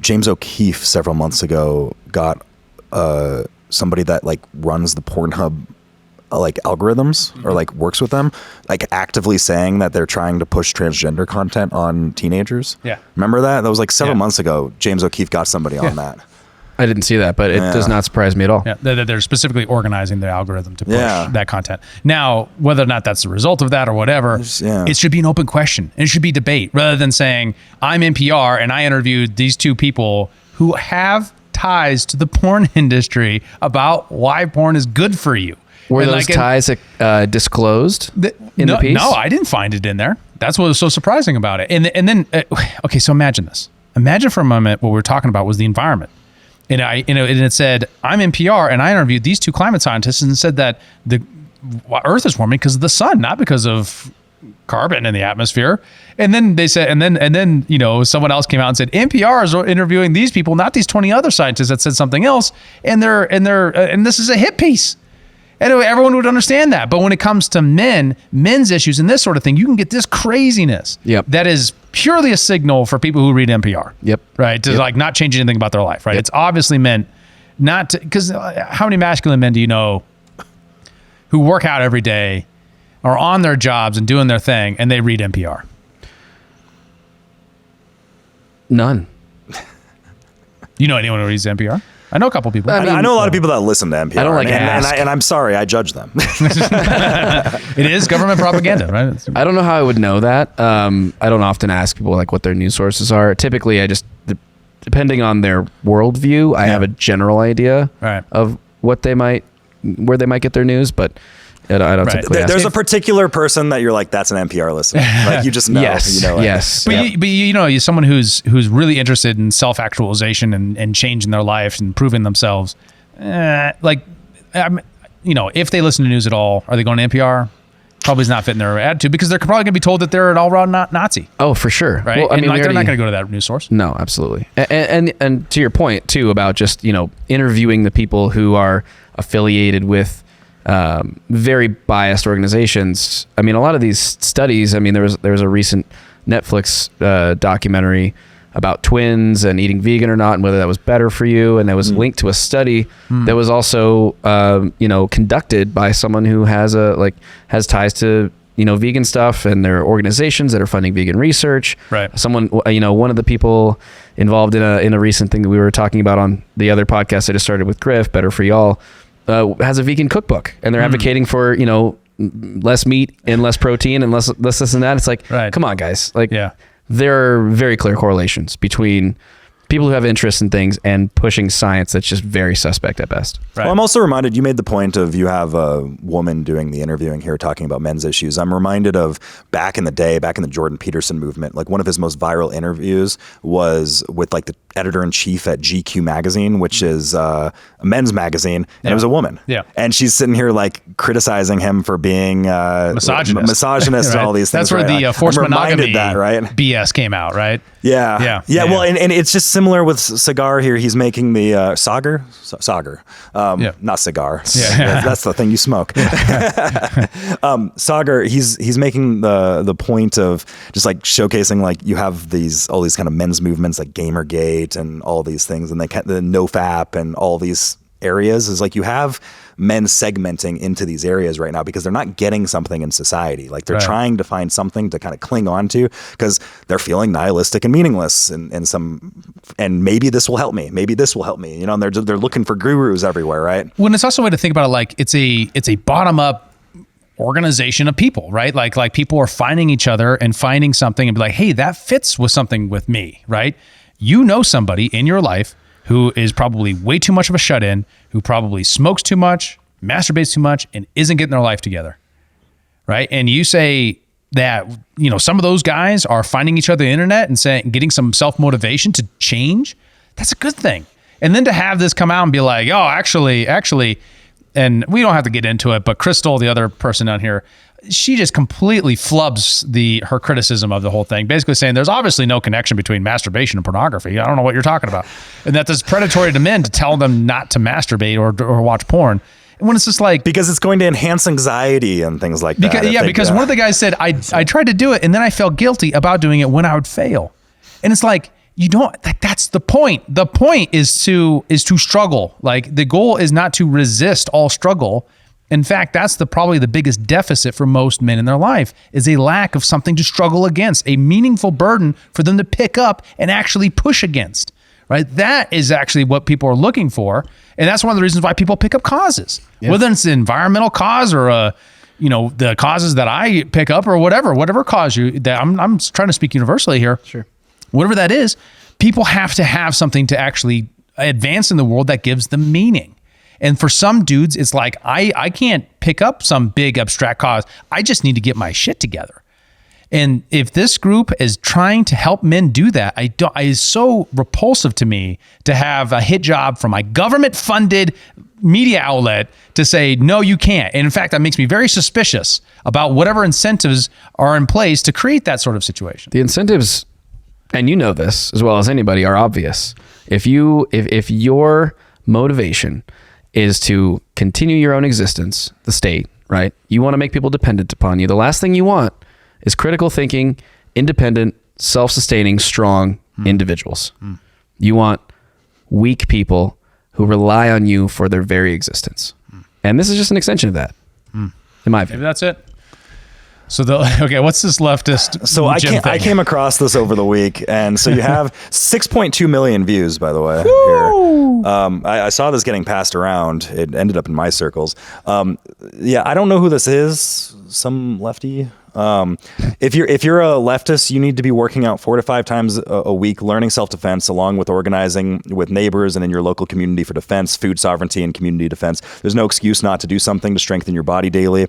James O'Keefe several months ago got somebody that like runs the Pornhub like algorithms or like works with them, like actively saying that they're trying to push transgender content on teenagers. Yeah. Remember that? That was like several months ago. James O'Keefe got somebody on that. I didn't see that, but it does not surprise me at all. Yeah, they're specifically organizing the algorithm to push that content. Now, whether or not that's the result of that or whatever, it should be an open question. It should be debate rather than saying, I'm NPR and I interviewed these two people who have ties to the porn industry about why porn is good for you. Were those ties disclosed in the piece? No, I didn't find it in there. That's what was so surprising about it. And then, okay, so imagine this. Imagine for a moment what we were talking about was the environment. And and it said, I'm NPR, and I interviewed these two climate scientists and said that the Earth is warming because of the sun, not because of carbon in the atmosphere. And then they said, and then someone else came out and said, NPR is interviewing these people, not these 20 other scientists that said something else, and this is a hit piece. Anyway, everyone would understand that. But when it comes to men's issues and this sort of thing, you can get this craziness. Yep. That is purely a signal for people who read NPR. Yep. Right. To like not change anything about their life. Right. Yep. It's obviously meant not to, because how many masculine men do you know who work out every day, are on their jobs and doing their thing, and they read NPR? None. You know anyone who reads NPR? I know a couple people. I know a lot of people that listen to NPR. I don't like and I'm sorry, I judge them. It is government propaganda, right? I don't know how I would know that. I don't often ask people like what their news sources are. Typically, I just, depending on their worldview, I have a general idea of where they might get their news, but I don't typically ask. There's a particular person that you're like, that's an NPR listener. Like you just know. Yes. You know, yes. But you're someone who's really interested in self-actualization and changing their life and improving themselves. If they listen to news at all, are they going to NPR? Probably is not fitting their attitude because they're probably going to be told that they're an all-around Nazi. Oh, for sure. Right? Well, they're not going to go to that news source. No, absolutely. And to your point too about just interviewing the people who are affiliated with very biased organizations. I mean, a lot of these studies, I mean, there was a recent Netflix documentary about twins and eating vegan or not, and whether that was better for you. And that was linked to a study that was also, conducted by someone who has ties to, vegan stuff, and there are organizations that are funding vegan research. Right. Someone, one of the people involved in a recent thing that we were talking about on the other podcast I just started with Griff, Better for Y'all, has a vegan cookbook, and they're advocating for, less meat and less protein and less this and that. It's like, come on, guys. Like, there are very clear correlations between people who have interest in things and pushing science that's just very suspect at best. Right. Well, I'm also reminded, you made the point of you have a woman doing the interviewing here talking about men's issues. I'm reminded of back in the day, back in the Jordan Peterson movement, like one of his most viral interviews was with like the editor-in-chief at GQ magazine, which is a men's magazine, and it was a woman. Yeah. And she's sitting here like criticizing him for being misogynist right. and all these things. That's where the forced monogamy right? BS came out, right? Yeah. Well, and it's just similar with Cigar here. He's making the Sagar, not cigar. Yeah. That's the thing you smoke. Sagar, he's making the point of just like showcasing, like, you have all these kind of men's movements like Gamergate and all these things, and the NoFap and all these areas, is like you have men segmenting into these areas right now because they're not getting something in society. Like they're trying to find something to kind of cling on to because they're feeling nihilistic and meaningless and maybe this will help me. Maybe this will help me. And they're looking for gurus everywhere, right? When it's also a way to think about it, like it's a bottom up organization of people, right? Like people are finding each other and finding something and be like, hey, that fits with something with me, right? Somebody in your life who is probably way too much of a shut-in, who probably smokes too much, masturbates too much, and isn't getting their life together, right? And you say that, some of those guys are finding each other on the internet and getting some self-motivation to change. That's a good thing. And then to have this come out and be like, oh, actually, and we don't have to get into it, but Crystal, the other person on here, she just completely flubs her criticism of the whole thing, basically saying there's obviously no connection between masturbation and pornography. I don't know what you're talking about. And that it's predatory to men to tell them not to masturbate or watch porn. And when it's just like... Because it's going to enhance anxiety and things like that. Because one of the guys said, I tried to do it and then I felt guilty about doing it when I would fail. And it's like, that's the point. The point is to struggle. Like the goal is not to resist all struggle. In fact, that's probably the biggest deficit for most men in their life, is a lack of something to struggle against, a meaningful burden for them to pick up and actually push against, right? That is actually what people are looking for. And that's one of the reasons why people pick up causes, whether it's an environmental cause or the causes that I pick up or whatever cause that I'm trying to speak universally here. Sure. Whatever that is, people have to have something to actually advance in the world that gives them meaning. And for some dudes, it's like, I can't pick up some big abstract cause. I just need to get my shit together. And if this group is trying to help men do that, it's so repulsive to me to have a hit job from my government-funded media outlet to say, no, you can't. And in fact, that makes me very suspicious about whatever incentives are in place to create that sort of situation. The incentives, and you know this as well as anybody, are obvious. If your motivation is to continue your own existence, the state, right? You want to make people dependent upon you. The last thing you want is critical thinking, independent, self-sustaining, strong individuals. You want weak people who rely on you for their very existence. And this is just an extension of that, in my view. Maybe that's it. So what's this leftist? So I came across this over the week, and so you have 6.2 million views, by the way. Here. I saw this getting passed around. It ended up in my circles. I don't know who this is. Some lefty. If you're a leftist, you need to be working out 4 to 5 times a week, learning self-defense, along with organizing with neighbors and in your local community for defense, food sovereignty, and community defense. There's no excuse not to do something to strengthen your body daily.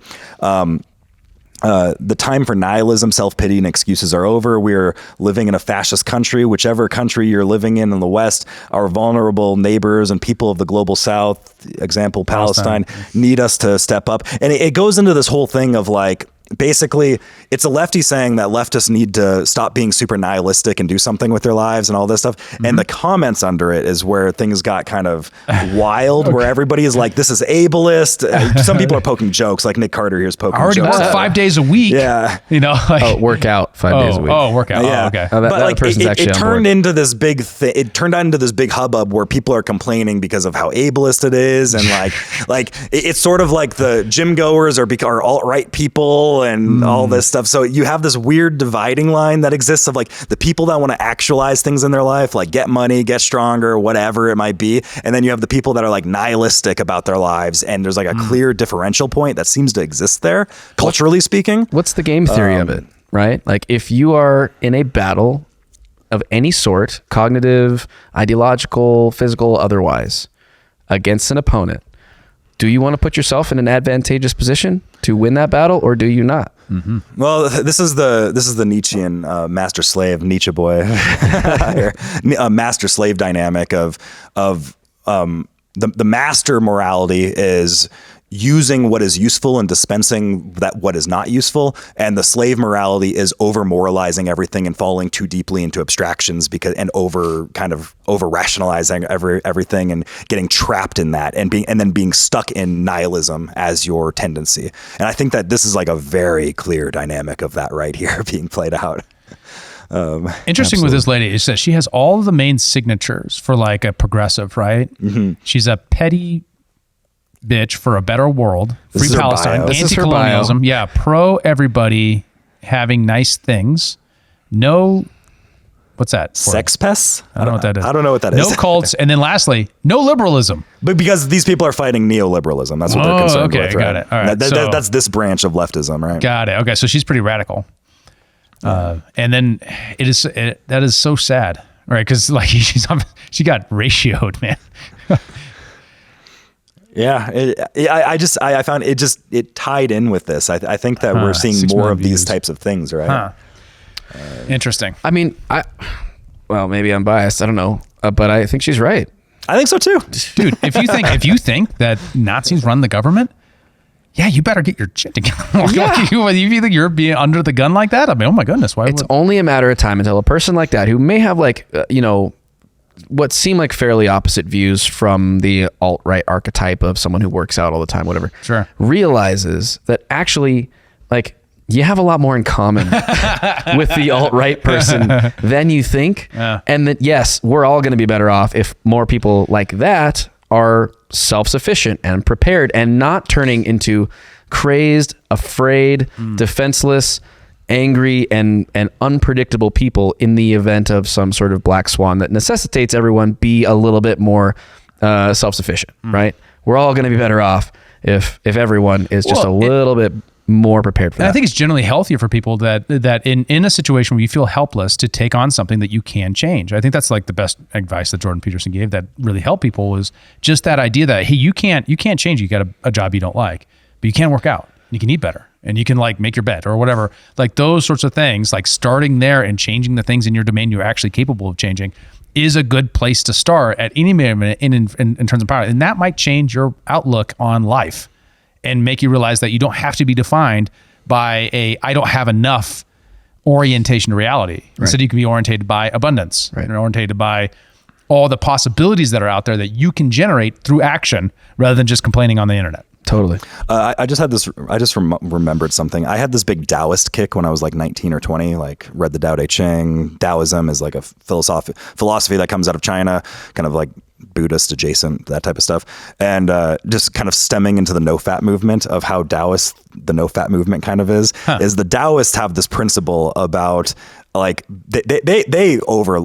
The time for nihilism, self-pity, and excuses are over. We're living in a fascist country. Whichever country you're living in the West, our vulnerable neighbors and people of the global South, example Palestine, need us to step up. And it goes into this whole thing of like, basically, it's a lefty saying that leftists need to stop being super nihilistic and do something with their lives and all this stuff. Mm-hmm. And the comments under it is where things got kind of wild, where everybody is like, this is ableist. Some people are poking jokes, like Nick Carter here is poking jokes. I already work 5 days a week. Yeah. You know, like, work out 5 days a week. Oh, work out. Yeah. Oh, okay. But like, it turned into this big thing. It turned into this big hubbub where people are complaining because of how ableist it is. And like it's sort of like the gym goers are alt-right people and all this stuff. So you have this weird dividing line that exists of like the people that want to actualize things in their life, like get money, get stronger, whatever it might be. And then you have the people that are like nihilistic about their lives. And there's like a clear differential point that seems to exist there, culturally speaking. What's the game theory of it, right? Like if you are in a battle of any sort, cognitive, ideological, physical, otherwise, against an opponent, do you want to put yourself in an advantageous position to win that battle, or do you not? Mm-hmm. Well, this is the Nietzschean master slave, Nietzsche boy, master slave dynamic of the master morality is using what is useful and dispensing that what is not useful, and the slave morality is over moralizing everything and falling too deeply into abstractions and over rationalizing everything and getting trapped in that and then being stuck in nihilism as your tendency. And I think that this is like a very clear dynamic of that right here being played out. Interesting with this lady is that she has all of the main signatures for like a progressive, right? Mm-hmm. She's a petty bitch for a better world, free Palestine, anti-colonialism, yeah, pro everybody having nice things, no, what's that? Sex pests? I don't know what that is. I don't know what that is. No cults, and then lastly, no liberalism. But because these people are fighting neoliberalism, that's what they're concerned with. Okay, got it. All right, that's this branch of leftism, right? Got it. Okay, so she's pretty radical, and then that is so sad, right? Because like she got ratioed, man. Yeah, I found it tied in with this. I think that we're seeing more of these types of things, right? Interesting. I mean, maybe I'm biased. I don't know, but I think she's right. I think so too, dude. If you think that Nazis run the government, yeah, you better get your shit together. If you think you're being under the gun like that, I mean, oh my goodness, It's only a matter of time until a person like that, who may have like what seem like fairly opposite views from the alt-right archetype of someone who works out all the time, whatever, sure, realizes that actually, like, you have a lot more in common with the alt-right person than you think. Yeah. And that, yes, we're all going to be better off if more people like that are self-sufficient and prepared and not turning into crazed, afraid, defenseless, angry and unpredictable people in the event of some sort of black swan that necessitates everyone be a little bit more self-sufficient, right? We're all going to be better off if everyone is just a little bit more prepared for that. I think it's generally healthier for people that in a situation where you feel helpless to take on something that you can change. I think that's like the best advice that Jordan Peterson gave that really helped people, was just that idea that, hey, you can't change. You got a job you don't like, but you can work out. You can eat better, and you can like make your bed or whatever. Like those sorts of things, like starting there and changing the things in your domain you're actually capable of changing is a good place to start at any moment in terms of power. And that might change your outlook on life and make you realize that you don't have to be defined by I don't have enough orientation to reality. Right. Instead, you can be orientated by abundance, right, and orientated by all the possibilities that are out there that you can generate through action rather than just complaining on the internet. Totally. I just remembered something. I had this big Taoist kick when I was like 19 or 20, like read the Tao Te Ching. Taoism is like a philosophy that comes out of China, kind of like Buddhist adjacent, that type of stuff. And just kind of stemming into the no-fat movement of how Taoist the no-fat movement kind of is the Taoists have this principle about like they over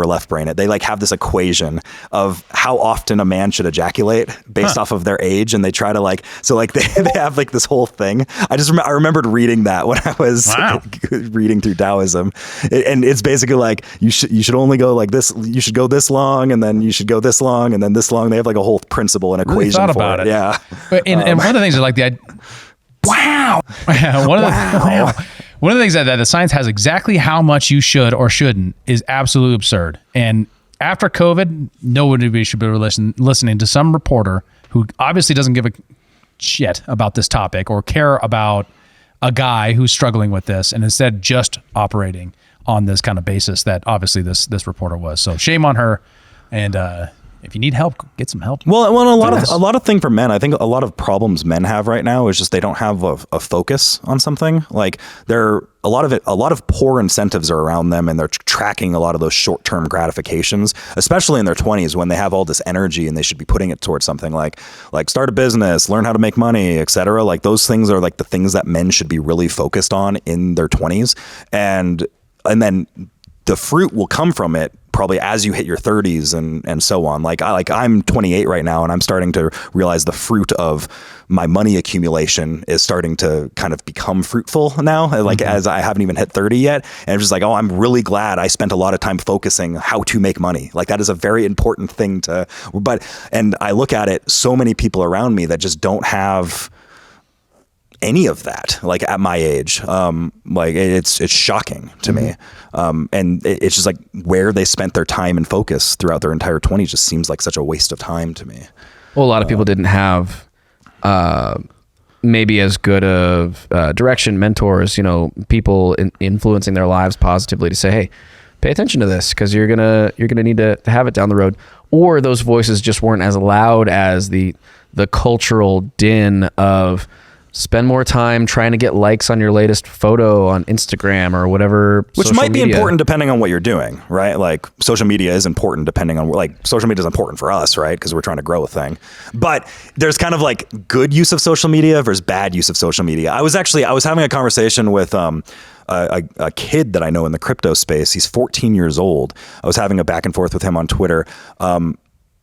left brain it. They like have this equation of how often a man should ejaculate based off of their age, and they try to like they have like this whole thing. I remembered reading that when I was reading through Taoism, and it's basically like you should only go like this. You should go this long, and then you should go this long, and then this long. They have like a whole principle and equation thought for about it. Yeah, and one of the things I like one of the things that the science has exactly how much you should or shouldn't is absolutely absurd. And after COVID, nobody should be listening to some reporter who obviously doesn't give a shit about this topic or care about a guy who's struggling with this, and instead just operating on this kind of basis that obviously this reporter was. So shame on her. And if you need help, get some help. Well, a lot of thing for men. I think a lot of problems men have right now is just they don't have a focus on something. Like a lot of poor incentives are around them, and they're tracking a lot of those short-term gratifications, especially in their 20s when they have all this energy and they should be putting it towards something like start a business, learn how to make money, etc. Like those things are like the things that men should be really focused on in their 20s, and then the fruit will come from it probably as you hit your 30s and so on. I'm 28 right now, and I'm starting to realize the fruit of my money accumulation is starting to kind of become fruitful now, as I haven't even hit 30 yet. And I'm just like, oh, I'm really glad I spent a lot of time focusing how to make money. Like that is a very important thing and I look at it, so many people around me that just don't have any of that, like at my age. It's shocking to me. And it's just like where they spent their time and focus throughout their entire 20s just seems like such a waste of time to me. Well, a lot of people didn't have maybe as good of direction, mentors, people influencing their lives positively to say, hey, pay attention to this because you're gonna need to have it down the road. Or those voices just weren't as loud as the cultural din of spend more time trying to get likes on your latest photo on Instagram or whatever. Which might be important depending on what you're doing, right? Like social media is important depending on social media is important for us, right? Because we're trying to grow a thing. But there's kind of like good use of social media versus bad use of social media. I was having a conversation with a kid that I know in the crypto space. He's 14 years old. I was having a back and forth with him on Twitter.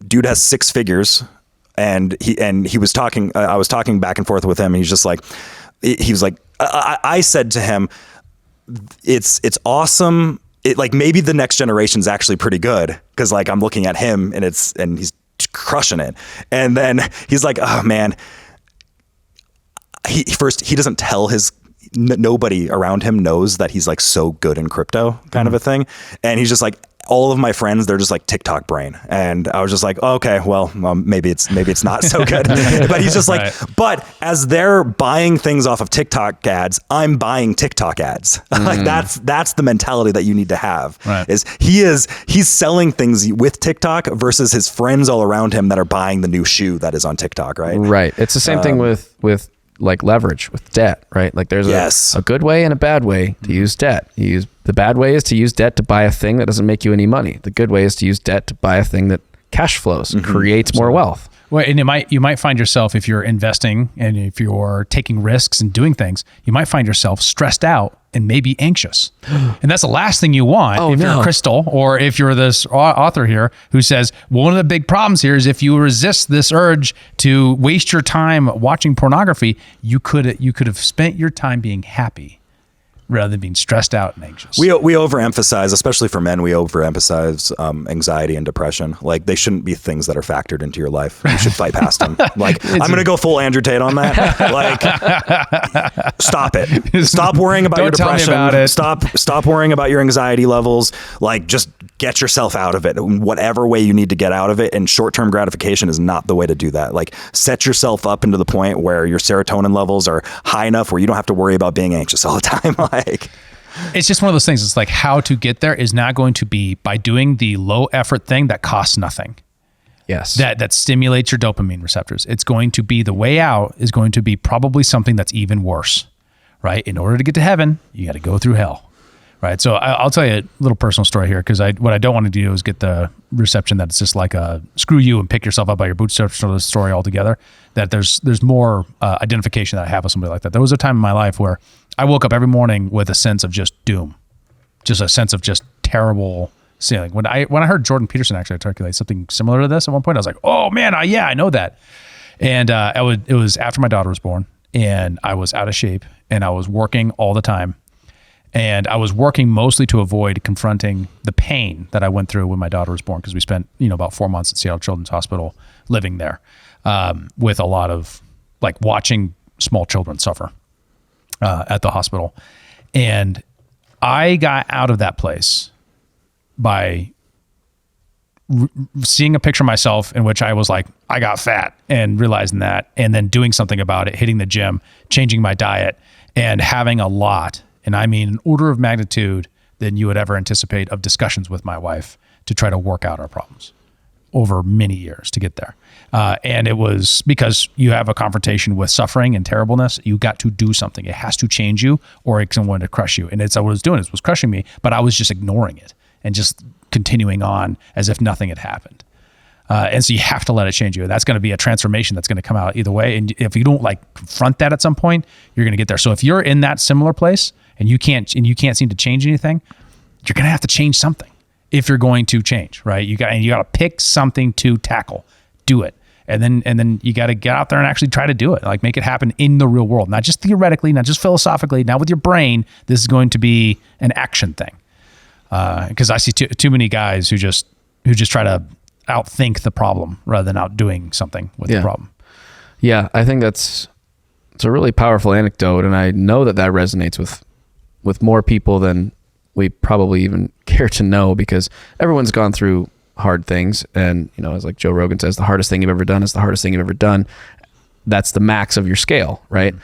Dude has 6 figures. And he was talking, I was talking back and forth with him, and he's just like, he was like, I said to him, it's awesome. Maybe the next generation's actually pretty good. Cause like, I'm looking at him and he's crushing it. And then he's like, oh man, he doesn't tell nobody around him knows that he's like so good in crypto kind of a thing. And he's just like, all of my friends, they're just like TikTok brain. And I was just like, okay, well, maybe it's not so good. But he's just like, right. But as they're buying things off of TikTok ads, I'm buying TikTok ads. Like that's the mentality that you need to have. Right. He's selling things with TikTok versus his friends all around him that are buying the new shoe that is on TikTok, right? Right. It's the same thing with like leverage with debt, right? Like there's a good way and a bad way to use debt. The bad way is to use debt to buy a thing that doesn't make you any money. The good way is to use debt to buy a thing that cash flows, creates more wealth. Well, and you might find yourself, if you're investing and if you're taking risks and doing things, you might find yourself stressed out and maybe anxious. And that's the last thing you want you're Crystal, or if you're this author here who says, one of the big problems here is if you resist this urge to waste your time watching pornography, you could have spent your time being happy rather than being stressed out and anxious. We overemphasize, especially for men, we overemphasize anxiety and depression. Like they shouldn't be things that are factored into your life. You should fight past them. Like I'm going to go full Andrew Tate on that. Like stop it. Stop worrying about your depression. Tell me about it. Stop worrying about your anxiety levels. Like just get yourself out of it in whatever way you need to get out of it. And short-term gratification is not the way to do that. Like set yourself up into the point where your serotonin levels are high enough where you don't have to worry about being anxious all the time. It's just one of those things. It's like how to get there is not going to be by doing the low effort thing that costs nothing. Yes. That stimulates your dopamine receptors. It's going to be the way out is going to be probably something that's even worse, right? In order to get to heaven, you got to go through hell. Right. So I'll tell you a little personal story here, because what I don't want to do is get the reception that it's just like a screw you and pick yourself up by your bootstraps sort of story altogether. That there's more identification that I have with somebody like that. There was a time in my life where I woke up every morning with a sense of just doom, just a sense of just terrible feeling. When I heard Jordan Peterson actually articulate something similar to this at one point, I was like, oh man, I know that. And it was after my daughter was born, and I was out of shape, and I was working all the time. And I was working mostly to avoid confronting the pain that I went through when my daughter was born, because we spent about 4 months at Seattle Children's Hospital living there with a lot of like watching small children suffer at the hospital. And I got out of that place by seeing a picture of myself in which I was like, I got fat, and realizing that, and then doing something about it, hitting the gym, changing my diet, and having a lot, and I mean an order of magnitude than you would ever anticipate of discussions with my wife to try to work out our problems over many years to get there. And it was because you have a confrontation with suffering and terribleness. You got to do something. It has to change you, or it's going to crush you. And it's what it was doing. It was crushing me, but I was just ignoring it and just continuing on as if nothing had happened. And so you have to let it change you. That's going to be a transformation that's going to come out either way. And if you don't like confront that at some point, you're going to get there. So if you're in that similar place and you can't seem to change anything, you're going to have to change something if you're going to change, right? You got to pick something to tackle, do it. And then you got to get out there and actually try to do it. Like make it happen in the real world, not just theoretically, not just philosophically, not with your brain. This is going to be an action thing. Because I see too many guys who just try to outthink the problem rather than outdoing something with the problem. Yeah, I think it's a really powerful anecdote, and I know that resonates with more people than we probably even care to know, because everyone's gone through hard things, and as like Joe Rogan says, the hardest thing you've ever done is the hardest thing you've ever done. That's the max of your scale, right?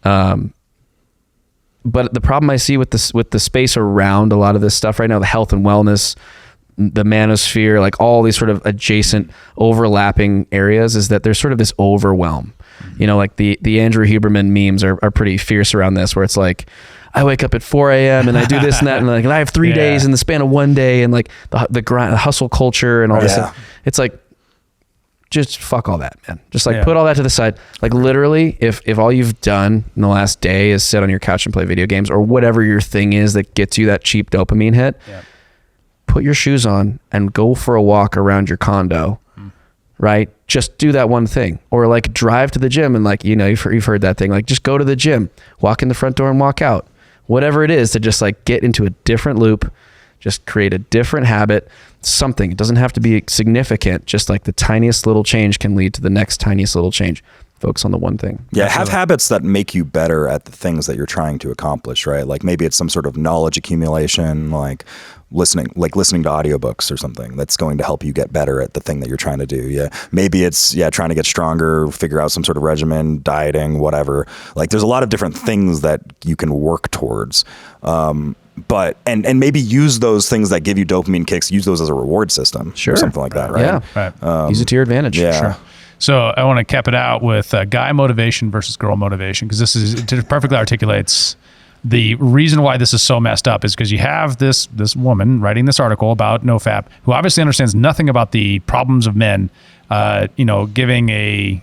But the problem I see with the space around a lot of this stuff right now, the health and wellness, the manosphere, like all these sort of adjacent overlapping areas, is that there's sort of this overwhelm. Like the Andrew Huberman memes are pretty fierce around this, where it's like, I wake up at 4 a.m. and I do this and that, and I have 3 days in the span of one day, and like the grind, the hustle culture and all this stuff. It's like, just fuck all that, man. Just like put all that to the side. Like literally, if all you've done in the last day is sit on your couch and play video games, or whatever your thing is that gets you that cheap dopamine hit, put your shoes on and go for a walk around your condo, right? Just do that one thing. Or like drive to the gym and like, you've heard that thing, like just go to the gym, walk in the front door and walk out. Whatever it is to just like get into a different loop, just create a different habit, something. It doesn't have to be significant. Just like the tiniest little change can lead to the next tiniest little change. Focus on the one thing. Yeah, have habits that make you better at the things that you're trying to accomplish, right? Like maybe it's some sort of knowledge accumulation, like listening to audiobooks or something that's going to help you get better at the thing that you're trying to do. Yeah. Maybe it's trying to get stronger, figure out some sort of regimen, dieting, whatever. Like there's a lot of different things that you can work towards. But maybe use those things that give you dopamine kicks, use those as a reward system or something like that, right? Yeah. Right. Use it to your advantage. Yeah. Sure. So I want to cap it out with guy motivation versus girl motivation, because it perfectly articulates the reason why this is so messed up. Is because you have this woman writing this article about NoFap, who obviously understands nothing about the problems of men, giving a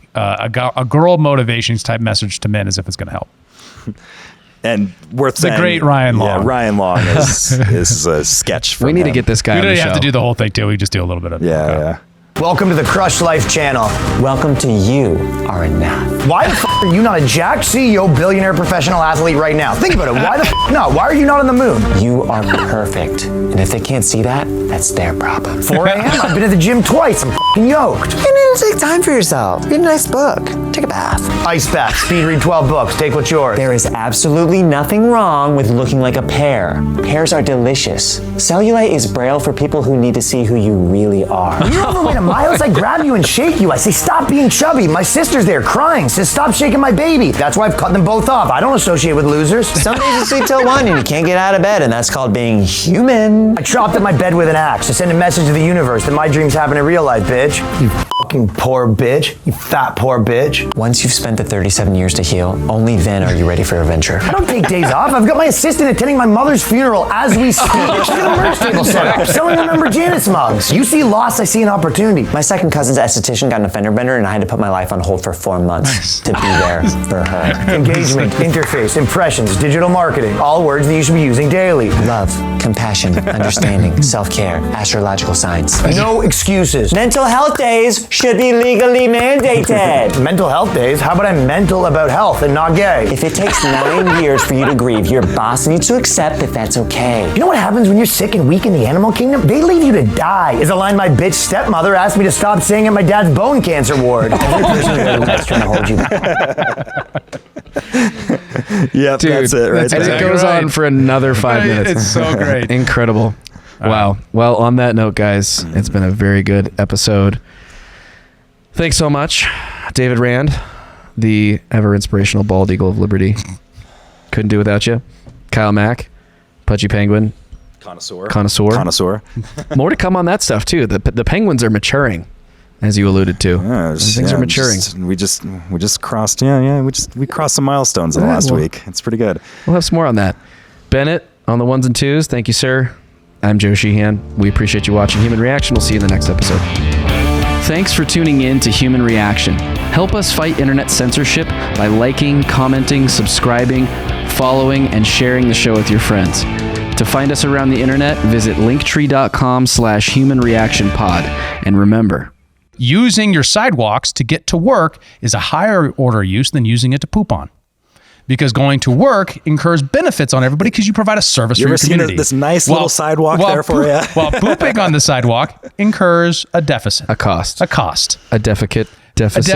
girl motivations type message to men as if it's going to help. And worth saying, the great Ryan Long. Yeah, Ryan Long is a sketch from We need him. to get this guy on the show. We don't have to do the whole thing too. We just do a little bit of it. Yeah. Welcome to the Crush Life channel. Welcome to You Are Enough. Why the are you not a jacked CEO, billionaire, professional athlete right now? Think about it. Why the not? Why are you not on the moon? You are perfect. And if they can't see that, that's their problem. 4 a.m.? I've been at the gym twice. I'm yoked. You need to take time for yourself. Read a nice book. Take a bath. Ice bath. Speed read 12 books. Take what's yours. There is absolutely nothing wrong with looking like a pear. Pears are delicious. Cellulite is Braille for people who need to see who you really are. When you're overweight at my house, I grab you and shake you. I say, stop being chubby. My sister's there crying. Says, stop shaking my baby. That's why I've cut them both off. I don't associate with losers. Some days you sleep till 1 and you can't get out of bed, and that's called being human. I chopped at my bed with an axe to send a message to the universe that my dreams happen in real life, bitch. You fucking poor bitch. You fat poor bitch. Once you've spent the 37 years to heal, only then are you ready for adventure. I don't take days off. I've got my assistant attending my mother's funeral as we speak. She's got a merch table set up, selling Remember Janice mugs. You see loss, I see an opportunity. My second cousin's esthetician got an offender bender, and I had to put my life on hold for 4 months to be there for her. Engagement, interface, impressions, digital marketing, all words that you should be using daily. Love, compassion, understanding, self-care, astrological signs. No excuses. Mental health days should be legally mandated. Mental health days? How about I'm mental about health and not gay? If it takes 9 years for you to grieve, your boss needs to accept that that's okay. You know what happens when you're sick and weak in the animal kingdom? They leave you to die. Is a line my bitch stepmother asked me to stop saying at my dad's bone cancer ward. Every person that's trying to hold you back. Yep, Dude, that's it, right? And it goes on for another 5 minutes. It's so great. Incredible. Wow. Well, on that note, guys, it's been a very good episode. Thanks so much, David Rand, the ever inspirational bald eagle of liberty. couldn't do without you. Kyle Mack, Pudgy Penguin, Connoisseur. More to come on that stuff too. The Penguins are maturing, as you alluded to. Things are maturing. We just crossed. We crossed some milestones in the last week. It's pretty good. We'll have some more on that. Bennett on the ones and twos. Thank you, sir. I'm Joe Sheehan. We appreciate you watching Human Reaction. We'll see you in the next episode. Thanks for tuning in to Human Reaction. Help us fight internet censorship by liking, commenting, subscribing, following, and sharing the show with your friends. To find us around the internet, visit linktree.com/humanreactionpod. And remember, using your sidewalks to get to work is a higher order use than using it to poop on. Because going to work incurs benefits on everybody because you provide a service for your community. This nice little sidewalk there for you. While pooping on the sidewalk incurs a deficit. A cost. A cost. A deficit. A deficit.